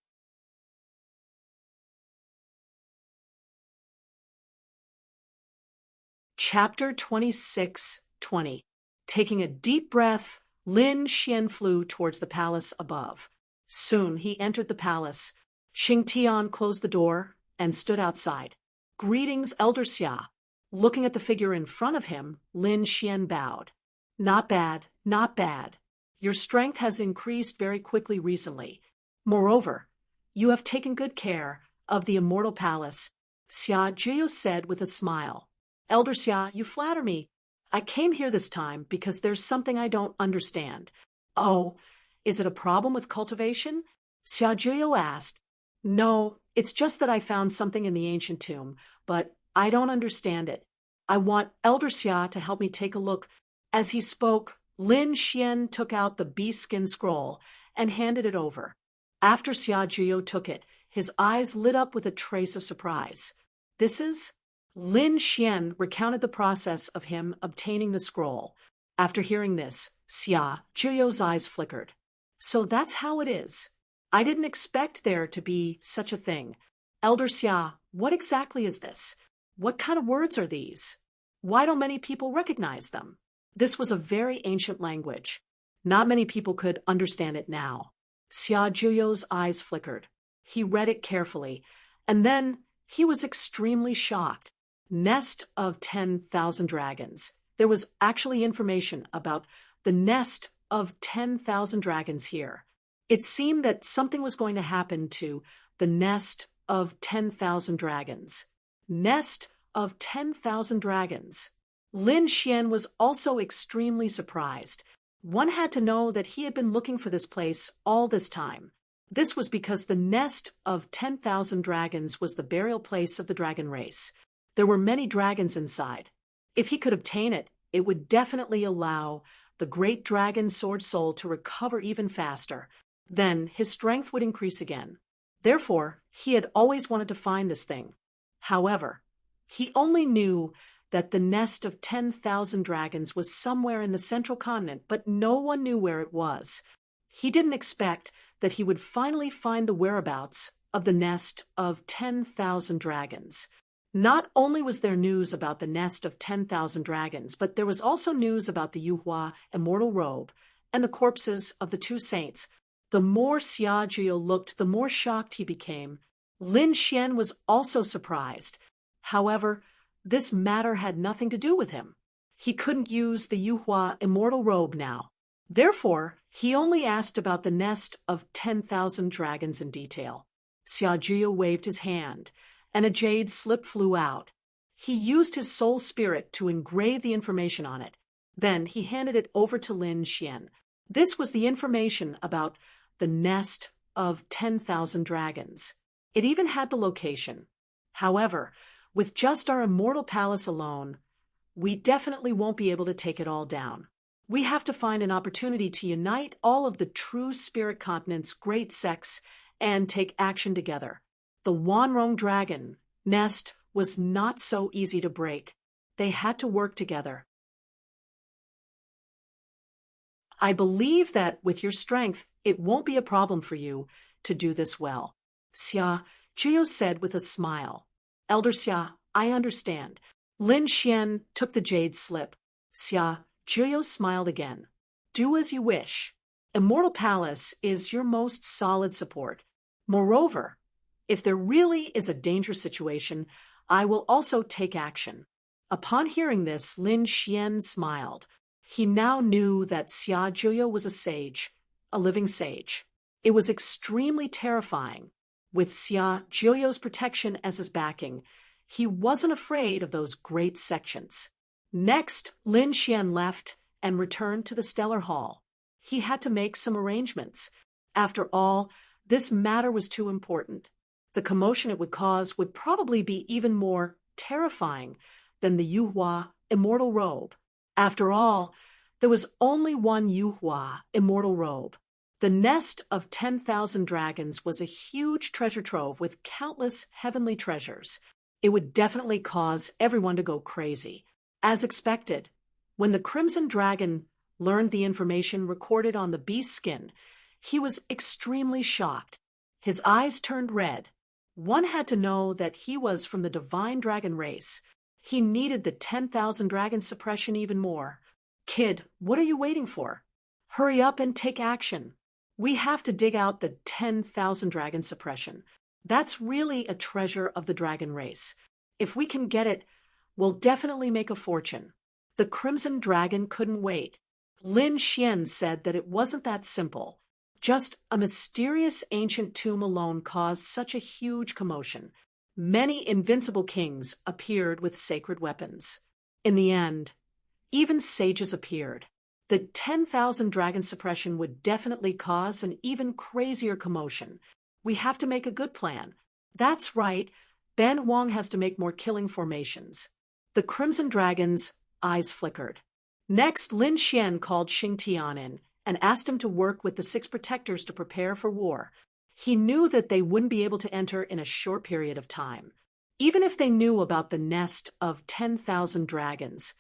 Chapter 26:20. Taking a deep breath, Lin Xian flew towards the palace above. Soon he entered the palace. Xing Tian closed the door and stood outside. Greetings, Elder Xia. Looking at the figure in front of him, Lin Xian bowed. Not bad, not bad. Your strength has increased very quickly recently. Moreover, you have taken good care of the immortal palace, Xia Jiu said with a smile. Elder Xia, you flatter me. I came here this time because there's something I don't understand. Oh, is it a problem with cultivation? Xia Jiu asked. No, it's just that I found something in the ancient tomb, but I don't understand it. I want Elder Xia to help me take a look. As he spoke, Lin Xian took out the beast-skin scroll and handed it over. After Xia Jiu took it, his eyes lit up with a trace of surprise. This is? Lin Xian recounted the process of him obtaining the scroll. After hearing this, Xia Jiu's eyes flickered. So that's how it is. I didn't expect there to be such a thing. Elder Xia, what exactly is this? What kind of words are these? Why don't many people recognize them? This was a very ancient language. Not many people could understand it now. Xia Jiu's eyes flickered. He read it carefully, and then he was extremely shocked. Nest of 10,000 dragons. There was actually information about the nest of 10,000 dragons here. It seemed that something was going to happen to the nest of 10,000 dragons. Nest of 10,000 dragons. Lin Xian was also extremely surprised. One had to know that he had been looking for this place all this time. This was because the nest of 10,000 dragons was the burial place of the dragon race. There were many dragons inside. If he could obtain it, it would definitely allow the great dragon sword soul to recover even faster. Then his strength would increase again. Therefore, he had always wanted to find this thing. However, he only knew that the nest of 10,000 dragons was somewhere in the central continent, but no one knew where it was. He didn't expect that he would finally find the whereabouts of the nest of 10,000 dragons. Not only was there news about the nest of 10,000 dragons, but there was also news about the Yuhua immortal robe and the corpses of the two saints. The more Xia Jiu looked, the more shocked he became. Lin Xian was also surprised. However, this matter had nothing to do with him. He couldn't use the Yuhua immortal robe now. Therefore, he only asked about the nest of 10,000 dragons in detail. Xia Jiu waved his hand, and a jade slip flew out. He used his soul spirit to engrave the information on it. Then he handed it over to Lin Xian. This was the information about the nest of 10,000 dragons. It even had the location. However, with just our immortal palace alone, we definitely won't be able to take it all down. We have to find an opportunity to unite all of the true spirit continent's great sects and take action together. The Wanrong dragon nest was not so easy to break. They had to work together. I believe that with your strength, it won't be a problem for you to do this well, Xia Jiu said with a smile. Elder Xia, I understand. Lin Xian took the jade slip. Xia Jiu smiled again. Do as you wish. Immortal Palace is your most solid support. Moreover, if there really is a dangerous situation, I will also take action. Upon hearing this, Lin Xian smiled. He now knew that Xia Jiu was a sage, a living sage. It was extremely terrifying. With Xia Jiuyo's protection as his backing, he wasn't afraid of those great sections. Next, Lin Xian left and returned to the Stellar Hall. He had to make some arrangements. After all, this matter was too important. The commotion it would cause would probably be even more terrifying than the Yuhua immortal robe. After all, there was only one Yuhua immortal robe. The nest of 10,000 dragons was a huge treasure trove with countless heavenly treasures. It would definitely cause everyone to go crazy. As expected, when the Crimson Dragon learned the information recorded on the beast's skin, he was extremely shocked. His eyes turned red. One had to know that he was from the divine dragon race. He needed the 10,000 dragon suppression even more. Kid, what are you waiting for? Hurry up and take action. We have to dig out the 10,000 dragon suppression. That's really a treasure of the dragon race. If we can get it, we'll definitely make a fortune. The Crimson Dragon couldn't wait. Lin Xian said that it wasn't that simple. Just a mysterious ancient tomb alone caused such a huge commotion. Many invincible kings appeared with sacred weapons. In the end, even sages appeared. The 10,000 dragon suppression would definitely cause an even crazier commotion. We have to make a good plan. That's right, Ben Huang has to make more killing formations. The Crimson Dragon's eyes flickered. Next, Lin Xian called Xing Tian in and asked him to work with the 6 protectors to prepare for war. He knew that they wouldn't be able to enter in a short period of time. Even if they knew about the nest of 10,000 dragons,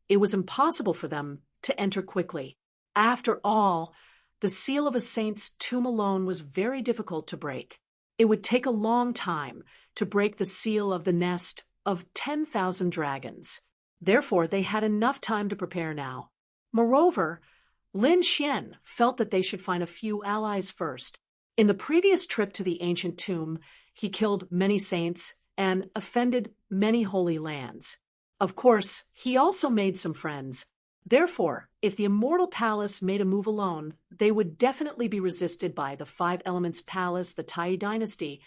it was impossible for them to enter quickly. After all, the seal of a saint's tomb alone was very difficult to break. It would take a long time to break the seal of the nest of 10,000 dragons. Therefore, they had enough time to prepare now. Moreover, Lin Xian felt that they should find a few allies first. In the previous trip to the ancient tomb, he killed many saints and offended many holy lands. Of course, he also made some friends. Therefore, if the Immortal Palace made a move alone, they would definitely be resisted by the 5 Elements Palace, the Tai Dynasty,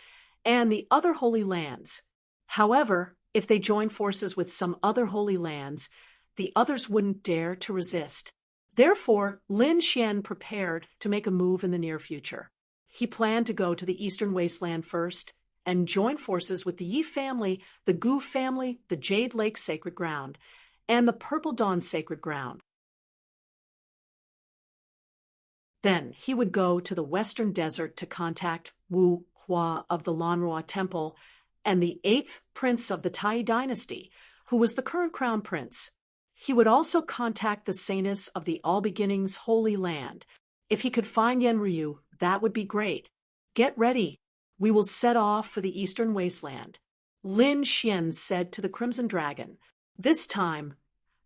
and the other holy lands. However, if they joined forces with some other holy lands, the others wouldn't dare to resist. Therefore, Lin Xian prepared to make a move in the near future. He planned to go to the Eastern Wasteland first and join forces with the Yi family, the Gu family, the Jade Lake Sacred Ground, and the Purple Dawn Sacred Ground. Then he would go to the Western Desert to contact Wu Hua of the Lanrua Temple and the 8th Prince of the Tai Dynasty, who was the current Crown Prince. He would also contact the Saintess of the All Beginnings Holy Land. If he could find Yen Ryu, that would be great. Get ready. We will set off for the Eastern Wasteland. Lin Xian said to the Crimson Dragon. This time,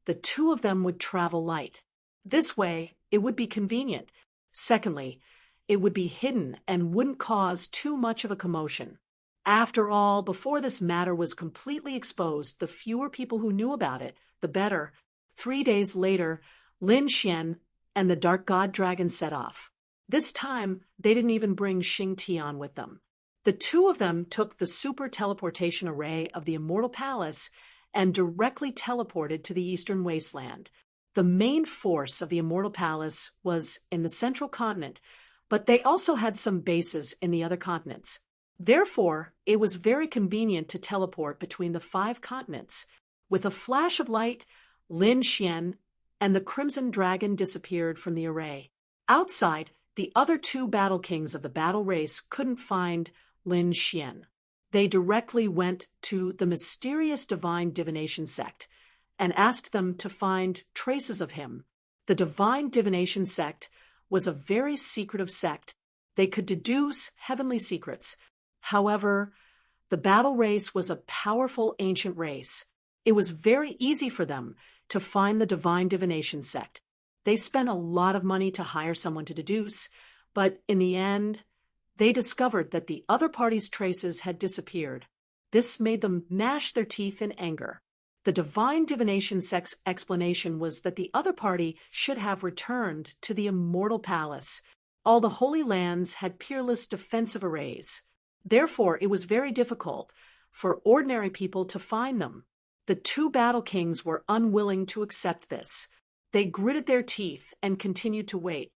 the 2 of them would travel light. This way, it would be convenient. Secondly, it would be hidden and wouldn't cause too much of a commotion. After all, before this matter was completely exposed, the fewer people who knew about it, the better. 3 days later, Lin Xian and the Dark God Dragon set off. This time, they didn't even bring Xing Tian with them. The 2 of them took the super teleportation array of the Immortal Palace and directly teleported to the Eastern Wasteland. The main force of the Immortal Palace was in the central continent, but they also had some bases in the other continents. Therefore, it was very convenient to teleport between the 5 continents. With a flash of light, Lin Xian and the Crimson Dragon disappeared from the array. Outside, the other 2 battle kings of the battle race couldn't find Lin Xian. They directly went to the mysterious divine divination sect and asked them to find traces of him. The divine divination sect was a very secretive sect. They could deduce heavenly secrets. However, the battle race was a powerful ancient race. It was very easy for them to find the divine divination sect. They spent a lot of money to hire someone to deduce, but in the end, they discovered that the other party's traces had disappeared. This made them gnash their teeth in anger. The divine divination sect's explanation was that the other party should have returned to the Immortal Palace. All the holy lands had peerless defensive arrays. Therefore, it was very difficult for ordinary people to find them. The two battle kings were unwilling to accept this. They gritted their teeth and continued to wait.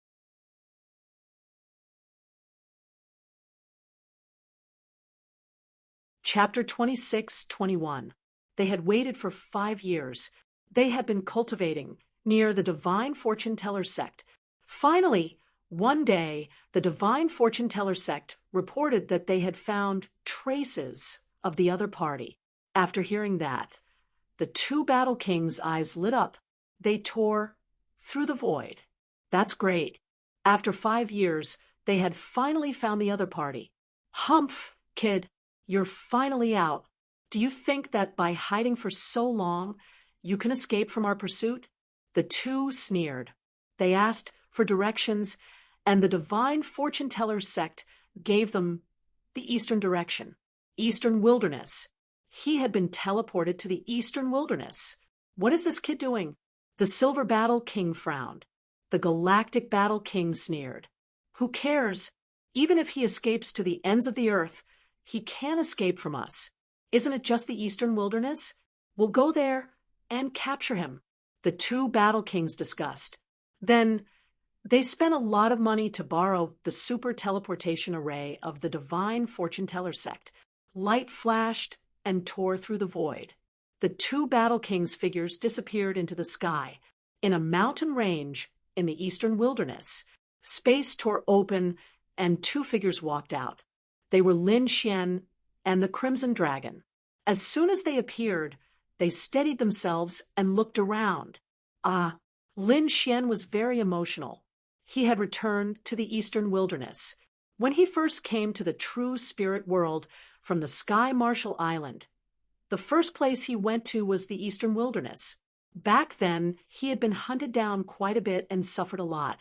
Chapter 26-21. They had waited for 5 years. They had been cultivating near the divine fortune teller sect. Finally, one day, the divine fortune teller sect reported that they had found traces of the other party. After hearing that, the two battle kings' eyes lit up. They tore through the void. That's great. After 5 years, they had finally found the other party. Humph, kid, you're finally out. Do you think that by hiding for so long, you can escape from our pursuit? The two sneered. They asked for directions, and the divine fortune teller sect gave them the eastern direction, eastern wilderness. He had been teleported to the eastern wilderness. What is this kid doing? The silver battle king frowned. The galactic battle king sneered. Who cares? Even if he escapes to the ends of the earth, he can't escape from us. Isn't it just the eastern wilderness? We'll go there and capture him. The two battle kings discussed. Then they spent a lot of money to borrow the super teleportation array of the divine fortune teller sect. Light flashed and tore through the void. The two battle kings' figures disappeared into the sky. In a mountain range in the eastern wilderness, space tore open and two figures walked out. They were Lin Xian and the Crimson Dragon. As soon as they appeared, they steadied themselves and looked around. Lin Xian was very emotional. He had returned to the eastern wilderness. When he first came to the true spirit world from the Sky Marshal Island, the first place he went to was the eastern wilderness. Back then, he had been hunted down quite a bit and suffered a lot.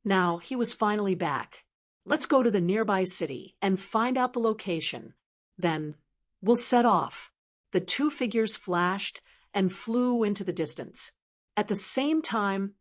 Now, he was finally back. Let's go to the nearby city and find out the location. Then, we'll set off. The two figures flashed and flew into the distance. At the same time,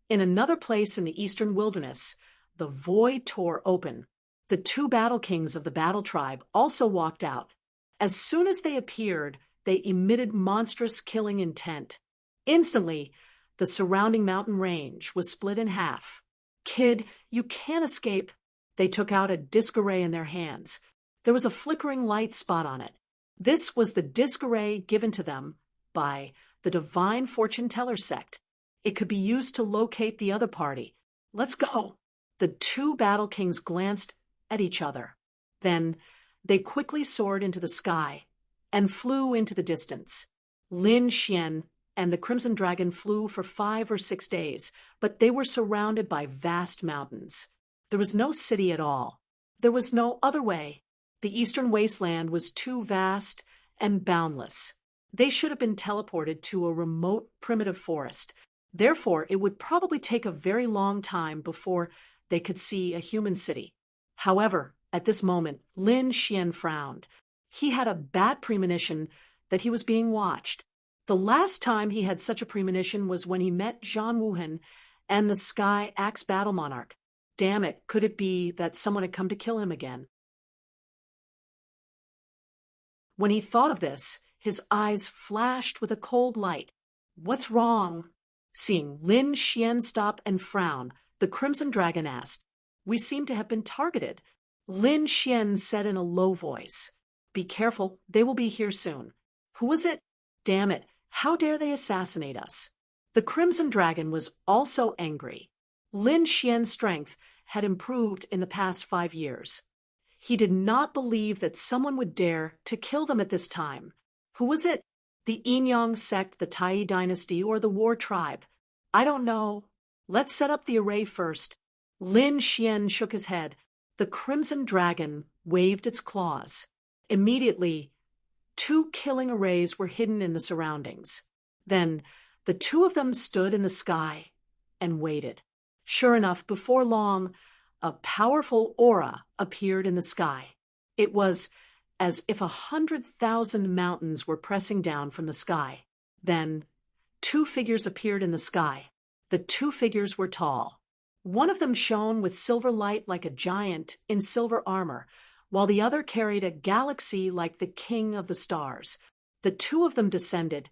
in another place in the eastern wilderness, the void tore open. The two battle kings of the battle tribe also walked out. As soon as they appeared, they emitted monstrous killing intent. Instantly, the surrounding mountain range was split in half. Kid, you can't escape. They took out a disc array in their hands. There was a flickering light spot on it. This was the disc array given to them by the divine fortune teller sect. It could be used to locate the other party. Let's go. The two battle kings glanced at each other. Then they quickly soared into the sky and flew into the distance. Lin Xian and the Crimson Dragon flew for 5 or 6 days, but they were surrounded by vast mountains. There was no city at all. There was no other way. The eastern wasteland was too vast and boundless. They should have been teleported to a remote primitive forest. Therefore, it would probably take a very long time before they could see a human city. However, at this moment, Lin Xian frowned. He had a bad premonition that he was being watched. The last time he had such a premonition was when he met Zhang Wuhan and the Sky Axe Battle Monarch. Damn it, could it be that someone had come to kill him again? When he thought of this, his eyes flashed with a cold light. What's wrong? Seeing Lin Xian stop and frown, the Crimson Dragon asked, We seem to have been targeted. Lin Xian said in a low voice, Be careful, they will be here soon. Who was it? Damn it, how dare they assassinate us? The Crimson Dragon was also angry. Lin Xian's strength had improved in the past 5 years. He did not believe that someone would dare to kill them at this time. Who was it? The Yin-Yang sect, the Tai dynasty, or the War tribe? I don't know. Let's set up the array first. Lin Xian shook his head. The Crimson Dragon waved its claws. Immediately, 2 killing arrays were hidden in the surroundings. Then, the 2 of them stood in the sky and waited. Sure enough, before long, a powerful aura appeared in the sky. It was as if 100,000 mountains were pressing down from the sky. Then, 2 figures appeared in the sky. The 2 figures were tall. One of them shone with silver light like a giant in silver armor, while the other carried a galaxy like the king of the stars. The two of them descended,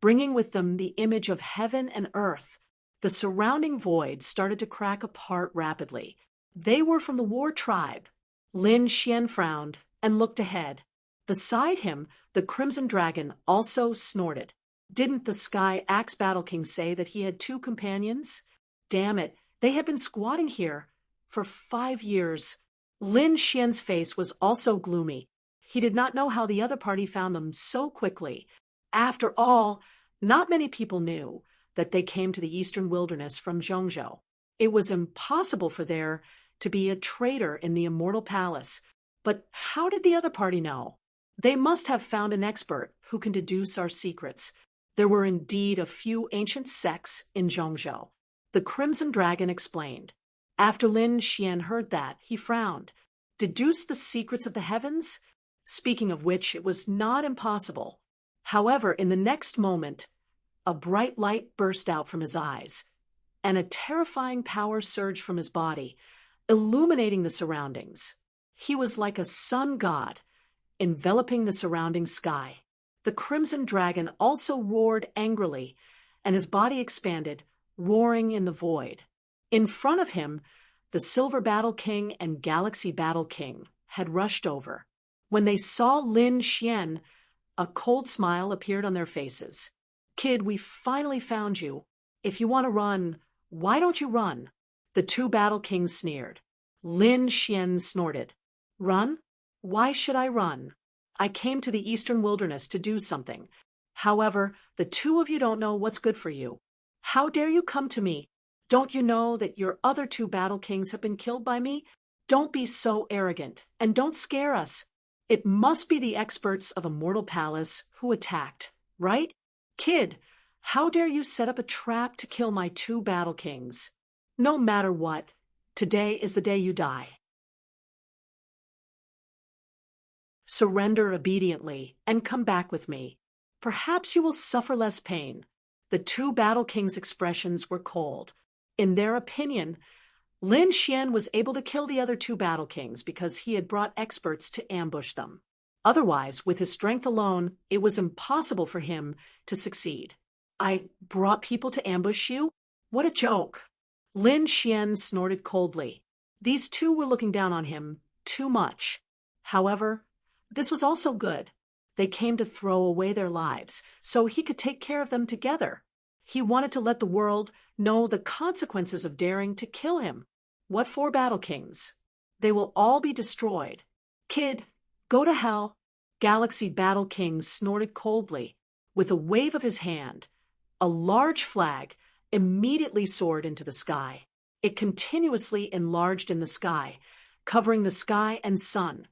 bringing with them the image of heaven and earth. The surrounding void started to crack apart rapidly. They were from the war tribe. Lin Xian frowned and looked ahead. Beside him, the Crimson Dragon also snorted. Didn't the Sky Axe Battle King say that he had two companions? Damn it, they had been squatting here for 5 years. Lin Xian's face was also gloomy. He did not know how the other party found them so quickly. After all, not many people knew that they came to the eastern wilderness from Zhongzhou. It was impossible for there to be a traitor in the Immortal Palace. But how did the other party know? They must have found an expert who can deduce our secrets. There were indeed a few ancient sects in Zhongzhou. The Crimson Dragon explained. After Lin Xian heard that, he frowned. Deduce the secrets of the heavens? Speaking of which, it was not impossible. However, in the next moment, a bright light burst out from his eyes, and a terrifying power surged from his body, illuminating the surroundings. He was like a sun god, enveloping the surrounding sky. The Crimson Dragon also roared angrily, and his body expanded, roaring in the void. In front of him, the Silver Battle King and Galaxy Battle King had rushed over. When they saw Lin Xian, a cold smile appeared on their faces. Kid, we finally found you. If you want to run, why don't you run? The two Battle Kings sneered. Lin Xian snorted. Run? Why should I run? I came to the eastern wilderness to do something. However, the two of you don't know what's good for you. How dare you come to me? Don't you know that your other two Battle Kings have been killed by me? Don't be so arrogant, and don't scare us. It must be the experts of Immortal Palace who attacked, right? Kid, how dare you set up a trap to kill my two Battle Kings? No matter what, today is the day you die. Surrender obediently and come back with me. Perhaps you will suffer less pain. The two Battle Kings' expressions were cold. In their opinion, Lin Xian was able to kill the other two Battle Kings because he had brought experts to ambush them. Otherwise, with his strength alone, it was impossible for him to succeed. I brought people to ambush you? What a joke! Lin Xian snorted coldly. These two were looking down on him too much. However, this was also good. They came to throw away their lives so he could take care of them together. He wanted to let the world know the consequences of daring to kill him. What for Battle Kings? They will all be destroyed. Kid, go to hell. Galaxy Battle King snorted coldly. With a wave of his hand, a large flag immediately soared into the sky. It continuously enlarged in the sky, covering the sky and sun,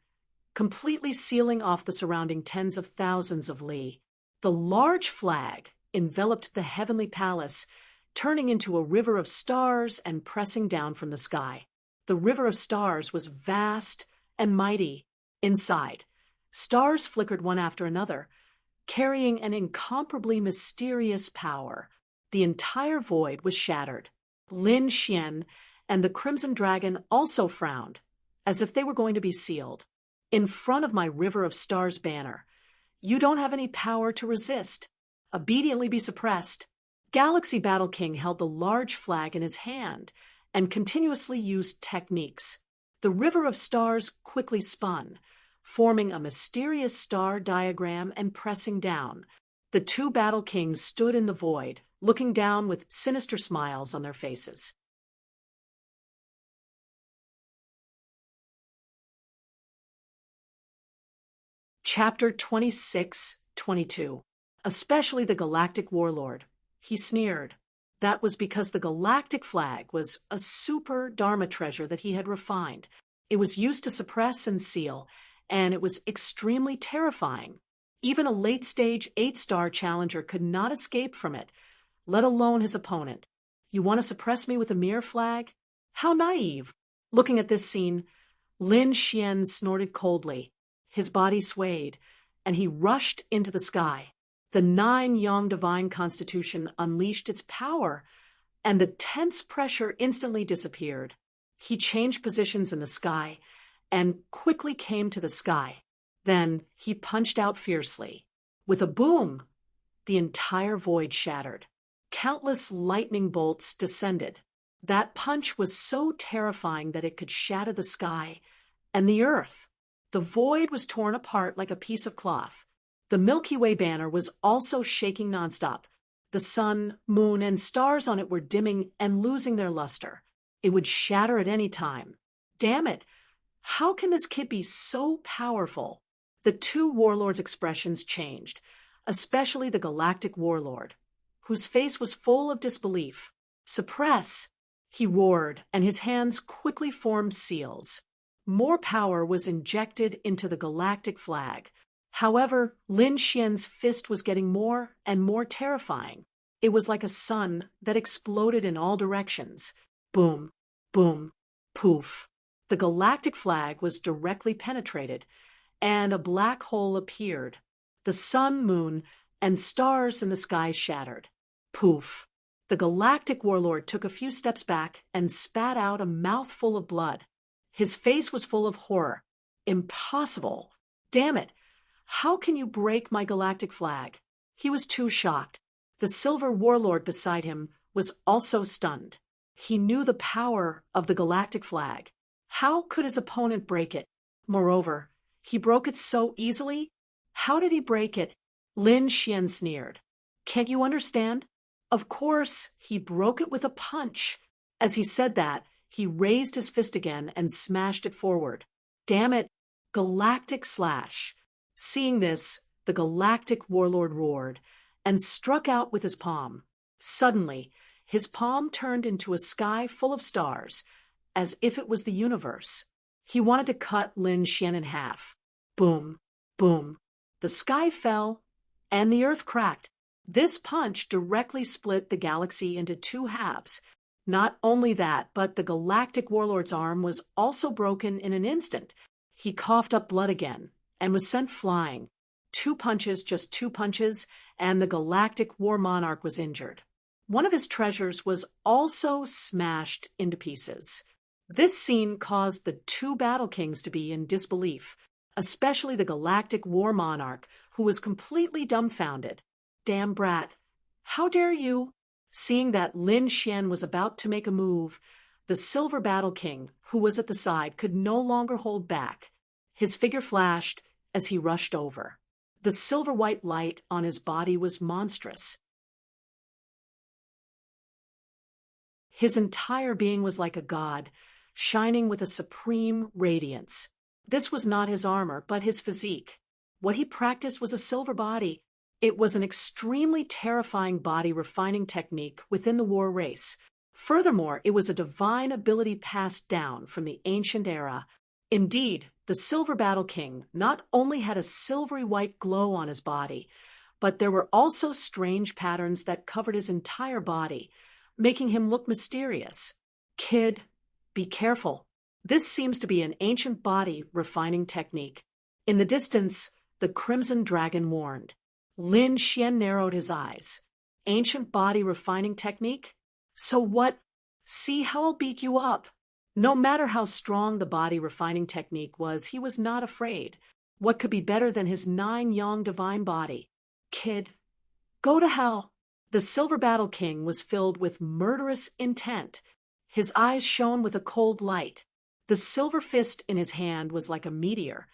completely sealing off the surrounding tens of thousands of li. The large flag enveloped the heavenly palace, turning into a river of stars and pressing down from the sky. The river of stars was vast and mighty. Inside, stars flickered one after another, carrying an incomparably mysterious power. The entire void was shattered. Lin Xian and the Crimson Dragon also frowned, as if they were going to be sealed. In front of my River of Stars banner, you don't have any power to resist. Obediently be suppressed. Galaxy Battle King held the large flag in his hand and continuously used techniques. The River of Stars quickly spun, forming a mysterious star diagram and pressing down. The two Battle Kings stood in the void, looking down with sinister smiles on their faces. Chapter 26-22. Especially the Galactic Warlord. He sneered. That was because the galactic flag was a super Dharma treasure that he had refined. It was used to suppress and seal, and it was extremely terrifying. Even a late-stage 8-star challenger could not escape from it, let alone his opponent. You want to suppress me with a mere flag? How naive! Looking at this scene, Lin Xian snorted coldly. His body swayed, and he rushed into the sky. The 9-yang divine constitution unleashed its power, and the tense pressure instantly disappeared. He changed positions in the sky and quickly came to the sky. Then he punched out fiercely. With a boom, the entire void shattered. Countless lightning bolts descended. That punch was so terrifying that it could shatter the sky and the earth. The void was torn apart like a piece of cloth. The Milky Way banner was also shaking nonstop. The sun, moon, and stars on it were dimming and losing their luster. It would shatter at any time. Damn it! How can this kid be so powerful? The two warlords' expressions changed, especially the Galactic Warlord, whose face was full of disbelief. Suppress! He roared, and his hands quickly formed seals. More power was injected into the galactic flag. However, Lin Xian's fist was getting more and more terrifying. It was like a sun that exploded in all directions. Boom, boom, poof. The galactic flag was directly penetrated, and a black hole appeared. The sun, moon, and stars in the sky shattered. Poof. The galactic warlord took a few steps back and spat out a mouthful of blood. His face was full of horror. Impossible. Damn it. How can you break my galactic flag? He was too shocked. The silver warlord beside him was also stunned. He knew the power of the galactic flag. How could his opponent break it? Moreover, he broke it so easily. How did he break it? Lin Xian sneered. Can't you understand? Of course, he broke it with a punch. As he said that, he raised his fist again and smashed it forward. Damn it! Galactic slash. Seeing this, the galactic warlord roared and struck out with his palm. Suddenly, his palm turned into a sky full of stars, as if it was the universe. He wanted to cut Lin Xian in half. Boom, boom. The sky fell, and the earth cracked. This punch directly split the galaxy into two halves. Not only that, but the galactic warlord's arm was also broken in an instant. He coughed up blood again and was sent flying. Two punches, just two punches, and the galactic war monarch was injured. One of his treasures was also smashed into pieces. This scene caused the two battle kings to be in disbelief, especially the galactic war monarch, who was completely dumbfounded. Damn brat. How dare you? Seeing that Lin Xian was about to make a move, the Silver Battle King, who was at the side, could no longer hold back. His figure flashed as he rushed over. The silver-white light on his body was monstrous. His entire being was like a god, shining with a supreme radiance. This was not his armor, but his physique. What he practiced was a silver body. It was an extremely terrifying body refining technique within the war race. Furthermore, it was a divine ability passed down from the ancient era. Indeed, the Silver Battle King not only had a silvery white glow on his body, but there were also strange patterns that covered his entire body, making him look mysterious. Kid, be careful. This seems to be an ancient body refining technique. In the distance, the Crimson Dragon warned. Lin Xian narrowed his eyes. Ancient body refining technique? So what? See how I'll beat you up. No matter how strong the body refining technique was, he was not afraid. What could be better than his 9-yang divine body? Kid, go to hell. The Silver Battle King was filled with murderous intent. His eyes shone with a cold light. The silver fist in his hand was like a meteor,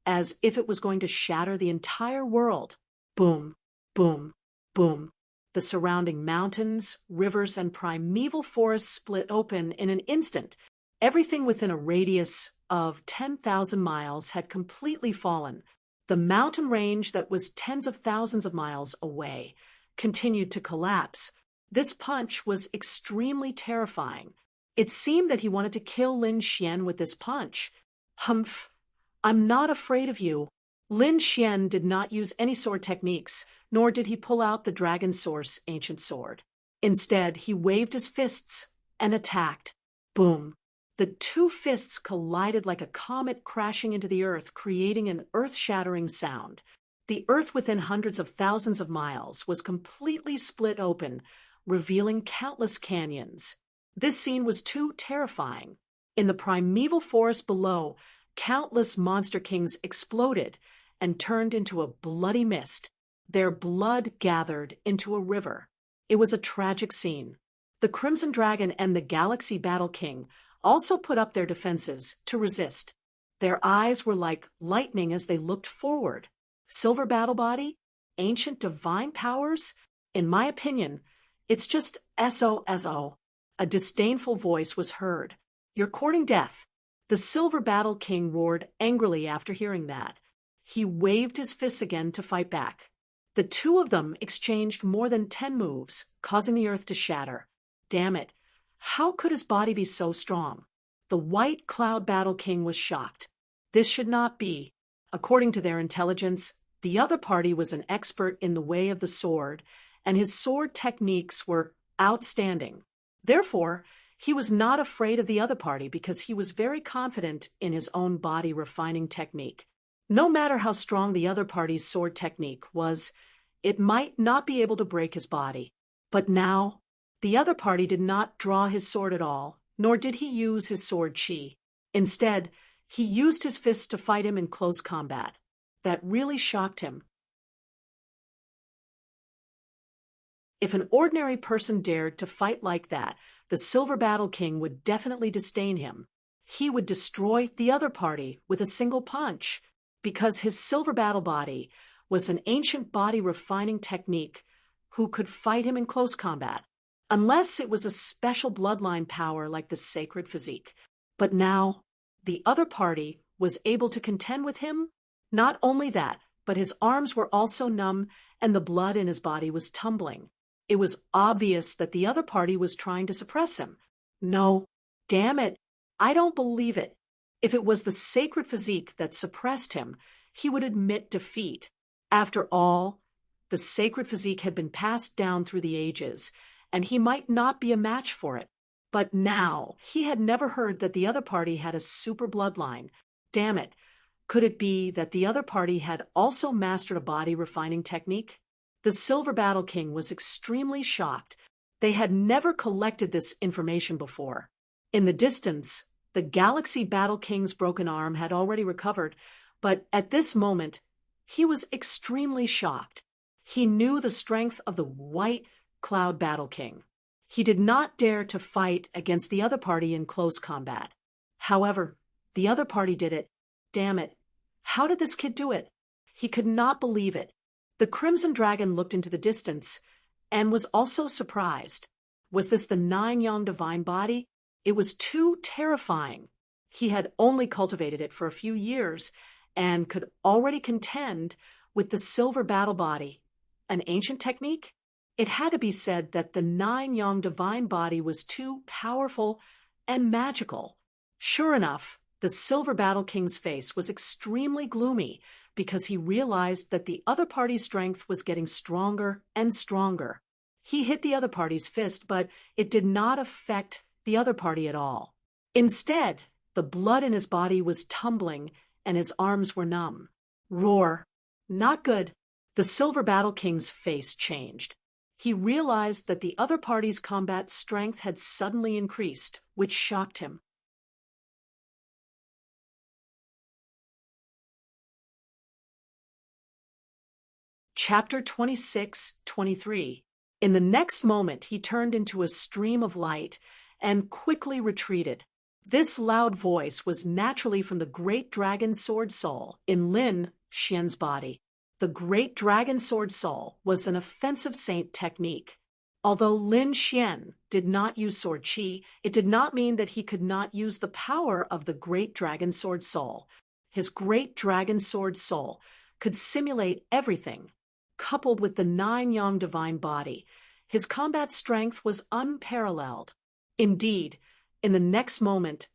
as if it was going to shatter the entire world. Boom, boom, boom. The surrounding mountains, rivers, and primeval forests split open in an instant. Everything within a radius of 10,000 miles had completely fallen. The mountain range that was tens of thousands of miles away continued to collapse. This punch was extremely terrifying. It seemed that he wanted to kill Lin Xian with this punch. Humph, I'm not afraid of you. Lin Xian did not use any sword techniques, nor did he pull out the Dragon Source ancient sword. Instead, he waved his fists and attacked. Boom. The two fists collided like a comet crashing into the earth, creating an earth-shattering sound. The earth within hundreds of thousands of miles was completely split open, revealing countless canyons. This scene was too terrifying. In the primeval forest below, countless monster kings exploded and turned into a bloody mist. Their blood gathered into a river. It was a tragic scene. The Crimson Dragon and the Galaxy Battle King also put up their defenses to resist. Their eyes were like lightning as they looked forward. Silver Battle Body? Ancient divine powers? In my opinion, it's just SOSO. A disdainful voice was heard. You're courting death. The Silver Battle King roared angrily after hearing that. He waved his fists again to fight back. The two of them exchanged more than 10 moves, causing the earth to shatter. Damn it. How could his body be so strong? The White Cloud Battle King was shocked. This should not be. According to their intelligence, the other party was an expert in the way of the sword, and his sword techniques were outstanding. Therefore, he was not afraid of the other party because he was very confident in his own body refining technique. No matter how strong the other party's sword technique was, it might not be able to break his body. But now, the other party did not draw his sword at all, nor did he use his sword chi. Instead, he used his fists to fight him in close combat. That really shocked him. If an ordinary person dared to fight like that, the Silver Battle King would definitely disdain him. He would destroy the other party with a single punch, because his Silver Battle Body was an ancient body refining technique who could fight him in close combat, unless it was a special bloodline power like the Sacred Physique. But now, the other party was able to contend with him. Not only that, but his arms were also numb and the blood in his body was tumbling. It was obvious that the other party was trying to suppress him. No, damn it, I don't believe it. If it was the Sacred Physique that suppressed him, he would admit defeat. After all, the Sacred Physique had been passed down through the ages, and he might not be a match for it. But now, he had never heard that the other party had a super bloodline. Damn it, could it be that the other party had also mastered a body refining technique? The Silver Battle King was extremely shocked. They had never collected this information before. In the distance, the Galaxy Battle King's broken arm had already recovered, but at this moment, he was extremely shocked. He knew the strength of the White Cloud Battle King. He did not dare to fight against the other party in close combat. However, the other party did it. Damn it. How did this kid do it? He could not believe it. The Crimson Dragon looked into the distance and was also surprised. Was this the 9-Yang Divine Body? It was too terrifying. He had only cultivated it for a few years and could already contend with the Silver Battle Body. An ancient technique? It had to be said that the 9-Yang Divine Body was too powerful and magical. Sure enough, the Silver Battle King's face was extremely gloomy because he realized that the other party's strength was getting stronger and stronger. He hit the other party's fist, but it did not affect the other party at all. Instead, the blood in his body was tumbling and his arms were numb. Roar. Not good. The Silver Battle King's face changed. He realized that the other party's combat strength had suddenly increased, which shocked him. Chapter 26-23. In the next moment, he turned into a stream of light and quickly retreated. This loud voice was naturally from the Great Dragon Sword Soul in Lin Xian's body. The Great Dragon Sword Soul was an offensive saint technique. Although Lin Xian did not use sword chi, it did not mean that he could not use the power of the Great Dragon Sword Soul. His Great Dragon Sword Soul could simulate everything. Coupled with the 9-Yang Divine Body, his combat strength was unparalleled. Indeed, in the next moment,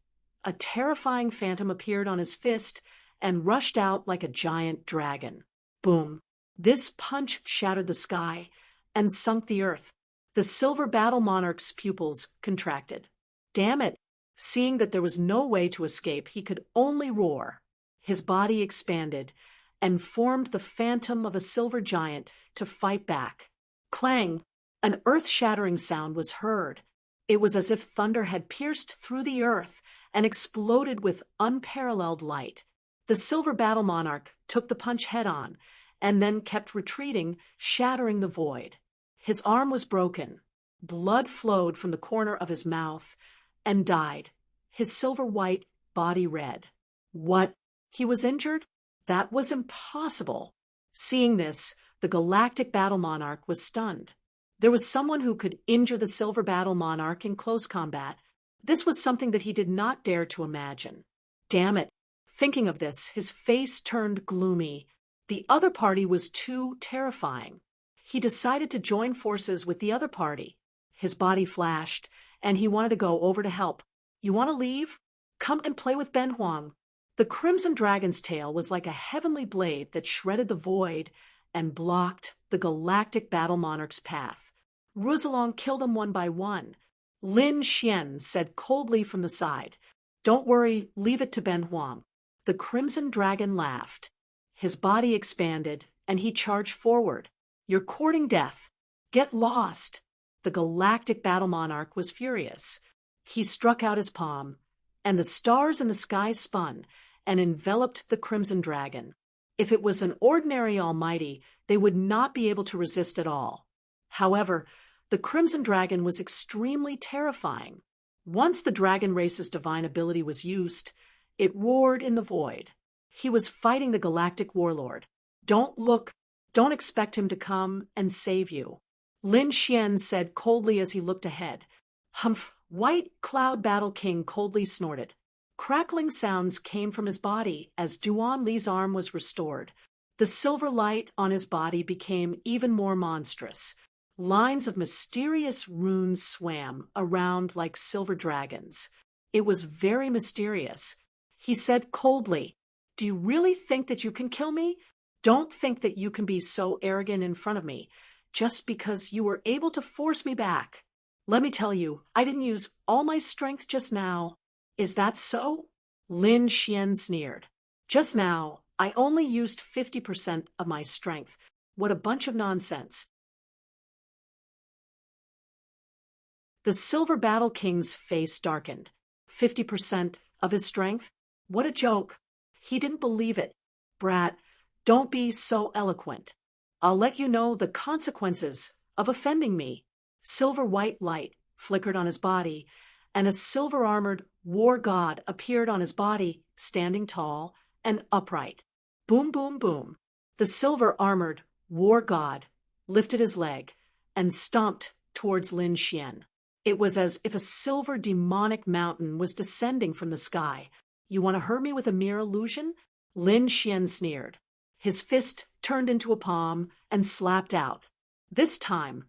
a terrifying phantom appeared on his fist and rushed out like a giant dragon. Boom! This punch shattered the sky and sunk the earth. The Silver Battle Monarch's pupils contracted. Damn it! Seeing that there was no way to escape, he could only roar. His body expanded and formed the phantom of a silver giant to fight back. Clang! An earth-shattering sound was heard. It was as if thunder had pierced through the earth and exploded with unparalleled light. The silver battle monarch took the punch head-on, and then kept retreating, shattering the void. His arm was broken. Blood flowed from the corner of his mouth, and died, his silver-white body red. What? He was injured? That was impossible. Seeing this, the galactic battle monarch was stunned. There was someone who could injure the silver battle monarch in close combat. This was something that he did not dare to imagine. Damn it. Thinking of this, his face turned gloomy. The other party was too terrifying. He decided to join forces with the other party. His body flashed, and he wanted to go over to help. You want to leave? Come and play with Ben Huang. The crimson dragon's tail was like a heavenly blade that shredded the void and blocked the galactic battle monarch's path. Roussillon killed them one by one. Lin Xian said coldly from the side, "Don't worry, leave it to Ben Huang." The crimson dragon laughed. His body expanded, and he charged forward. "You're courting death. Get lost." The galactic battle monarch was furious. He struck out his palm, and the stars in the sky spun and enveloped the crimson dragon. If it was an ordinary almighty, they would not be able to resist at all. However, the crimson dragon was extremely terrifying. Once the dragon race's divine ability was used, it roared in the void. He was fighting the galactic warlord. Don't look, don't expect him to come and save you. Lin Xian said coldly as he looked ahead. Humph! White Cloud Battle King coldly snorted. Crackling sounds came from his body as Duan Li's arm was restored. The silver light on his body became even more monstrous. Lines of mysterious runes swam around like silver dragons. It was very mysterious. He said coldly, "Do you really think that you can kill me? Don't think that you can be so arrogant in front of me, just because you were able to force me back. Let me tell you, I didn't use all my strength just now. Is that so?" Lin Xian sneered. "Just now, I only used 50% of my strength. What a bunch of nonsense." The Silver Battle King's face darkened. 50% of his strength? What a joke. He didn't believe it. "Brat, don't be so eloquent. I'll let you know the consequences of offending me." Silver white light flickered on his body, and a silver-armored war god appeared on his body, standing tall and upright. Boom, boom, boom. The silver-armored war god lifted his leg and stomped towards Lin Xian. It was as if a silver demonic mountain was descending from the sky. "You want to hurt me with a mere illusion?" Lin Xian sneered. His fist turned into a palm and slapped out. This time,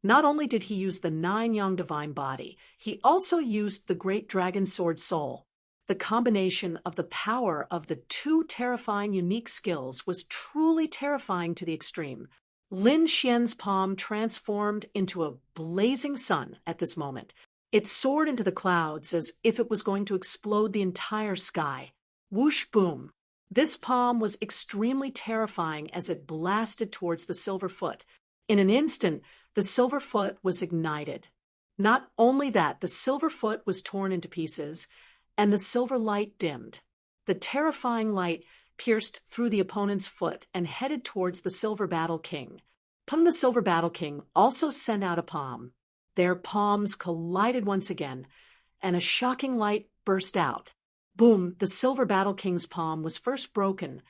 not only did he use the 9-yang divine body, he also used the great dragon sword soul. The combination of the power of the two terrifying unique skills was truly terrifying to the extreme. Lin Xian's palm transformed into a blazing sun at this moment. It soared into the clouds as if it was going to explode the entire sky. Whoosh boom. This palm was extremely terrifying as it blasted towards the silver foot. In an instant, the silver foot was ignited. Not only that, the silver foot was torn into pieces, and the silver light dimmed. The terrifying light pierced through the opponent's foot and headed towards the Silver Battle King. The Silver Battle King also sent out a palm. Their palms collided once again, and a shocking light burst out. Boom, the Silver Battle King's palm was first broken,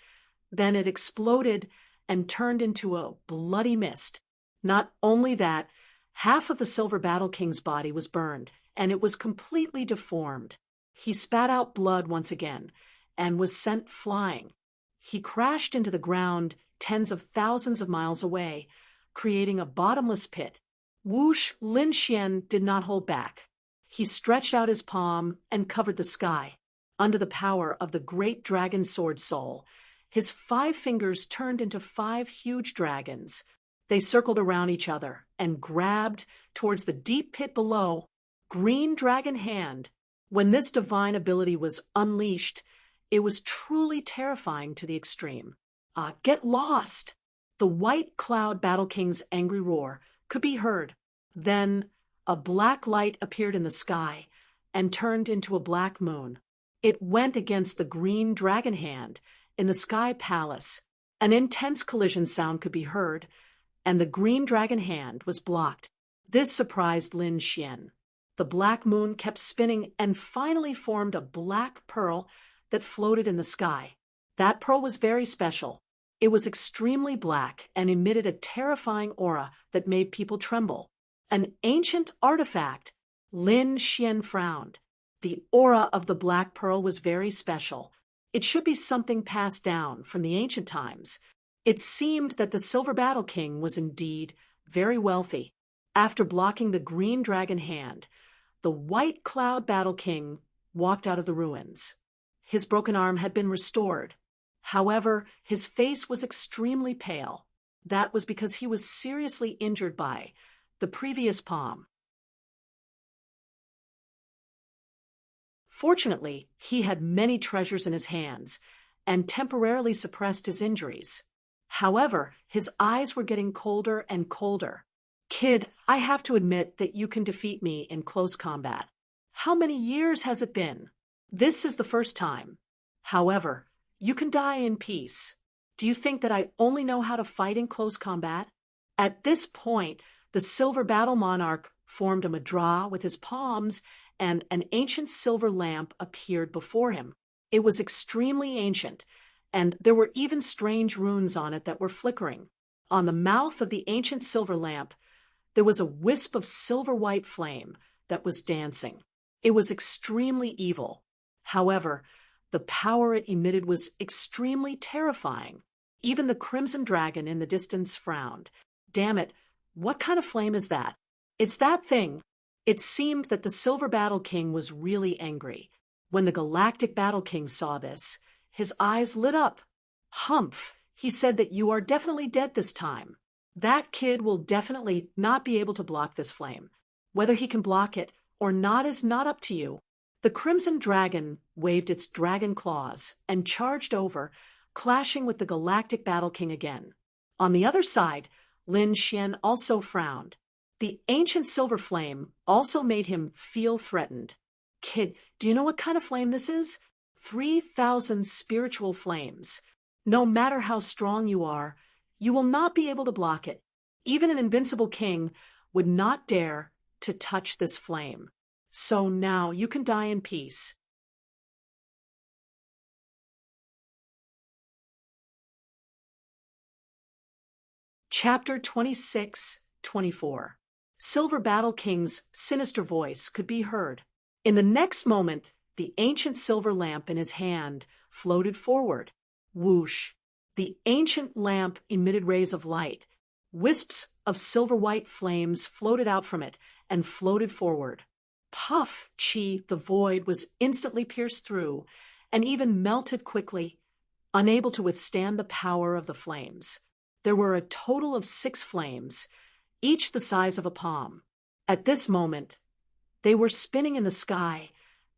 then it exploded and turned into a bloody mist. Not only that, half of the Silver Battle King's body was burned, and it was completely deformed. He spat out blood once again, and was sent flying. He crashed into the ground tens of thousands of miles away, creating a bottomless pit. Whoosh, Lin Xian did not hold back. He stretched out his palm and covered the sky. Under the power of the great dragon sword soul, his 5 fingers turned into 5 huge dragons. They circled around each other and grabbed towards the deep pit below. Green Dragon Hand. When this divine ability was unleashed, it was truly terrifying to the extreme. Get lost! The White Cloud Battle King's angry roar could be heard. Then a black light appeared in the sky, and turned into a black moon. It went against the green dragon hand in the sky palace. An intense collision sound could be heard, and the green dragon hand was blocked. This surprised Lin Xian. The black moon kept spinning and finally formed a black pearl that floated in the sky. That pearl was very special. It was extremely black and emitted a terrifying aura that made people tremble. An ancient artifact. Lin Xian frowned. The aura of the black pearl was very special. It should be something passed down from the ancient times. It seemed that the Silver Battle King was indeed very wealthy. After blocking the green dragon hand, the White Cloud Battle King walked out of the ruins. His broken arm had been restored. However, his face was extremely pale. That was because he was seriously injured by the previous palm. Fortunately, he had many treasures in his hands and temporarily suppressed his injuries. However, his eyes were getting colder and colder. Kid, I have to admit that you can defeat me in close combat. How many years has it been? This is the first time. However, you can die in peace. Do you think that I only know how to fight in close combat? At this point, the Silver Battle Monarch formed a mudra with his palms, and an ancient silver lamp appeared before him. It was extremely ancient, and there were even strange runes on it that were flickering. On the mouth of the ancient silver lamp, there was a wisp of silver-white flame that was dancing. It was extremely evil. However, the power it emitted was extremely terrifying. Even the crimson dragon in the distance frowned. Damn it, what kind of flame is that? It's that thing. It seemed that the Silver Battle King was really angry. When the Galactic Battle King saw this, his eyes lit up. Humph, he said that you are definitely dead this time. That kid will definitely not be able to block this flame. Whether he can block it or not is not up to you. The Crimson Dragon waved its dragon claws and charged over, clashing with the Galactic Battle King again. On the other side, Lin Xian also frowned. The ancient silver flame also made him feel threatened. Kid, do you know what kind of flame this is? 3,000 spiritual flames. No matter how strong you are, you will not be able to block it. Even an invincible king would not dare to touch this flame. So now you can die in peace. Chapter 26-24. Silver Battle King's sinister voice could be heard. In the next moment, the ancient silver lamp in his hand floated forward. Whoosh! The ancient lamp emitted rays of light. Wisps of silver-white flames floated out from it and floated forward. Puff! Chi, the void was instantly pierced through and even melted quickly, unable to withstand the power of the flames. There were a total of 6 flames, each the size of a palm. At this moment, they were spinning in the sky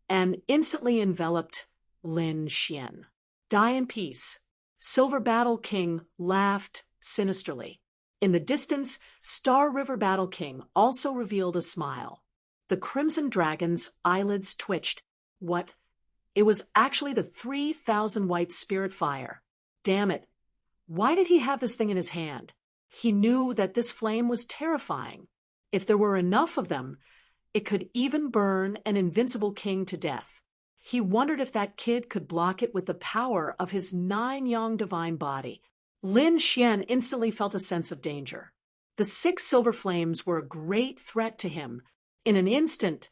and instantly enveloped Lin Xian. Die in peace. Silver Battle King laughed sinisterly. In the distance, Star River Battle King also revealed a smile. The Crimson Dragon's eyelids twitched. What? It was actually the 3,000 white spirit fire. Damn it. Why did he have this thing in his hand? He knew that this flame was terrifying. If there were enough of them, it could even burn an invincible king to death. He wondered if that kid could block it with the power of his 9-yang divine body. Lin Xian instantly felt a sense of danger. The 6 silver flames were a great threat to him. In an instant,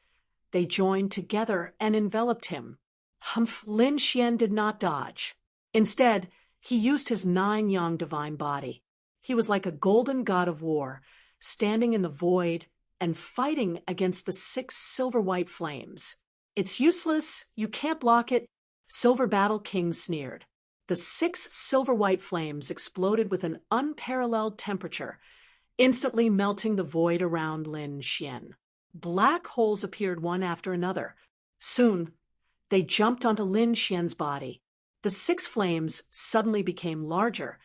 they joined together and enveloped him. Humph! Lin Xian did not dodge. Instead, he used his 9-yang divine body. He was like a golden god of war, standing in the void and fighting against the 6 silver-white flames. It's useless, you can't block it, Silver Battle King sneered. The 6 silver-white flames exploded with an unparalleled temperature, instantly melting the void around Lin Xian. Black holes appeared one after another. Soon, they jumped onto Lin Xian's body. The 6 flames suddenly became larger,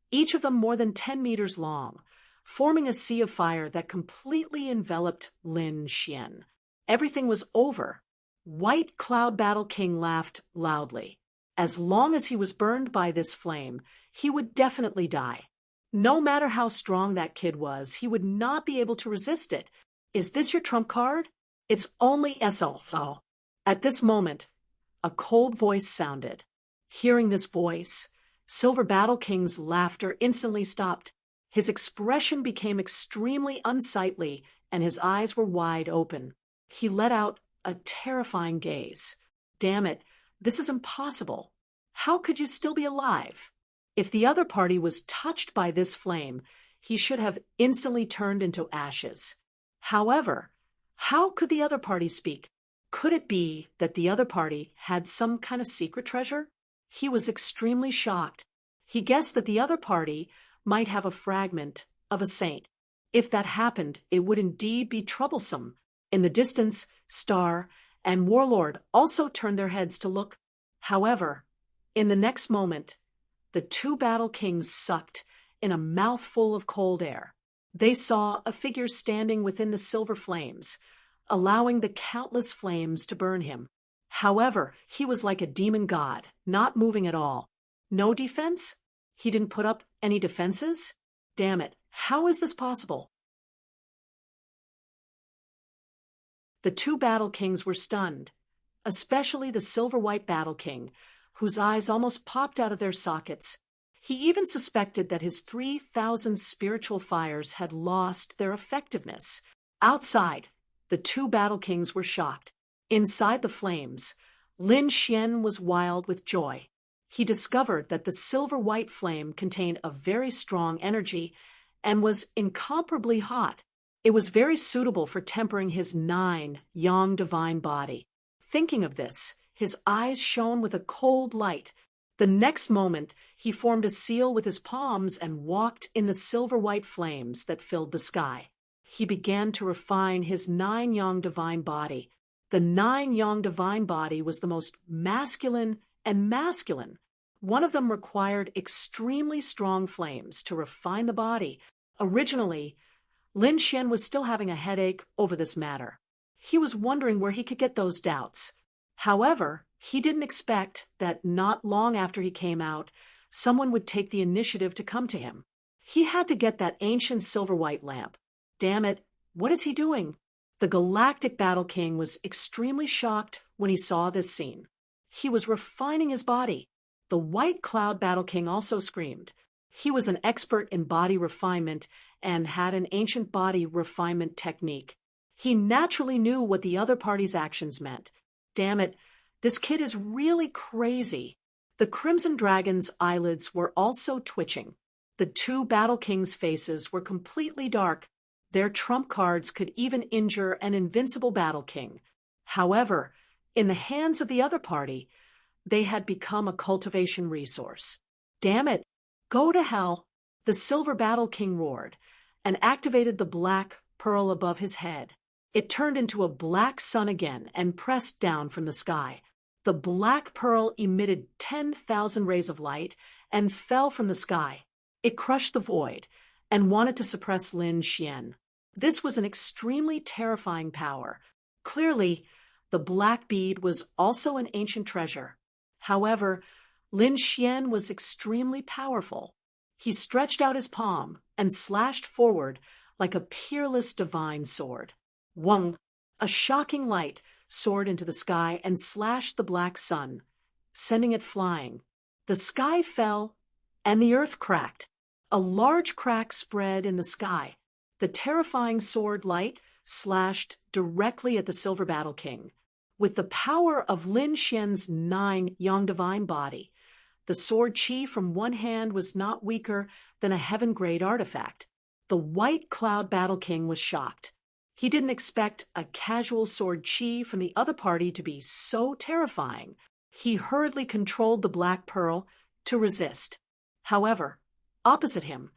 each of them more than 10 meters long, forming a sea of fire that completely enveloped Lin Xian. Everything was over. White Cloud Battle King laughed loudly. As long as he was burned by this flame, he would definitely die. No matter how strong that kid was, he would not be able to resist it. Is this your trump card? It's only SO. At this moment, a cold voice sounded. Hearing this voice, Silver Battle King's laughter instantly stopped. His expression became extremely unsightly, and his eyes were wide open. He let out a terrifying gaze. Damn it, this is impossible. How could you still be alive? If the other party was touched by this flame, he should have instantly turned into ashes. However, how could the other party speak? Could it be that the other party had some kind of secret treasure? He was extremely shocked. He guessed that the other party might have a fragment of a saint. If that happened, it would indeed be troublesome. In the distance, Star and Warlord also turned their heads to look. However, in the next moment, the two battle kings sucked in a mouthful of cold air. They saw a figure standing within the silver flames, allowing the countless flames to burn him. However, he was like a demon god, not moving at all. No defense? He didn't put up any defenses? Damn it, how is this possible? The two battle kings were stunned, especially the silver-white battle king, whose eyes almost popped out of their sockets. He even suspected that his 3,000 spiritual fires had lost their effectiveness. Outside, the two battle kings were shocked. Inside the flames, Lin Xian was wild with joy. He discovered that the silver-white flame contained a very strong energy and was incomparably hot. It was very suitable for tempering his 9 yang divine body. Thinking of this, his eyes shone with a cold light. The next moment, he formed a seal with his palms and walked in the silver-white flames that filled the sky. He began to refine his 9 yang divine body. The 9 yang divine body was the most masculine and masculine. One of them required extremely strong flames to refine the body. Originally, Lin Xian was still having a headache over this matter. He was wondering where he could get those doubts. However, he didn't expect that not long after he came out, someone would take the initiative to come to him. He had to get that ancient silver-white lamp. Damn it, what is he doing? The Galactic Battle King was extremely shocked when he saw this scene. He was refining his body. The White Cloud Battle King also screamed. He was an expert in body refinement and had an ancient body refinement technique. He naturally knew what the other party's actions meant. Damn it, this kid is really crazy. The Crimson Dragon's eyelids were also twitching. The two Battle Kings' faces were completely dark. Their trump cards could even injure an invincible Battle King. However, in the hands of the other party, they had become a cultivation resource. Damn it, go to hell! The Silver Battle King roared and activated the black pearl above his head. It turned into a black sun again and pressed down from the sky. The black pearl emitted 10,000 rays of light and fell from the sky. It crushed the void and wanted to suppress Lin Xian. This was an extremely terrifying power. Clearly, the black bead was also an ancient treasure. However, Lin Xian was extremely powerful. He stretched out his palm and slashed forward like a peerless divine sword. Wung! A shocking light soared into the sky and slashed the black sun, sending it flying. The sky fell, and the earth cracked. A large crack spread in the sky. The terrifying sword light slashed directly at the Silver Battle King. With the power of Lin Xian's 9 yang divine body, the sword chi from one hand was not weaker than a heaven-grade artifact. The White Cloud Battle King was shocked. He didn't expect a casual sword chi from the other party to be so terrifying. He hurriedly controlled the Black Pearl to resist. However, opposite him,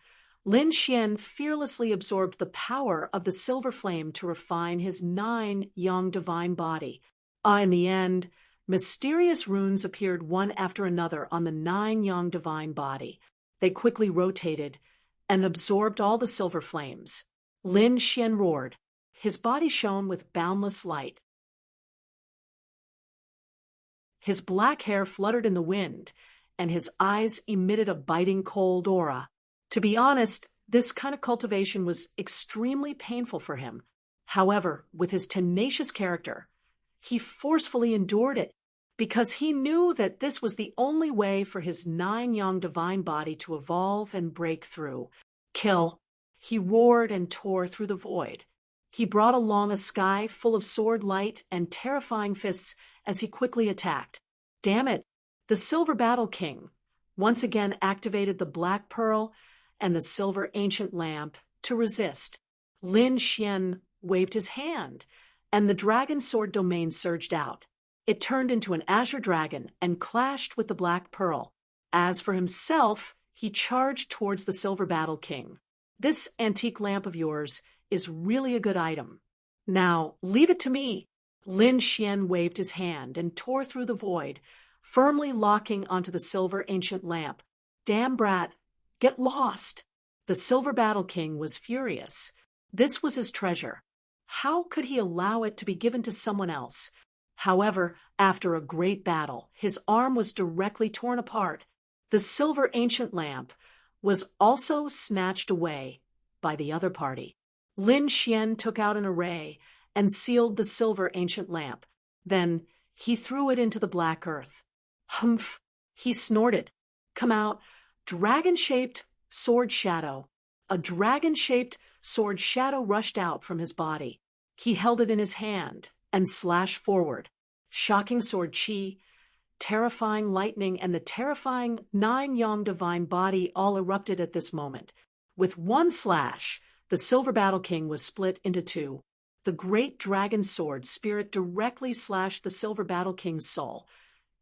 Lin Xian fearlessly absorbed the power of the silver flame to refine his 9 yang divine body. In the end, mysterious runes appeared one after another on the 9 yang divine body. They quickly rotated and absorbed all the silver flames. Lin Xian roared. His body shone with boundless light. His black hair fluttered in the wind, and his eyes emitted a biting cold aura. To be honest, this kind of cultivation was extremely painful for him. However, with his tenacious character, he forcefully endured it because he knew that this was the only way for his 9-yang divine body to evolve and break through. Kill! He roared and tore through the void. He brought along a sky full of sword light and terrifying fists as he quickly attacked. Damn it! The Silver Battle King once again activated the Black Pearl and the Silver Ancient Lamp to resist. Lin Xian waved his hand, and the Dragon Sword domain surged out. It turned into an azure dragon and clashed with the Black Pearl. As for himself, he charged towards the Silver Battle King. This antique lamp of yours is really a good item. Now, leave it to me. Lin Xian waved his hand and tore through the void, firmly locking onto the Silver Ancient Lamp. Damn brat, get lost! The Silver Battle King was furious. This was his treasure. How could he allow it to be given to someone else? However, after a great battle, his arm was directly torn apart. The Silver Ancient Lamp was also snatched away by the other party. Lin Xian took out an array and sealed the Silver Ancient Lamp. Then he threw it into the black earth. Humph! He snorted. Come out, dragon-shaped sword shadow. A dragon-shaped sword shadow rushed out from his body. He held it in his hand and slashed forward. Shocking sword chi, terrifying lightning, and the terrifying 9-yang divine body all erupted at this moment. With one slash, the Silver Battle King was split into two. The great dragon sword spirit directly slashed the Silver Battle King's soul,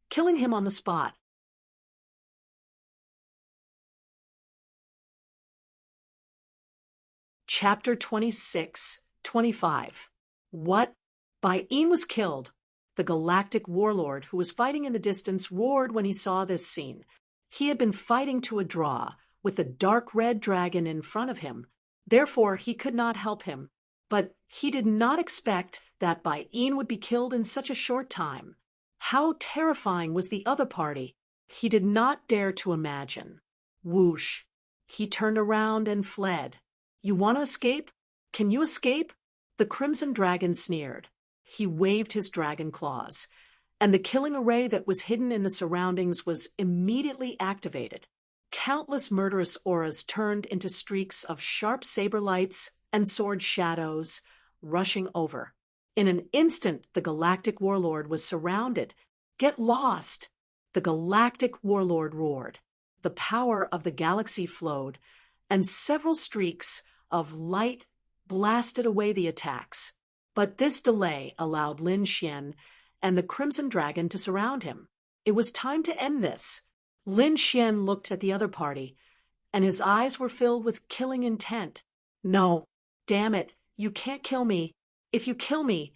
killing him on the spot. Chapter 26-25. What? Bai Yin was killed. The galactic warlord who was fighting in the distance roared when he saw this scene. He had been fighting to a draw with the dark red dragon in front of him. Therefore, he could not help him. But he did not expect that Bai Yin would be killed in such a short time. How terrifying was the other party? He did not dare to imagine. Whoosh! He turned around and fled. You want to escape? Can you escape? The Crimson Dragon sneered. He waved his dragon claws, and the killing array that was hidden in the surroundings was immediately activated. Countless murderous auras turned into streaks of sharp saber lights and sword shadows, rushing over. In an instant, the galactic warlord was surrounded. Get lost! The galactic warlord roared. The power of the galaxy flowed, and several streaks of light blasted away the attacks. But this delay allowed Lin Xian and the Crimson Dragon to surround him. It was time to end this. Lin Xian looked at the other party, and his eyes were filled with killing intent. No, damn it, you can't kill me. If you kill me,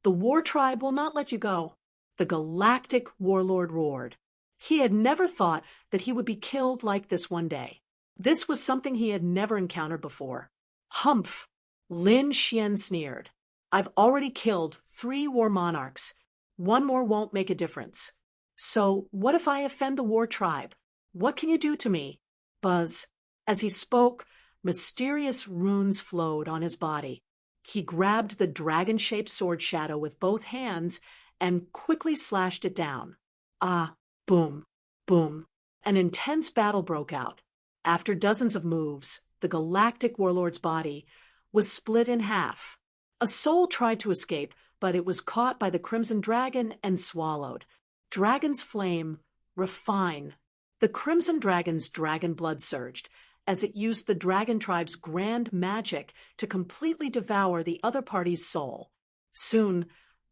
the war tribe will not let you go. The galactic warlord roared. He had never thought that he would be killed like this one day. This was something he had never encountered before. Humph! Lin Xian sneered. I've already killed 3 war monarchs. 1 more won't make a difference. So what if I offend the war tribe? What can you do to me? Buzz. As he spoke, mysterious runes flowed on his body. He grabbed the dragon-shaped sword shadow with both hands and quickly slashed it down. Ah, boom, boom. An intense battle broke out. After dozens of moves, the galactic warlord's body was split in half. A soul tried to escape, but it was caught by the Crimson Dragon and swallowed. Dragon's flame, refine. The Crimson Dragon's dragon blood surged as it used the dragon tribe's grand magic to completely devour the other party's soul. Soon,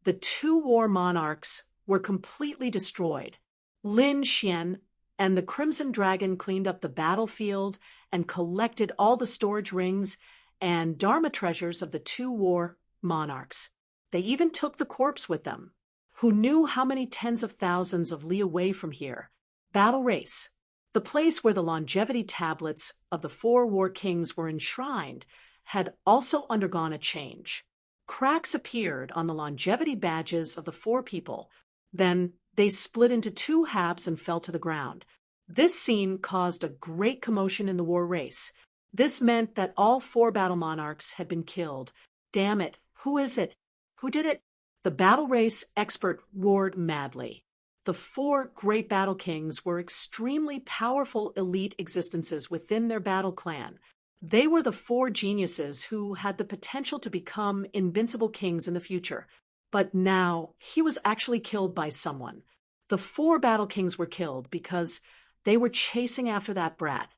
the 2 war monarchs were completely destroyed. Lin Xian and the Crimson Dragon cleaned up the battlefield and collected all the storage rings and Dharma treasures of the 2 war monarchs. They even took the corpse with them. Who knew how many tens of thousands of li away from here? Battle Race. The place where the longevity tablets of the 4 war kings were enshrined had also undergone a change. Cracks appeared on the longevity badges of the 4 people. Then They split into two halves and fell to the ground. This scene caused a great commotion in the war race. This meant that all four battle monarchs had been killed. Damn it, who is it? Who did it? The battle race expert roared madly. The four great battle kings were extremely powerful elite existences within their battle clan. They were the four geniuses who had the potential to become invincible kings in the future. But now he was actually killed by someone. The four battle kings were killed because they were chasing after that brat.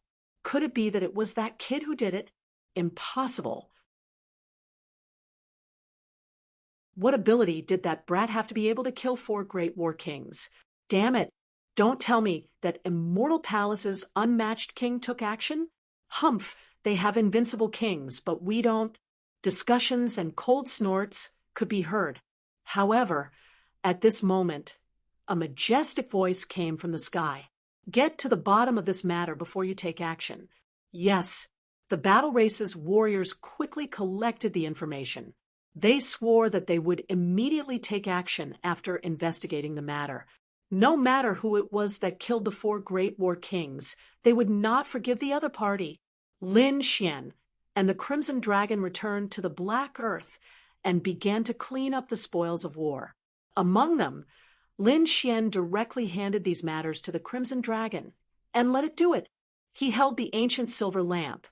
Could it be that it was that kid who did it? Impossible. What ability did that brat have to be able to kill four great war kings? Damn it! Don't tell me that Immortal Palace's unmatched king took action? Humph, they have invincible kings, but we don't. Discussions and cold snorts could be heard. However, at this moment, a majestic voice came from the sky. Get to the bottom of this matter before you take action. Yes, the battle race's warriors quickly collected the information. They swore that they would immediately take action after investigating the matter. No matter who it was that killed the four great war kings, they would not forgive the other party. Lin Xian and the Crimson Dragon returned to the Black Earth and began to clean up the spoils of war. Among them, Lin Xian directly handed these matters to the Crimson Dragon and let it do it. He held the ancient silver lamp,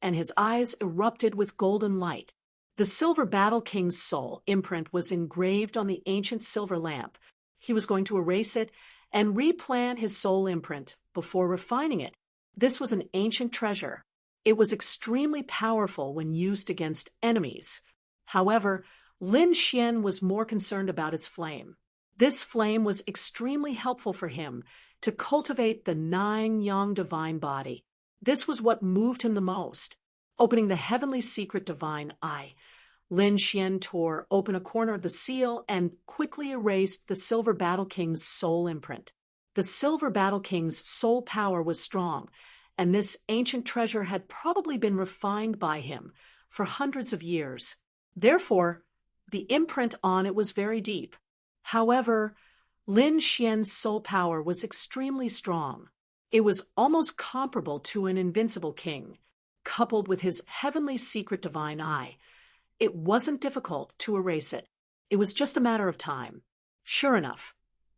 and his eyes erupted with golden light. The Silver Battle King's soul imprint was engraved on the ancient silver lamp. He was going to erase it and replant his soul imprint before refining it. This was an ancient treasure. It was extremely powerful when used against enemies. However, Lin Xian was more concerned about its flame. This flame was extremely helpful for him to cultivate the 9-yang divine body. This was what moved him the most. Opening the heavenly secret divine eye, Lin Xian tore open a corner of the seal and quickly erased the Silver Battle King's soul imprint. The Silver Battle King's soul power was strong, and this ancient treasure had probably been refined by him for hundreds of years. Therefore, the imprint on it was very deep. However, Lin Xian's soul power was extremely strong. It was almost comparable to an invincible king. Coupled with his heavenly secret divine eye, it wasn't difficult to erase it. It was just a matter of time. Sure enough,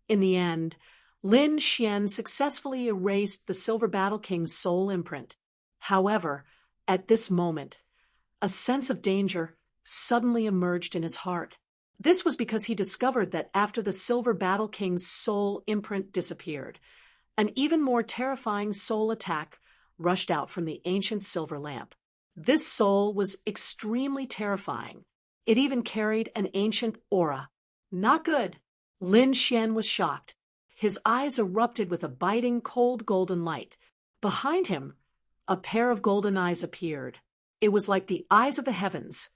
in the end, Lin Xian successfully erased the Silver Battle King's soul imprint. However, at this moment, a sense of danger suddenly emerged in his heart. This was because he discovered that after the Silver Battle King's soul imprint disappeared, an even more terrifying soul attack rushed out from the ancient silver lamp. This soul was extremely terrifying. It even carried an ancient aura. Not good. Lin Xian was shocked. His eyes erupted with a biting, cold golden light. Behind him, a pair of golden eyes appeared. It was like the eyes of the heavens,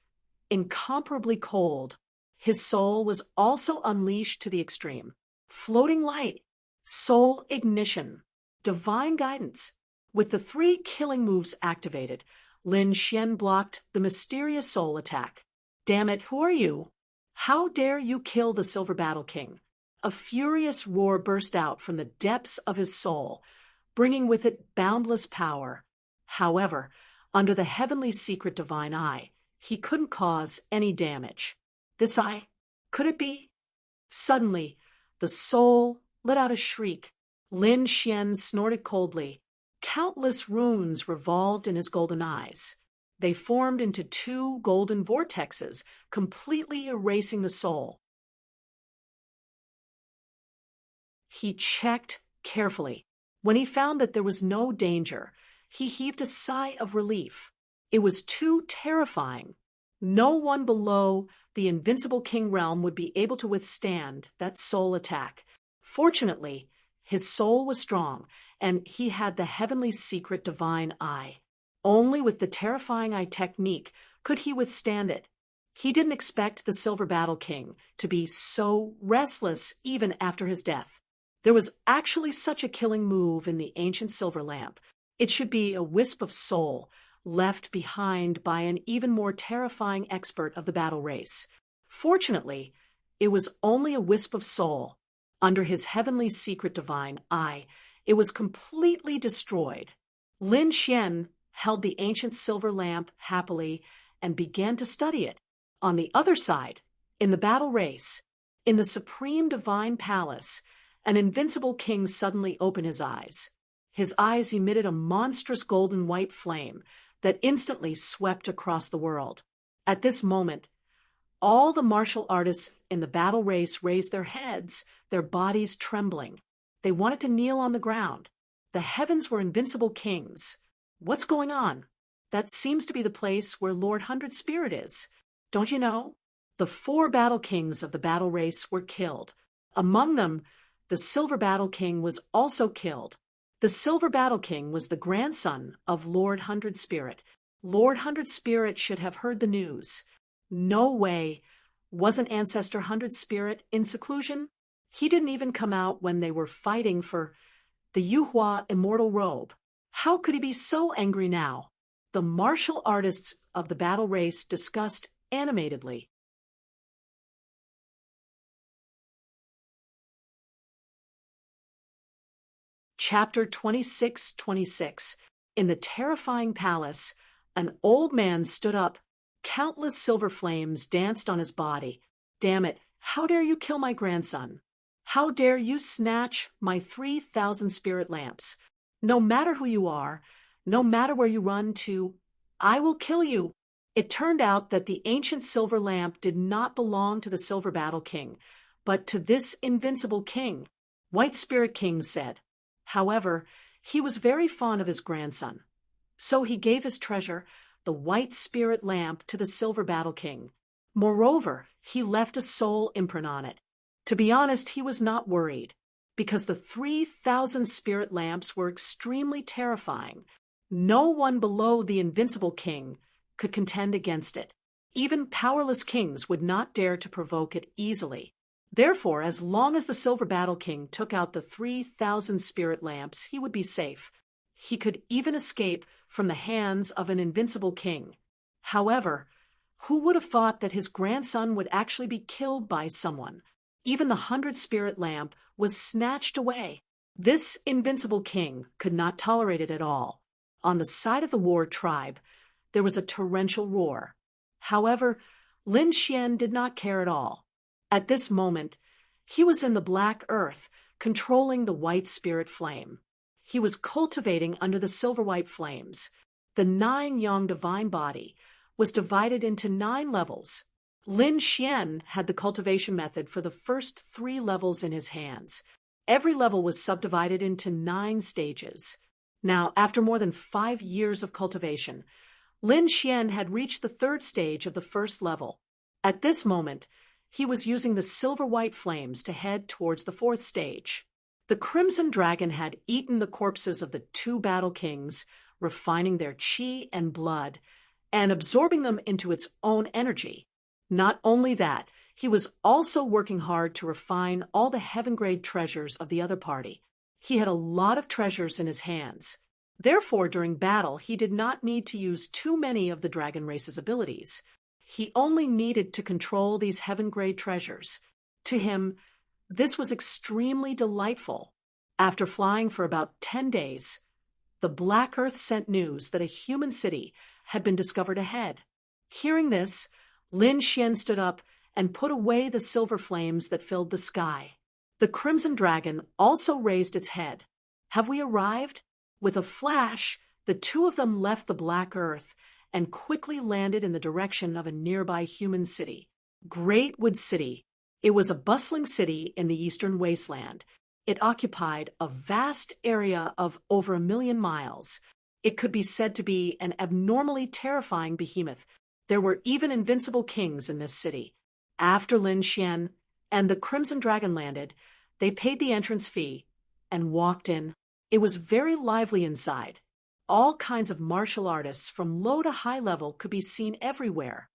incomparably cold. His soul was also unleashed to the extreme. Floating light, soul ignition, divine guidance. With the 3 killing moves activated, Lin Xian blocked the mysterious soul attack. Damn it, who are you? How dare you kill the Silver Battle King? A furious roar burst out from the depths of his soul, bringing with it boundless power. However, under the heavenly secret divine eye, he couldn't cause any damage. This eye, could it be? Suddenly, the soul let out a shriek. Lin Xian snorted coldly. Countless runes revolved in his golden eyes. They formed into 2 golden vortexes, completely erasing the soul. He checked carefully. When he found that there was no danger, he heaved a sigh of relief. It was too terrifying. No one below the Invincible King realm would be able to withstand that soul attack. Fortunately, his soul was strong, and he had the heavenly secret divine eye. Only with the terrifying eye technique could he withstand it. He didn't expect the Silver Battle King to be so restless even after his death. There was actually such a killing move in the ancient silver lamp. It should be a wisp of soul left behind by an even more terrifying expert of the battle race. Fortunately, it was only a wisp of soul. Under his heavenly secret divine eye, it was completely destroyed. Lin Xian held the ancient silver lamp happily and began to study it. On the other side, in the battle race, in the supreme divine palace, an invincible king suddenly opened his eyes. His eyes emitted a monstrous golden white flame that instantly swept across the world. At this moment, all the martial artists in the battle race raised their heads, their bodies trembling. They wanted to kneel on the ground. The heavens were invincible kings. What's going on? That seems to be the place where Lord Hundred Spirit is. Don't you know? The 4 battle kings of the battle race were killed. Among them, the Silver Battle King was also killed. The Silver Battle King was the grandson of Lord Hundred Spirit. Lord Hundred Spirit should have heard the news. No way. Wasn't Ancestor Hundred Spirit in seclusion? He didn't even come out when they were fighting for the Yuhua immortal robe. How could he be so angry now? The martial artists of the battle race discussed animatedly. Chapter 26:26. In the terrifying palace, an old man stood up. Countless silver flames danced on his body. Damn it, how dare you kill my grandson? How dare you snatch my 3,000 spirit lamps? No matter who you are, no matter where you run to, I will kill you. It turned out that the ancient silver lamp did not belong to the Silver Battle King, but to this invincible king. White Spirit King said. However, he was very fond of his grandson. So he gave his treasure, the white spirit lamp, to the Silver Battle King. Moreover, he left a soul imprint on it. To be honest, he was not worried, because the 3,000 spirit lamps were extremely terrifying. No one below the invincible king could contend against it. Even powerless kings would not dare to provoke it easily. Therefore, as long as the Silver Battle King took out the 3,000 spirit lamps, he would be safe. He could even escape from the hands of an invincible king. However, who would have thought that his grandson would actually be killed by someone? Even the 100 spirit lamp was snatched away. This invincible king could not tolerate it at all. On the side of the war tribe, there was a torrential roar. However, Lin Xian did not care at all. At this moment, he was in the black earth, controlling the white spirit flame. He was cultivating under the silver-white flames. The 9-yang divine body was divided into 9 levels. Lin Xian had the cultivation method for the first 3 levels in his hands. Every level was subdivided into 9 stages. Now, after more than 5 years of cultivation, Lin Xian had reached the 3rd stage of the first level. At this moment, he was using the silver-white flames to head towards the 4th stage. The Crimson Dragon had eaten the corpses of the 2 battle kings, refining their qi and blood, and absorbing them into its own energy. Not only that, he was also working hard to refine all the heaven-grade treasures of the other party. He had a lot of treasures in his hands. Therefore, during battle, he did not need to use too many of the dragon race's abilities. He only needed to control these heaven-grade treasures. To him, this was extremely delightful. After flying for about 10 days, the Black Earth sent news that a human city had been discovered ahead. Hearing this, Lin Xian stood up and put away the silver flames that filled the sky. The Crimson Dragon also raised its head. Have we arrived? With a flash, the 2 of them left the Black Earth and quickly landed in the direction of a nearby human city. Great Wood City. It was a bustling city in the eastern wasteland. It occupied a vast area of over 1 million miles. It could be said to be an abnormally terrifying behemoth. There were even invincible kings in this city. After Lin Xian and the Crimson Dragon landed, they paid the entrance fee and walked in. It was very lively inside. All kinds of martial artists from low to high level could be seen everywhere.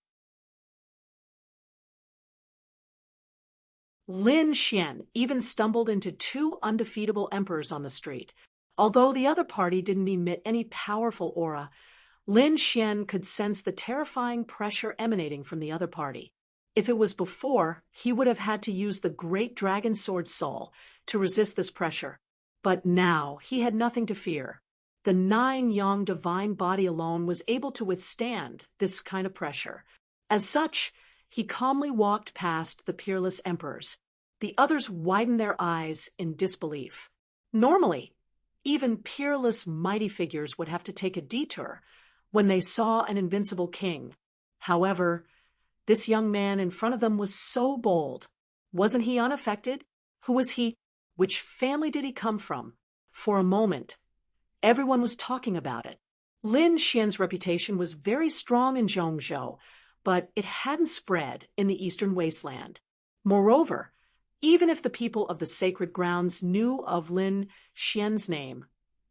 Lin Xian even stumbled into 2 undefeatable emperors on the street. Although the other party didn't emit any powerful aura, Lin Xian could sense the terrifying pressure emanating from the other party. If it was before, he would have had to use the great dragon sword soul to resist this pressure. But now he had nothing to fear. The 9-yang divine body alone was able to withstand this kind of pressure. As such, he calmly walked past the peerless emperors. The others widened their eyes in disbelief. Normally, even peerless mighty figures would have to take a detour when they saw an invincible king. However, this young man in front of them was so bold. Wasn't he unaffected? Who was he? Which family did he come from? For a moment, everyone was talking about it. Lin Xian's reputation was very strong in Zhongzhou, but it hadn't spread in the eastern wasteland. Moreover, even if the people of the sacred grounds knew of Lin Xian's name,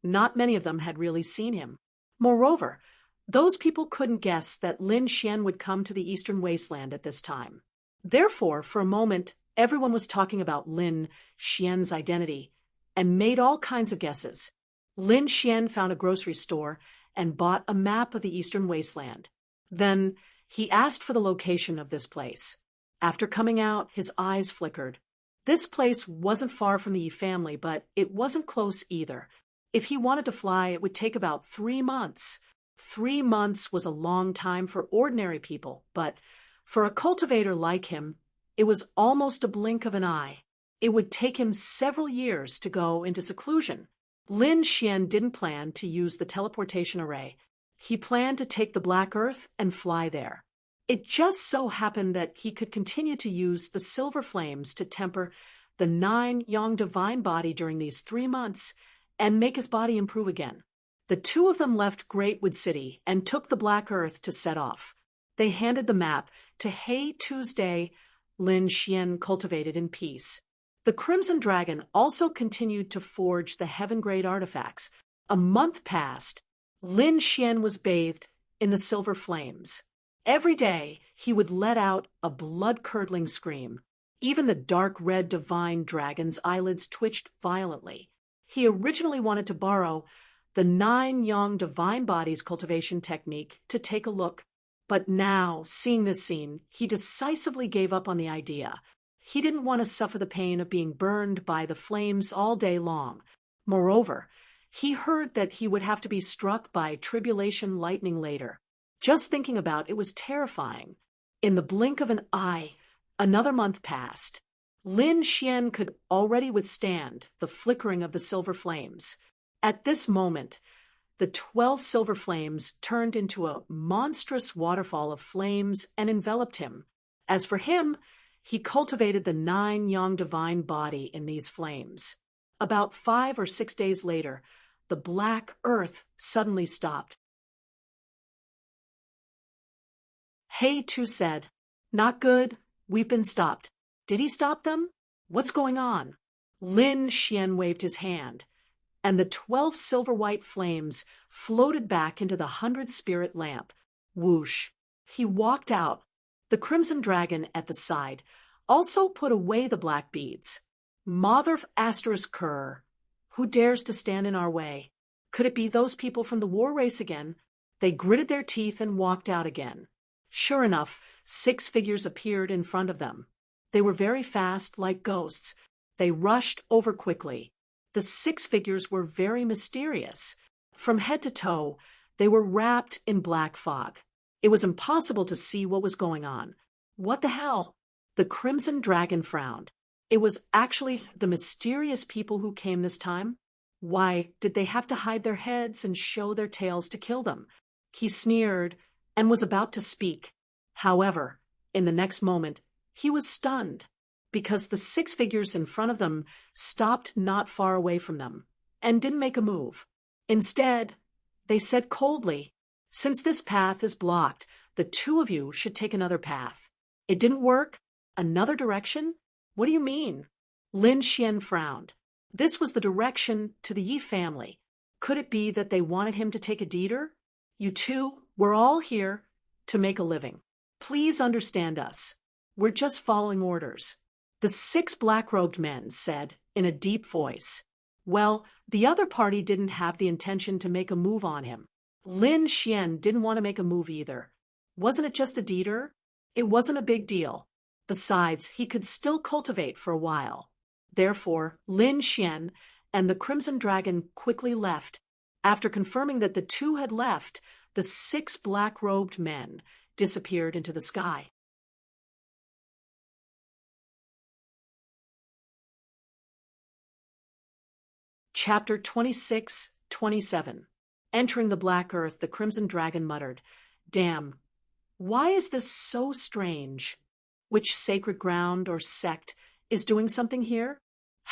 not many of them had really seen him. Moreover, those people couldn't guess that Lin Xian would come to the eastern wasteland at this time. Therefore, for a moment, everyone was talking about Lin Xian's identity and made all kinds of guesses. Lin Xian found a grocery store and bought a map of the eastern wasteland. Then he asked for the location of this place. After coming out, his eyes flickered. This place wasn't far from the Yi family, but it wasn't close either. If he wanted to fly, it would take about 3 months. 3 months was a long time for ordinary people, but for a cultivator like him, it was almost a blink of an eye. It would take him several years to go into seclusion. Lin Xian didn't plan to use the teleportation array. He planned to take the Black Earth and fly there. It just so happened that he could continue to use the silver flames to temper the 9-yang divine body during these 3 months and make his body improve again. The two of them left Greatwood City and took the Black Earth to set off. They handed the map to Hey Tuesday. Lin Xian cultivated in peace. The Crimson Dragon also continued to forge the heaven-grade artifacts. A month passed. Lin Xian was bathed in the silver flames. Every day, he would let out a blood-curdling scream. Even the dark red divine dragon's eyelids twitched violently. He originally wanted to borrow the 9-yang divine body's cultivation technique to take a look. But now, seeing this scene, he decisively gave up on the idea. He didn't want to suffer the pain of being burned by the flames all day long. Moreover, he heard that he would have to be struck by tribulation lightning later. Just thinking about it was terrifying. In the blink of an eye, another month passed. Lin Xian could already withstand the flickering of the silver flames. At this moment, the 12 silver flames turned into a monstrous waterfall of flames and enveloped him. As for him, he cultivated the 9-yang divine body in these flames. About 5 or 6 days later, the Black Earth suddenly stopped. Hey Tu said, "Not good, we've been stopped." Did he stop them? What's going on? Lin Xian waved his hand, and the 12 silver-white flames floated back into the 100-spirit lamp. Whoosh! He walked out. The Crimson Dragon at the side also put away the black beads. Mother of Asterisk Cur, who dares to stand in our way? Could it be those people from the war race again? They gritted their teeth and walked out again. Sure enough, 6 figures appeared in front of them. They were very fast, like ghosts. They rushed over quickly. The 6 figures were very mysterious. From head to toe, they were wrapped in black fog. It was impossible to see what was going on. What the hell? The Crimson Dragon frowned. It was actually the mysterious people who came this time. Why did they have to hide their heads and show their tails to kill them? He sneered and was about to speak. However, in the next moment, he was stunned, because the 6 figures in front of them stopped not far away from them and didn't make a move. Instead, they said coldly, "Since this path is blocked, the 2 of you should take another path." It didn't work? Another direction? What do you mean? Lin Xian frowned. This was the direction to the Yi family. Could it be that they wanted him to take a detour? "You two, we're all here to make a living. Please understand us. We're just following orders." The 6 black-robed men said in a deep voice. Well, the other party didn't have the intention to make a move on him. Lin Xian didn't want to make a move either. Wasn't it just a detour? It wasn't a big deal. Besides, he could still cultivate for a while. Therefore, Lin Xian and the Crimson Dragon quickly left. After confirming that the two had left, the 6 black-robed men disappeared into the sky. Chapter 26-27. Entering the Black Earth, the Crimson Dragon muttered, "Damn, why is this so strange? Which sacred ground or sect is doing something here?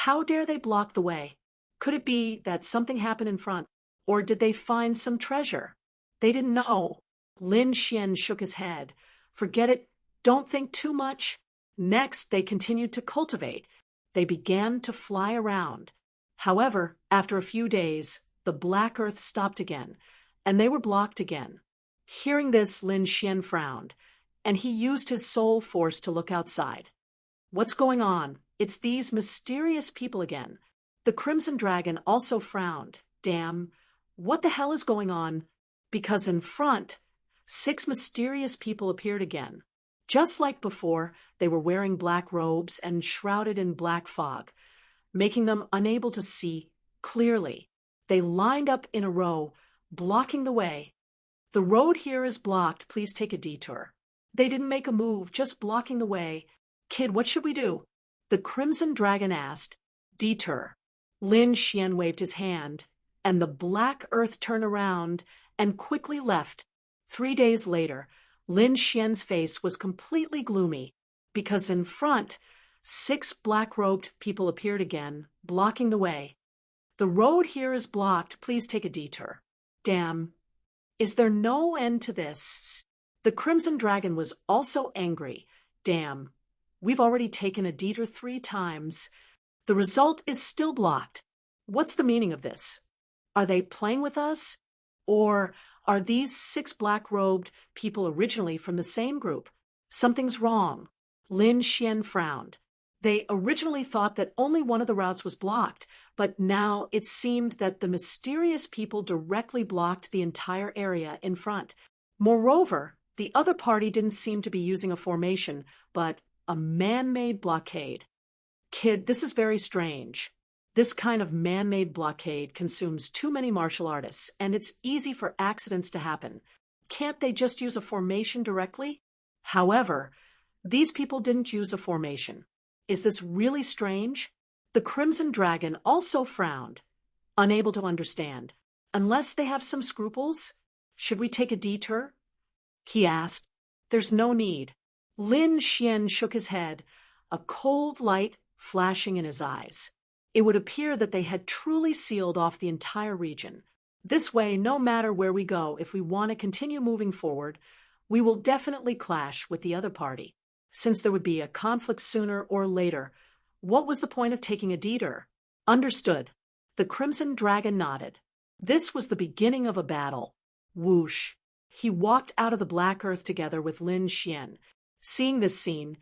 How dare they block the way? Could it be that something happened in front, or did they find some treasure? They didn't know." Lin Xian shook his head. "Forget it. Don't think too much." Next, they continued to cultivate. They began to fly around. However, after a few days, the Black Earth stopped again, and they were blocked again. Hearing this, Lin Xian frowned, and he used his soul force to look outside. "What's going on? It's these mysterious people again." The Crimson Dragon also frowned. "Damn, what the hell is going on?" Because in front, 6 mysterious people appeared again. Just like before, they were wearing black robes and shrouded in black fog, making them unable to see clearly. They lined up in a row, blocking the way. "The road here is blocked. Please take a detour." They didn't make a move, just blocking the way. "Kid, what should we do?" The Crimson Dragon asked. "Detour." Lin Xian waved his hand, and the Black Earth turned around and quickly left. 3 days later, Lin Xian's face was completely gloomy, because in front, 6 black-robed people appeared again, blocking the way. "The road here is blocked. Please take a detour." Damn. Is there no end to this? The Crimson Dragon was also angry. "Damn. We've already taken a detour 3 times. The result is still blocked. What's the meaning of this? Are they playing with us? Or are these 6 black-robed people originally from the same group? Something's wrong." Lin Xian frowned. They originally thought that only one of the routes was blocked, but now it seemed that the mysterious people directly blocked the entire area in front. Moreover, the other party didn't seem to be using a formation, but a man-made blockade. "Kid, this is very strange. This kind of man-made blockade consumes too many martial artists, and it's easy for accidents to happen. Can't they just use a formation directly?" However, these people didn't use a formation. Is this really strange? The Crimson Dragon also frowned, unable to understand. "Unless they have some scruples? Should we take a detour?" he asked. "There's no need." Lin Xian shook his head, a cold light flashing in his eyes. It would appear that they had truly sealed off the entire region. This way, no matter where we go, if we want to continue moving forward, we will definitely clash with the other party. Since there would be a conflict sooner or later, what was the point of taking a detour? Understood. The Crimson Dragon nodded. This was the beginning of a battle. Whoosh. He walked out of the Black Earth together with Lin Xian. Seeing this scene,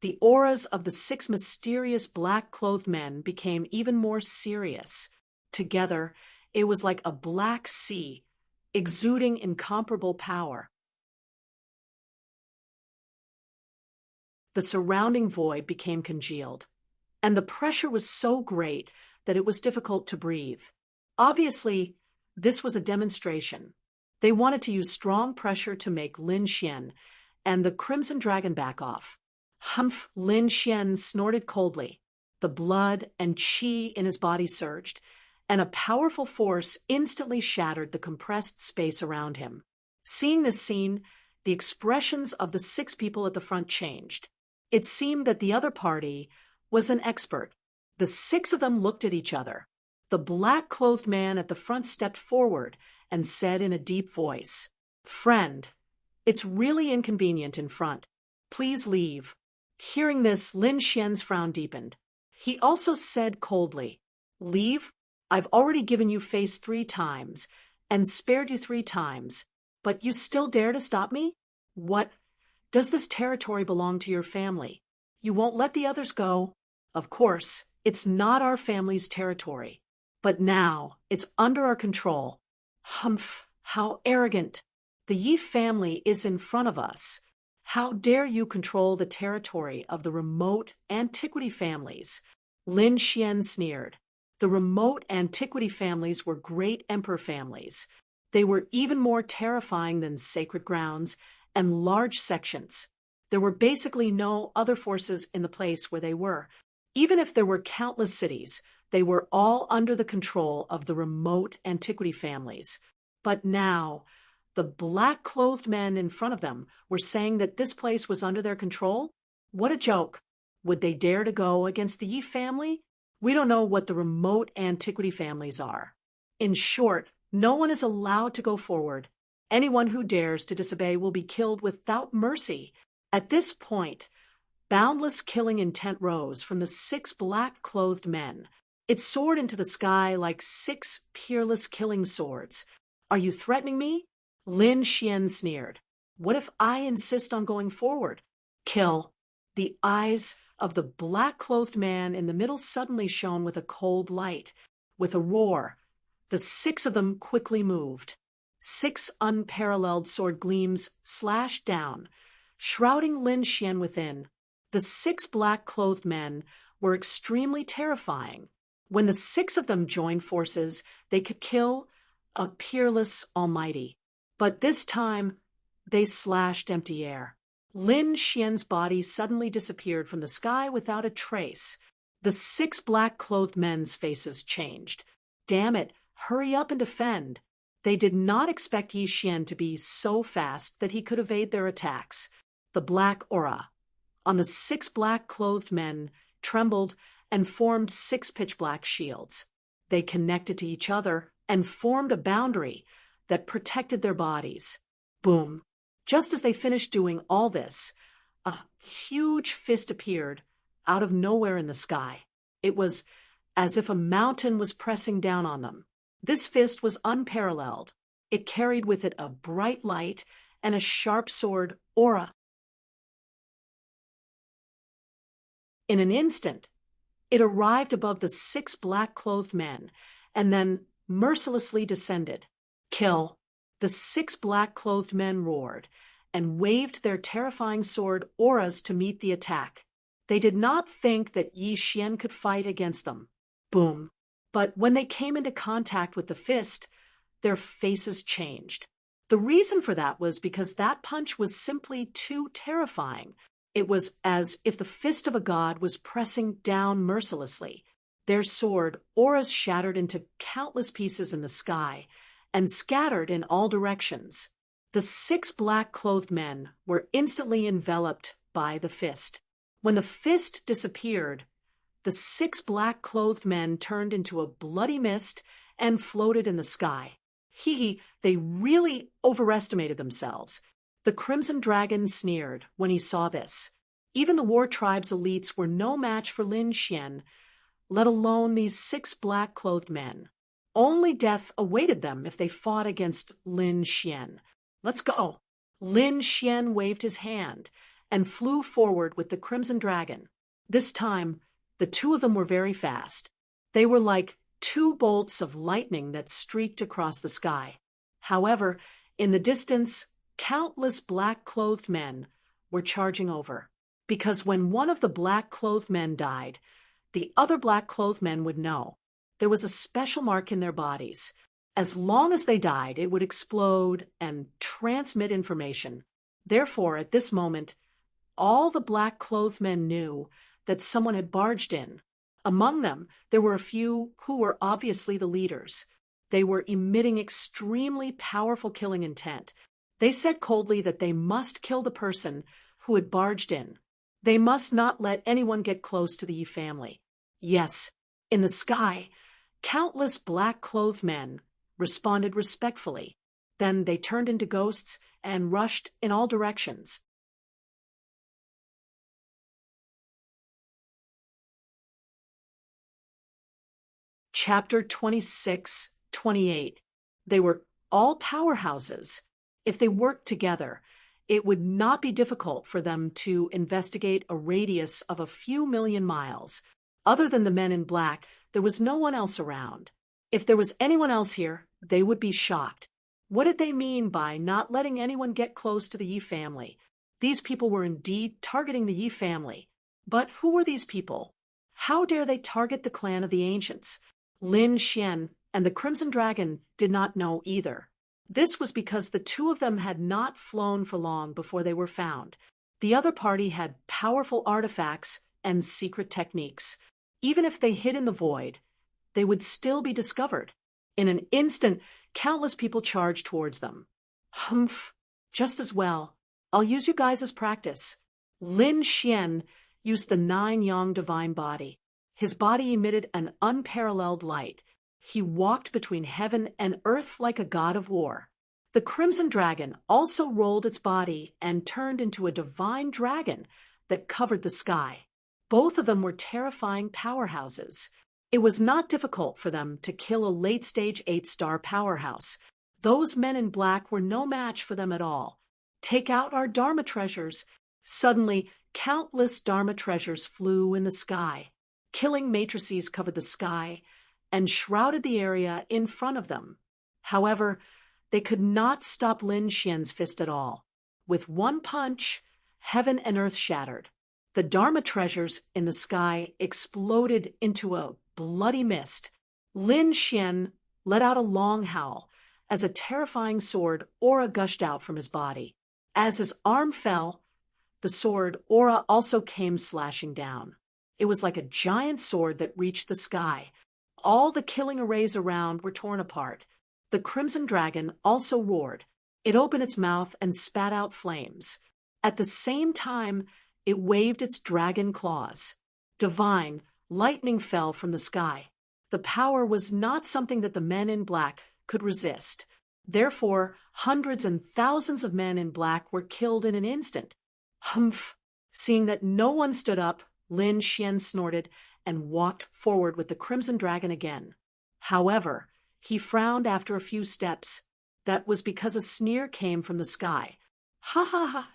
the auras of the 6 mysterious black-clothed men became even more serious. Together, it was like a black sea, exuding incomparable power. The surrounding void became congealed, and the pressure was so great that it was difficult to breathe. Obviously, this was a demonstration. They wanted to use strong pressure to make Lin Xian and the Crimson Dragon back off. Humph! Lin Xian snorted coldly. The blood and qi in his body surged, and a powerful force instantly shattered the compressed space around him. Seeing this scene, the expressions of the 6 people at the front changed. It seemed that the other party was an expert. The 6 of them looked at each other. The black-clothed man at the front stepped forward and said in a deep voice, "Friend, it's really inconvenient in front. Please leave." Hearing this, Lin Xian's frown deepened. He also said coldly, "Leave? I've already given you face 3 times and spared you 3 times, but you still dare to stop me? What? Does this territory belong to your family? You won't let the others go?" "Of course, it's not our family's territory. But now, it's under our control." "Humph, how arrogant. The Yi family is in front of us. How dare you control the territory of the remote antiquity families? Lin Xian sneered. The remote antiquity families were great emperor families. They were even more terrifying than sacred grounds and large sections. There were basically no other forces in the place where they were. Even if there were countless cities, they were all under the control of the remote antiquity families. But now, the black-clothed men in front of them were saying that this place was under their control? What a joke! Would they dare to go against the Yi family? We don't know what the remote antiquity families are. In short, no one is allowed to go forward. Anyone who dares to disobey will be killed without mercy. At this point, boundless killing intent rose from the 6 black-clothed men. It soared into the sky like 6 peerless killing swords. Are you threatening me? Lin Xian sneered. What if I insist on going forward? Kill. The eyes of the black-clothed man in the middle suddenly shone with a cold light. With a roar, the 6 of them quickly moved. 6 unparalleled sword gleams slashed down, shrouding Lin Xian within. The 6 black-clothed men were extremely terrifying. When the 6 of them joined forces, they could kill a peerless almighty. But this time, they slashed empty air. Lin Xian's body suddenly disappeared from the sky without a trace. The 6 black-clothed men's faces changed. Damn it, hurry up and defend. They did not expect Yi Xian to be so fast that he could evade their attacks. The black aura on the 6 black-clothed men trembled and formed 6 pitch-black shields. They connected to each other and formed a boundary that protected their bodies. Boom. Just as they finished doing all this, a huge fist appeared out of nowhere in the sky. It was as if a mountain was pressing down on them. This fist was unparalleled. It carried with it a bright light and a sharp sword aura. In an instant, it arrived above the 6 black-clothed men and then mercilessly descended. Kill. The 6 black-clothed men roared and waved their terrifying sword auras to meet the attack. They did not think that Yi Xian could fight against them. Boom. But when they came into contact with the fist, their faces changed. The reason for that was because that punch was simply too terrifying. It was as if the fist of a god was pressing down mercilessly. Their sword auras shattered into countless pieces in the sky and scattered in all directions. The 6 black-clothed men were instantly enveloped by the fist. When the fist disappeared, the 6 black-clothed men turned into a bloody mist and floated in the sky. They really overestimated themselves. The Crimson Dragon sneered when he saw this. Even the War Tribe's elites were no match for Lin Xian, let alone these 6 black-clothed men. Only death awaited them if they fought against Lin Xian. Let's go. Lin Xian waved his hand and flew forward with the Crimson Dragon. This time, the 2 of them were very fast. They were like 2 bolts of lightning that streaked across the sky. However, in the distance, countless black-clothed men were charging over. Because when one of the black-clothed men died, the other black-clothed men would know. There was a special mark in their bodies. As long as they died, it would explode and transmit information. Therefore, at this moment, all the black-clothed men knew that someone had barged in. Among them, there were a few who were obviously the leaders. They were emitting extremely powerful killing intent. They said coldly that they must kill the person who had barged in. They must not let anyone get close to the Yi family. Yes, in the sky, countless black-clothed men responded respectfully. Then they turned into ghosts and rushed in all directions. Chapter 26-28. They were all powerhouses. If they worked together, it would not be difficult for them to investigate a radius of a few million miles. Other than the men in black, there was no one else around. If there was anyone else here, they would be shocked. What did they mean by not letting anyone get close to the Yi family? These people were indeed targeting the Yi family. But who were these people? How dare they target the clan of the ancients? Lin Xian and the Crimson Dragon did not know either. This was because the two of them had not flown for long before they were found. The other party had powerful artifacts and secret techniques. Even if they hid in the void, they would still be discovered. In an instant, countless people charged towards them. Humph, just as well. I'll use you guys as practice. Lin Xian used the 9-yang divine body. His body emitted an unparalleled light. He walked between heaven and earth like a god of war. The Crimson Dragon also rolled its body and turned into a divine dragon that covered the sky. Both of them were terrifying powerhouses. It was not difficult for them to kill a late-stage 8-star powerhouse. Those men in black were no match for them at all. Take out our Dharma treasures. Suddenly, countless Dharma treasures flew in the sky. Killing matrices covered the sky and shrouded the area in front of them. However, they could not stop Lin Xian's fist at all. With one punch, heaven and earth shattered. The Dharma treasures in the sky exploded into a bloody mist. Lin Xian let out a long howl as a terrifying sword aura gushed out from his body. As his arm fell, the sword aura also came slashing down. It was like a giant sword that reached the sky. All the killing arrays around were torn apart. The Crimson Dragon also roared. It opened its mouth and spat out flames. At the same time, it waved its dragon claws. Divine lightning fell from the sky. The power was not something that the men in black could resist. Therefore, hundreds and thousands of men in black were killed in an instant. Humph! Seeing that no one stood up, Lin Xian snorted and walked forward with the Crimson Dragon again. However, he frowned after a few steps. That was because a sneer came from the sky. Ha ha ha!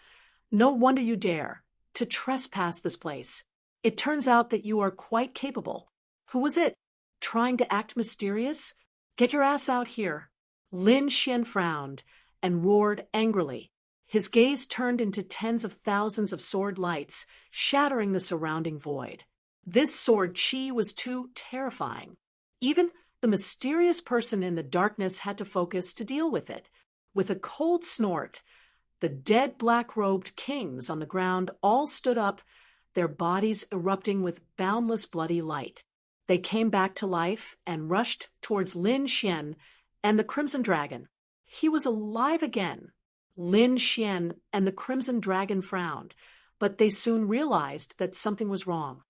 No wonder you dare to trespass this place. It turns out that you are quite capable. Who was it? Trying to act mysterious? Get your ass out here. Lin Xian frowned and roared angrily. His gaze turned into tens of thousands of sword lights, shattering the surrounding void. This sword chi was too terrifying. Even the mysterious person in the darkness had to focus to deal with it. With a cold snort, the dead black-robed kings on the ground all stood up, their bodies erupting with boundless bloody light. They came back to life and rushed towards Lin Xian and the Crimson Dragon. He was alive again. Lin Xian and the Crimson Dragon frowned, but they soon realized that something was wrong.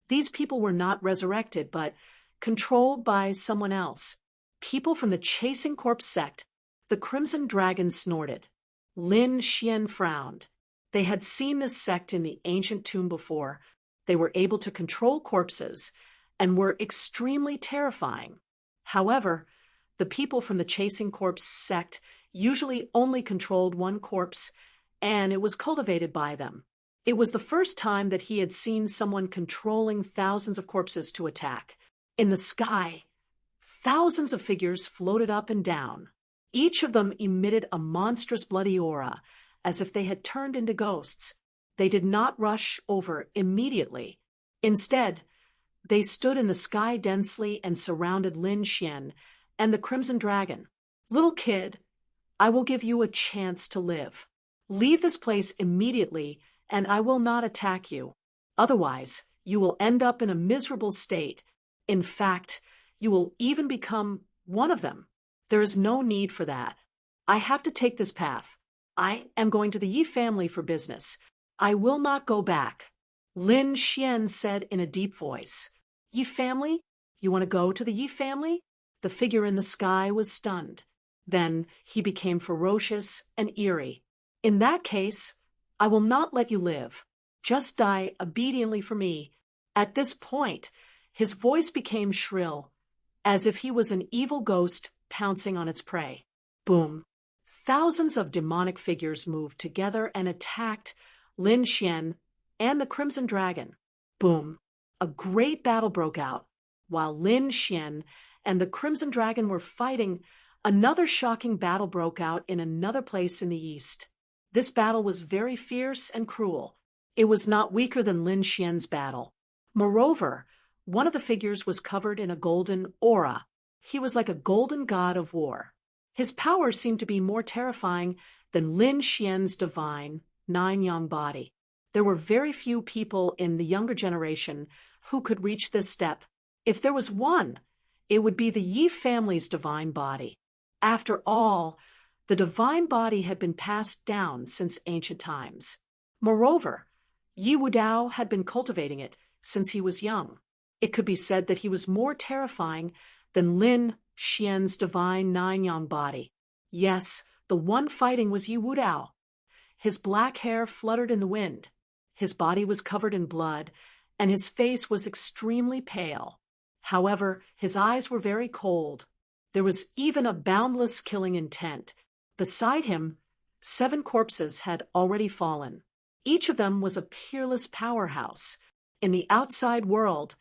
These people were not resurrected, but controlled by someone else. People from the Chasing Corpse sect. The Crimson Dragon snorted. Lin Xian frowned. They had seen this sect in the ancient tomb before. They were able to control corpses and were extremely terrifying. However, the people from the Chasing Corpse sect usually only controlled one corpse, and it was cultivated by them. It was the first time that he had seen someone controlling thousands of corpses to attack. In the sky, thousands of figures floated up and down. Each of them emitted a monstrous bloody aura, as if they had turned into ghosts. They did not rush over immediately. Instead, they stood in the sky densely and surrounded Lin Xian and the Crimson Dragon. Little kid, I will give you a chance to live. Leave this place immediately, and I will not attack you. Otherwise, you will end up in a miserable state. In fact, you will even become one of them. There is no need for that. I have to take this path. I am going to the Yi family for business. I will not go back. Lin Xian said in a deep voice. Yi family? You want to go to the Yi family? The figure in the sky was stunned. Then he became ferocious and eerie. In that case, I will not let you live. Just die obediently for me. At this point, his voice became shrill, as if he was an evil ghost pouncing on its prey. Boom. Thousands of demonic figures moved together and attacked Lin Xian and the Crimson Dragon. Boom. A great battle broke out. While Lin Xian and the Crimson Dragon were fighting, Another shocking battle broke out in another place in the east. This battle was very fierce and cruel. It was not weaker than Lin Xian's battle. Moreover, one of the figures was covered in a golden aura. He was like a golden god of war. His power seemed to be more terrifying than Lin Xian's divine, nine-yang body. There were very few people in the younger generation who could reach this step. If there was one, it would be the Yi family's divine body. After all, the divine body had been passed down since ancient times. Moreover, Yi Wudao had been cultivating it since he was young. It could be said that he was more terrifying than Lin Xian's divine nine-yang body. Yes, the one fighting was Yi Wudao. His black hair fluttered in the wind. His body was covered in blood, and his face was extremely pale. However, his eyes were very cold. There was even a boundless killing intent. Beside him, 7 corpses had already fallen. Each of them was a peerless powerhouse. In the outside world,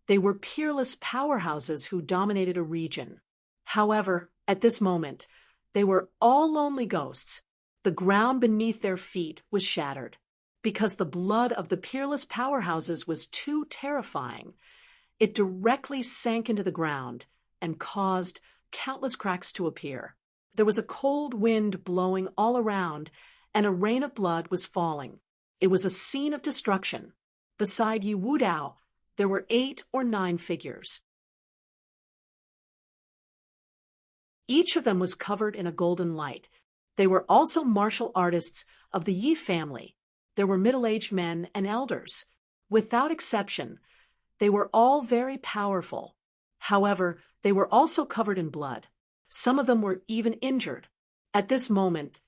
they were peerless powerhouses who dominated a region. However, at this moment, they were all lonely ghosts. The ground beneath their feet was shattered. Because the blood of the peerless powerhouses was too terrifying, it directly sank into the ground and caused countless cracks to appear. There was a cold wind blowing all around, and a rain of blood was falling. It was a scene of destruction. Beside Yi Wudao, there were 8 or 9 figures. Each of them was covered in a golden light. They were also martial artists of the Yi family. There were middle-aged men and elders. Without exception, they were all very powerful. However, they were also covered in blood. Some of them were even injured. At this moment,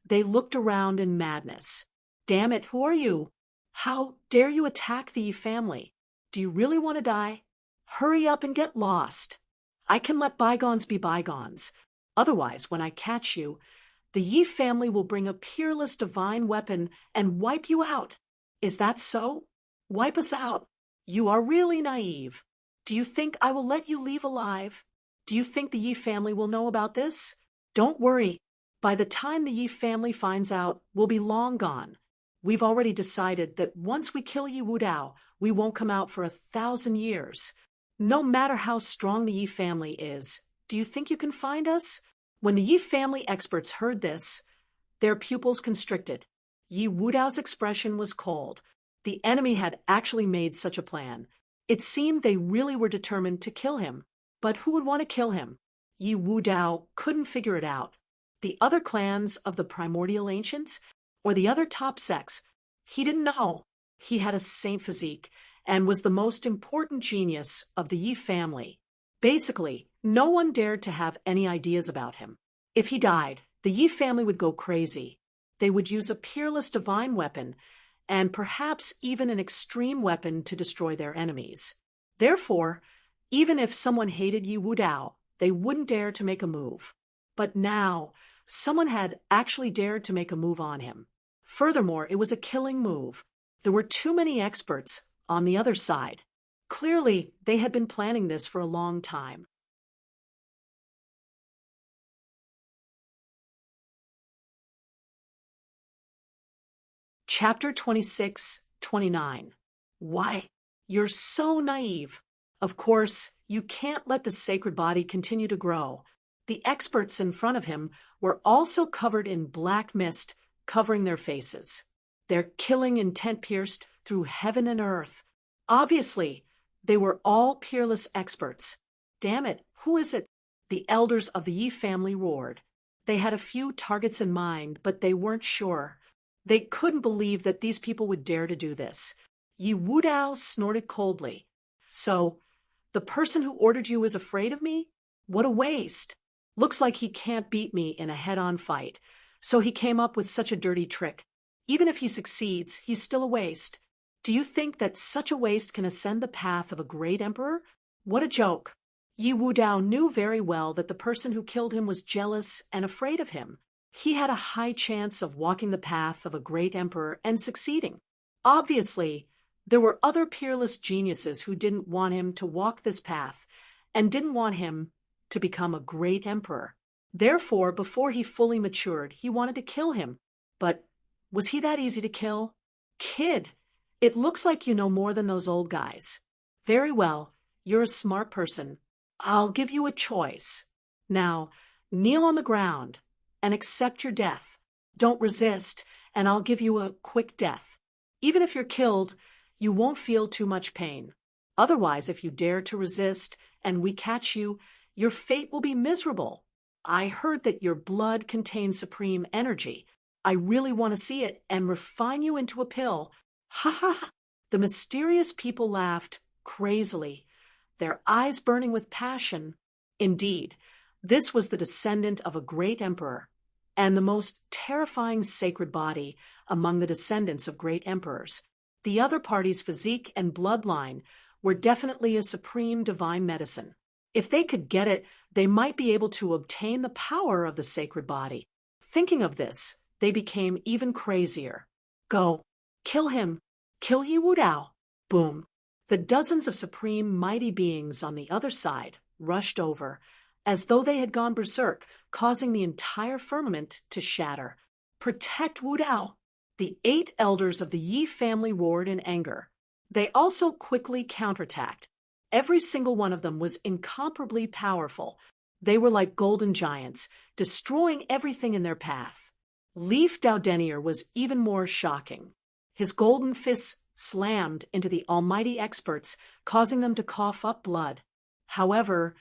they looked around in madness. "Damn it, who are you? How dare you attack the Yi family? Do you really want to die? Hurry up and get lost. I can let bygones be bygones. Otherwise, when I catch you, the Yi family will bring a peerless divine weapon and wipe you out. Is that so? Wipe us out. You are really naive. Do you think I will let you leave alive? Do you think the Yi family will know about this? Don't worry. By the time the Yi family finds out, we'll be long gone. We've already decided that once we kill Yi Wudao, we won't come out for 1,000 years. No matter how strong the Yi family is, do you think you can find us?" When the Yi family experts heard this, their pupils constricted. Yi Wudao's expression was cold. The enemy had actually made such a plan. It seemed they really were determined to kill him. But who would want to kill him? Yi Wudao couldn't figure it out. The other clans of the primordial ancients, or the other top sects, he didn't know. He had a saint physique and was the most important genius of the Yi family. Basically, no one dared to have any ideas about him. If he died, the Yi family would go crazy. They would use a peerless divine weapon and perhaps even an extreme weapon to destroy their enemies. Therefore, even if someone hated Yi Wudao, they wouldn't dare to make a move. But now, someone had actually dared to make a move on him. Furthermore, it was a killing move. There were too many experts on the other side. Clearly, they had been planning this for a long time. Chapter 26-29. Why? You're so naive. Of course, you can't let the sacred body continue to grow. The experts in front of him were also covered in black mist, covering their faces. Their killing intent pierced through heaven and earth. Obviously, they were all peerless experts. "Damn it, who is it?" the elders of the Yi family roared. They had a few targets in mind, but they weren't sure. They couldn't believe that these people would dare to do this. Yi Wudao snorted coldly. "So, the person who ordered you is afraid of me? What a waste. Looks like he can't beat me in a head-on fight, so he came up with such a dirty trick. Even if he succeeds, he's still a waste. Do you think that such a waste can ascend the path of a great emperor? What a joke." Yi Wudao knew very well that the person who killed him was jealous and afraid of him. He had a high chance of walking the path of a great emperor and succeeding. Obviously, there were other peerless geniuses who didn't want him to walk this path and didn't want him to become a great emperor. Therefore, before he fully matured, he wanted to kill him. But was he that easy to kill? Kid, it looks like you know more than those old guys. Very well, you're a smart person. I'll give you a choice. Now, kneel on the ground and accept your death. Don't resist, and I'll give you a quick death. Even if you're killed, you won't feel too much pain. Otherwise, if you dare to resist and we catch you, your fate will be miserable. I heard that your blood contains supreme energy. I really want to see it and refine you into a pill. Ha ha ha. The mysterious people laughed crazily, their eyes burning with passion. Indeed, this was the descendant of a great emperor, and the most terrifying sacred body among the descendants of great emperors. The other party's physique and bloodline were definitely a supreme divine medicine. If they could get it, they might be able to obtain the power of the sacred body. Thinking of this, they became even crazier. Go, kill him, kill Yi Wu Dao. Boom. The dozens of supreme mighty beings on the other side rushed over, as though they had gone berserk, causing the entire firmament to shatter. Protect Wu Dao! The 8 elders of the Yi family roared in anger. They also quickly counterattacked. Every single one of them was incomparably powerful. They were like golden giants, destroying everything in their path. Leaf Dao Denier was even more shocking. His golden fists slammed into the almighty experts, causing them to cough up blood. However,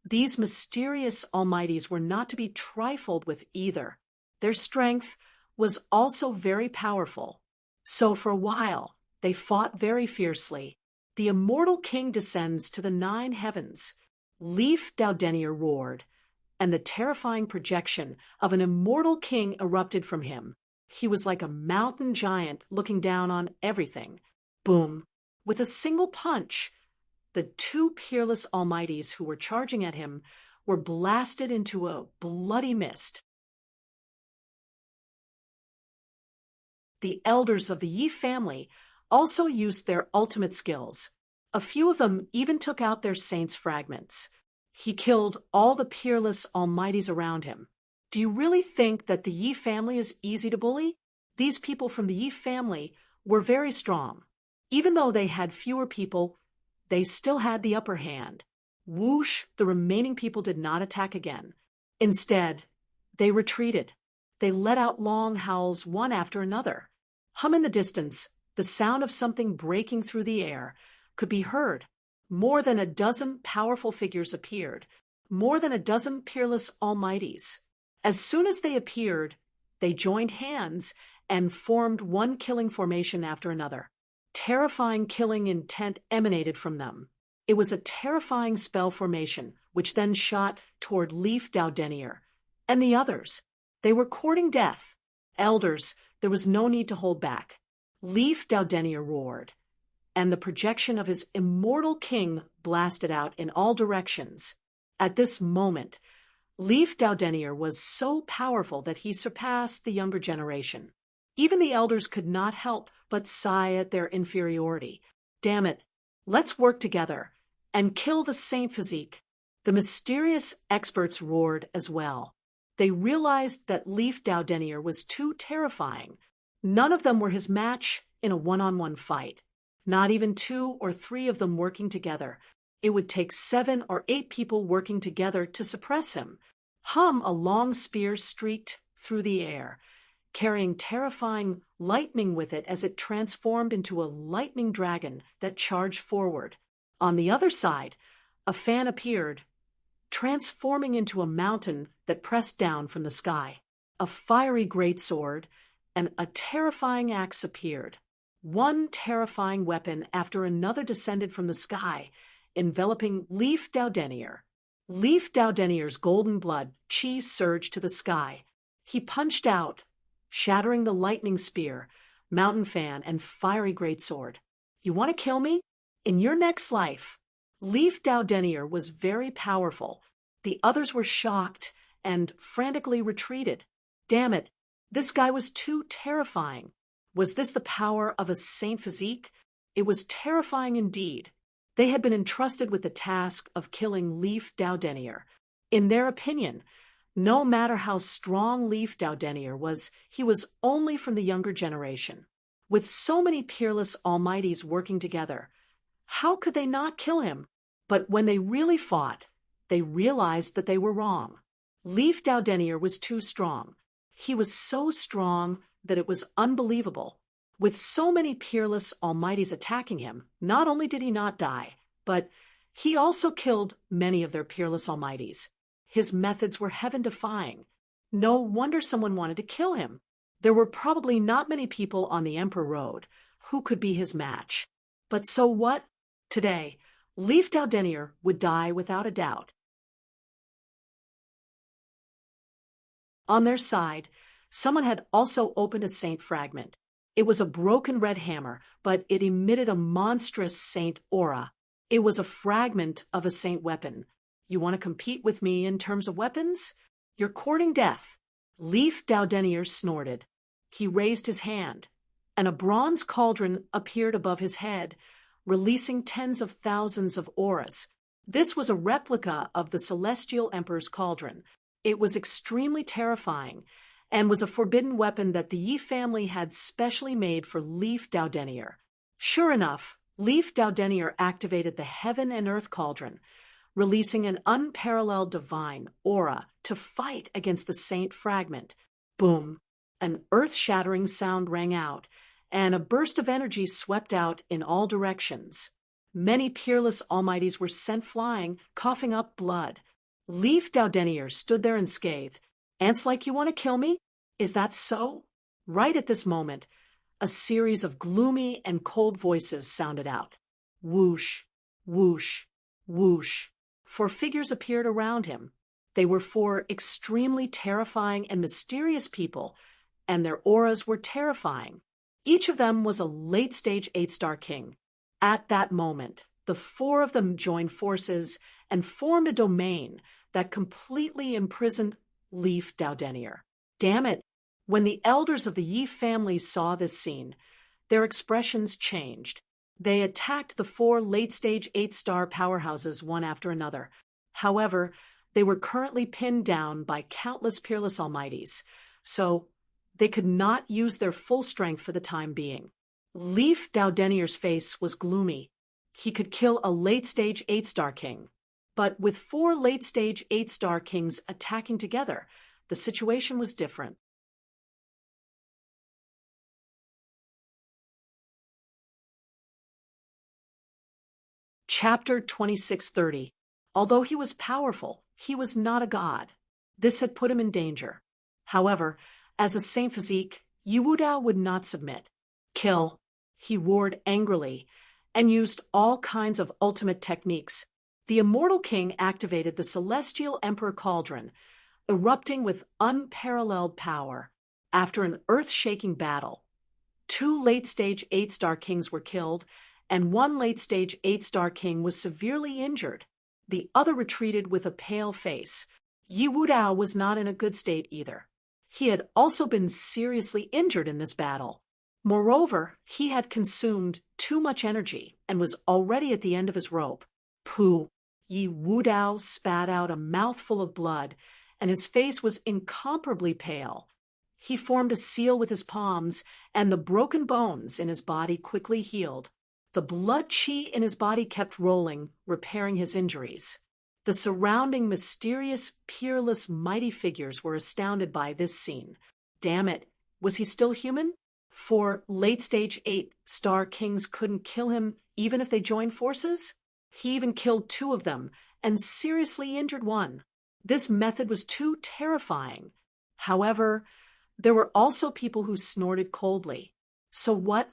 these mysterious almighties were not to be trifled with either. Their strength was also very powerful. So for a while, they fought very fiercely. The immortal king descends to the 9 heavens. Leaf Dao Denier roared, and the terrifying projection of an immortal king erupted from him. He was like a mountain giant looking down on everything. Boom! With a single punch, the 2 peerless almighties who were charging at him were blasted into a bloody mist. The elders of the Yi family also used their ultimate skills. A few of them even took out their saints' fragments. He killed all the peerless almighties around him. Do you really think that the Yi family is easy to bully? These people from the Yi family were very strong. Even though they had fewer people, they still had the upper hand. Whoosh, the remaining people did not attack again. Instead, they retreated. They let out long howls one after another. Hum in the distance, the sound of something breaking through the air could be heard. More than a dozen powerful figures appeared, more than a dozen peerless almighties. As soon as they appeared, they joined hands and formed one killing formation after another. Terrifying killing intent emanated from them. It was a terrifying spell formation, which then shot toward Leaf Dao Denier and the others. They were courting death. Elders, there was no need to hold back. Leaf Dao Denier roared, and the projection of his immortal king blasted out in all directions. At this moment, Leaf Dao Denier was so powerful that he surpassed the younger generation. Even the elders could not help but sigh at their inferiority. Damn it, let's work together and kill the Saint Physique. The mysterious experts roared as well. They realized that Leaf Dao Denier was too terrifying. None of them were his match in a one-on-one fight. Not even 2 or 3 of them working together. It would take 7 or 8 people working together to suppress him. Hum, a long spear streaked through the air, carrying terrifying lightning with it as it transformed into a lightning dragon that charged forward. On the other side, a fan appeared, transforming into a mountain that pressed down from the sky. A fiery greatsword and a terrifying axe appeared. One terrifying weapon after another descended from the sky, enveloping Leaf Dao Denier. Leaf Dao Denier's golden blood chi surged to the sky. He punched out, shattering the lightning spear, mountain fan, and fiery greatsword. You want to kill me? In your next life. Leaf Dao Denier was very powerful. The others were shocked and frantically retreated. Damn it, this guy was too terrifying. Was this the power of a Saint Physique? It was terrifying indeed. They had been entrusted with the task of killing Leaf Dao Denier. In their opinion, No matter how strong Leif Daudenier was, he was only from the younger generation. With so many peerless almighties working together, how could they not kill him? But when they really fought, they realized that they were wrong. Leif Daudenier was too strong. He was so strong that it was unbelievable. With so many peerless almighties attacking him, not only did he not die, but he also killed many of their peerless almighties. His methods were heaven-defying. No wonder someone wanted to kill him. There were probably not many people on the Emperor Road who could be his match. But so what? Today, Leif Daudenier would die without a doubt. On their side, someone had also opened a saint fragment. It was a broken red hammer, but it emitted a monstrous saint aura. It was a fragment of a saint weapon. You want to compete with me in terms of weapons? You're courting death. Leif Daudenier snorted. He raised his hand, and a bronze cauldron appeared above his head, releasing tens of thousands of auras. This was a replica of the Celestial Emperor's cauldron. It was extremely terrifying, and was a forbidden weapon that the Yi family had specially made for Leif Daudenier. Sure enough, Leif Daudenier activated the Heaven and Earth Cauldron, releasing an unparalleled divine aura to fight against the saint fragment. Boom! An earth-shattering sound rang out, and a burst of energy swept out in all directions. Many peerless almighties were sent flying, coughing up blood. Leif Daudenier stood there unscathed. "Ants like you want to kill me? Is that so?" Right at this moment, a series of gloomy and cold voices sounded out. Whoosh, whoosh, whoosh. 4 figures appeared around him. They were 4 extremely terrifying and mysterious people, and their auras were terrifying. Each of them was a late-stage 8-star king. At that moment, the 4 of them joined forces and formed a domain that completely imprisoned Leif Daudenier. Damn it! When the elders of the Yi family saw this scene, their expressions changed. They attacked the 4 late-stage 8-star powerhouses one after another. However, they were currently pinned down by countless peerless almighties, so they could not use their full strength for the time being. Leif Daudenier's face was gloomy. He could kill a late-stage 8-star king. But with 4 late-stage 8-star kings attacking together, the situation was different. Chapter 2630. Although he was powerful, he was not a god. This had put him in danger. However, as a Saint Physique, Yi Wudao would not submit. "Kill," he roared angrily, and used all kinds of ultimate techniques. The Immortal King activated the Celestial Emperor Cauldron, erupting with unparalleled power. After an earth-shaking battle, 2 late-stage 8-star kings were killed, and 1 late-stage 8-star king was severely injured. The other retreated with a pale face. Yi Wudao was not in a good state either. He had also been seriously injured in this battle. Moreover, he had consumed too much energy and was already at the end of his rope. Pooh! Yi Wudao spat out a mouthful of blood, and his face was incomparably pale. He formed a seal with his palms, and the broken bones in his body quickly healed. The blood chi in his body kept rolling, repairing his injuries. The surrounding mysterious, peerless, mighty figures were astounded by this scene. Damn it, was he still human? 4 late-stage 8-star kings couldn't kill him even if they joined forces? He even killed 2 of them and seriously injured 1. This method was too terrifying. However, there were also people who snorted coldly. So what?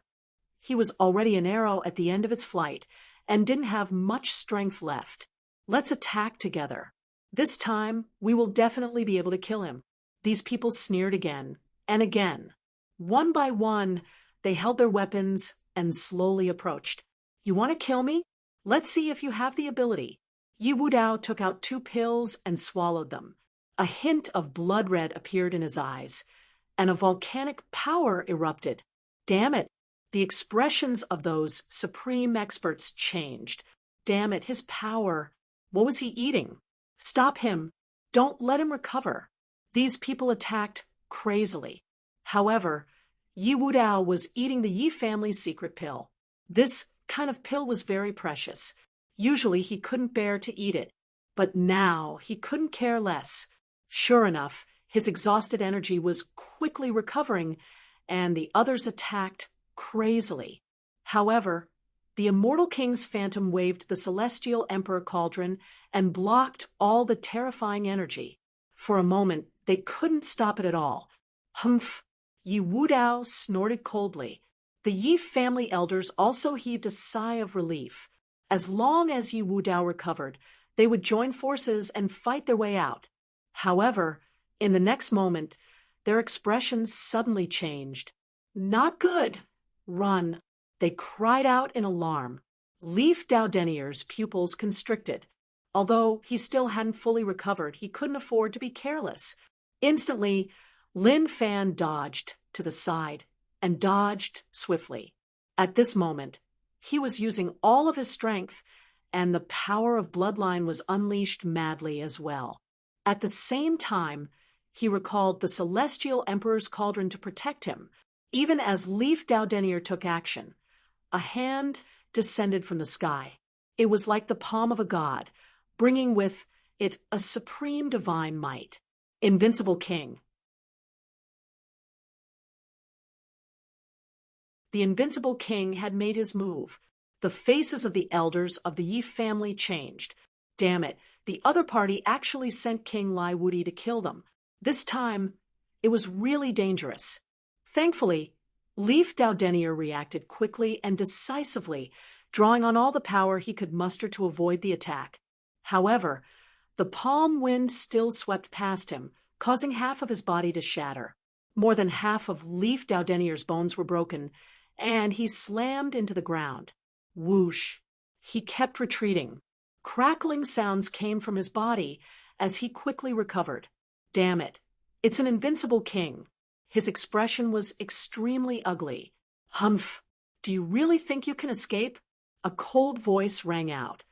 He was already an arrow at the end of its flight and didn't have much strength left. Let's attack together. This time, we will definitely be able to kill him. These people sneered again and again. One by one, they held their weapons and slowly approached. "You want to kill me? Let's see if you have the ability." Yi Wudao took out 2 pills and swallowed them. A hint of blood red appeared in his eyes, and a volcanic power erupted. Damn it! The expressions of those supreme experts changed. Damn it, his power. What was he eating? Stop him. Don't let him recover. These people attacked crazily. However, Yi Wudao was eating the Yi family's secret pill. This kind of pill was very precious. Usually he couldn't bear to eat it, but now he couldn't care less. Sure enough, his exhausted energy was quickly recovering, and the others attacked crazily. However, the Immortal King's phantom waved the Celestial Emperor Cauldron and blocked all the terrifying energy. For a moment, they couldn't stop it at all. Humph! Yi Wudao snorted coldly. The Yi family elders also heaved a sigh of relief. As long as Yi Wudao recovered, they would join forces and fight their way out. However, in the next moment, their expressions suddenly changed. Not good! Run! They cried out in alarm. Leaf Dowdenier's pupils constricted. Although he still hadn't fully recovered, he couldn't afford to be careless. Instantly, Lin Fan dodged to the side and dodged swiftly. At this moment, he was using all of his strength, and the power of bloodline was unleashed madly as well. At the same time, he recalled the Celestial Emperor's cauldron to protect him. Even as Leaf Dowdenier took action, a hand descended from the sky. It was like the palm of a god, bringing with it a supreme divine might. Invincible King. The Invincible King had made his move. The faces of the elders of the Yi family changed. Damn it, the other party actually sent King Lai Wudi to kill them. This time, it was really dangerous. Thankfully, Leaf Dowdenier reacted quickly and decisively, drawing on all the power he could muster to avoid the attack. However, the palm wind still swept past him, causing half of his body to shatter. More than half of Leaf Dowdenier's bones were broken, and he slammed into the ground. Whoosh! He kept retreating. Crackling sounds came from his body as he quickly recovered. Damn it! It's an invincible king. His expression was extremely ugly. Humph! Do you really think you can escape? A cold voice rang out,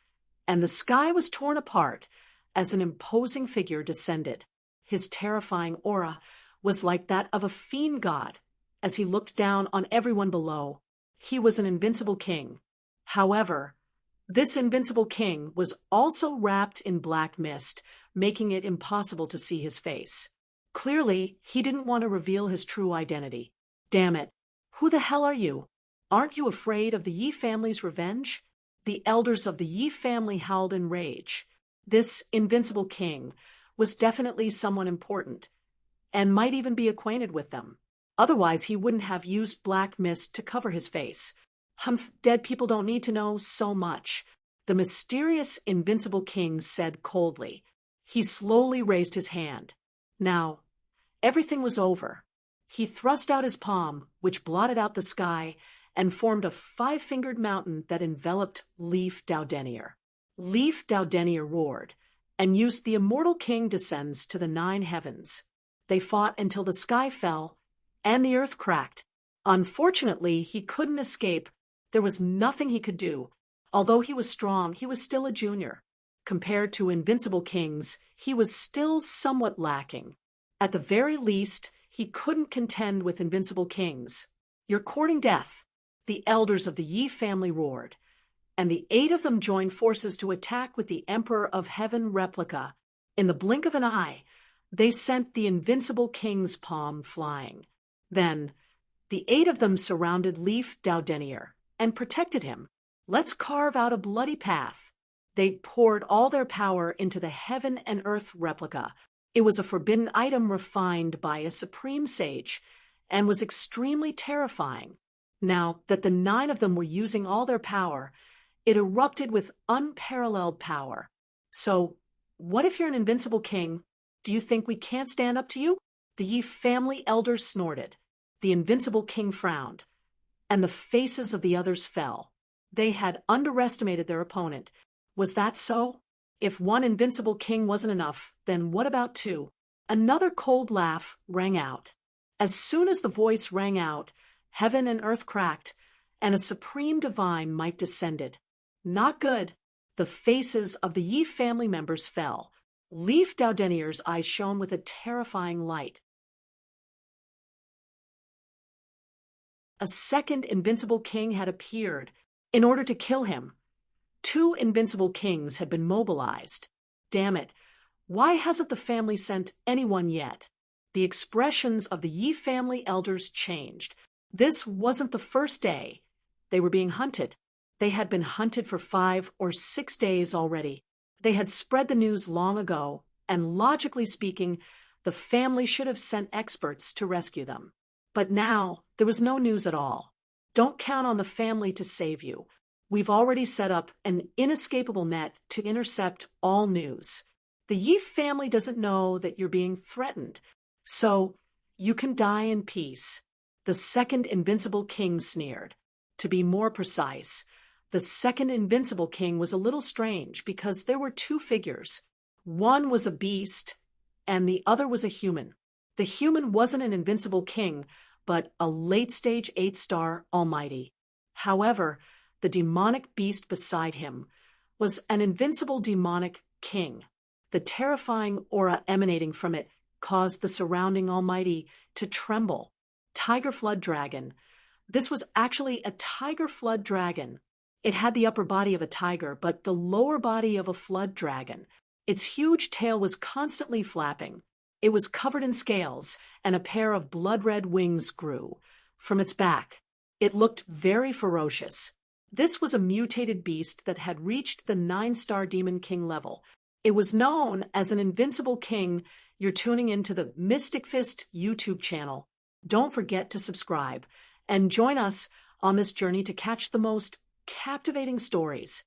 and the sky was torn apart as an imposing figure descended. His terrifying aura was like that of a fiend god as he looked down on everyone below. He was an invincible king. However, this invincible king was also wrapped in black mist, making it impossible to see his face. Clearly, he didn't want to reveal his true identity. Damn it! Who the hell are you? Aren't you afraid of the Yi family's revenge? The elders of the Yi family howled in rage. This invincible king was definitely someone important, and might even be acquainted with them. Otherwise, he wouldn't have used black mist to cover his face. Humph, dead people don't need to know so much. The mysterious invincible king said coldly. He slowly raised his hand. Now, everything was over. He thrust out his palm, which blotted out the sky, and formed a 5-fingered mountain that enveloped Leaf Dowdenier. Leaf Dowdenier roared, and used the Immortal King descends to the 9 heavens. They fought until the sky fell, and the earth cracked. Unfortunately, he couldn't escape. There was nothing he could do. Although he was strong, he was still a junior. Compared to invincible kings, he was still somewhat lacking. At the very least, he couldn't contend with invincible kings. You're courting death. The elders of the Yi family roared, and the 8 of them joined forces to attack with the Emperor of Heaven replica. In the blink of an eye, they sent the invincible king's palm flying. Then, the 8 of them surrounded Leaf Dowdenier and protected him. Let's carve out a bloody path. They poured all their power into the heaven and earth replica. It was a forbidden item refined by a supreme sage, and was extremely terrifying. Now that the 9 of them were using all their power, it erupted with unparalleled power. So, what if you're an invincible king? Do you think we can't stand up to you? The Yi family elders snorted. The invincible king frowned, and the faces of the others fell. They had underestimated their opponent. Was that so? If one invincible king wasn't enough, then what about 2? Another cold laugh rang out. As soon as the voice rang out, heaven and earth cracked, and a supreme divine might descended. Not good. The faces of the Yi family members fell. Leaf Doudenire's eyes shone with a terrifying light. A second invincible king had appeared. In order to kill him, 2 invincible kings had been mobilized. Damn it, why hasn't the family sent anyone yet? The expressions of the Yi family elders changed. This wasn't the first day. They were being hunted. They had been hunted for 5 or 6 days already. They had spread the news long ago, and logically speaking, the family should have sent experts to rescue them. But now, there was no news at all. Don't count on the family to save you. We've already set up an inescapable net to intercept all news. The Yi family doesn't know that you're being threatened, so you can die in peace. The second invincible king sneered. To be more precise, the second invincible king was a little strange because there were 2 figures. One was a beast, and the other was a human. The human wasn't an invincible king, but a late-stage 8-star almighty. However, the demonic beast beside him was an invincible demonic king. The terrifying aura emanating from it caused the surrounding almighty to tremble. Tiger Flood Dragon. This was actually a tiger flood dragon. It had the upper body of a tiger, but the lower body of a flood dragon. Its huge tail was constantly flapping. It was covered in scales, and a pair of blood-red wings grew from its back. It looked very ferocious. This was a mutated beast that had reached the 9-star Demon King level. It was known as an invincible king. You're tuning into the Mystic Fist YouTube channel. Don't forget to subscribe and join us on this journey to catch the most captivating stories.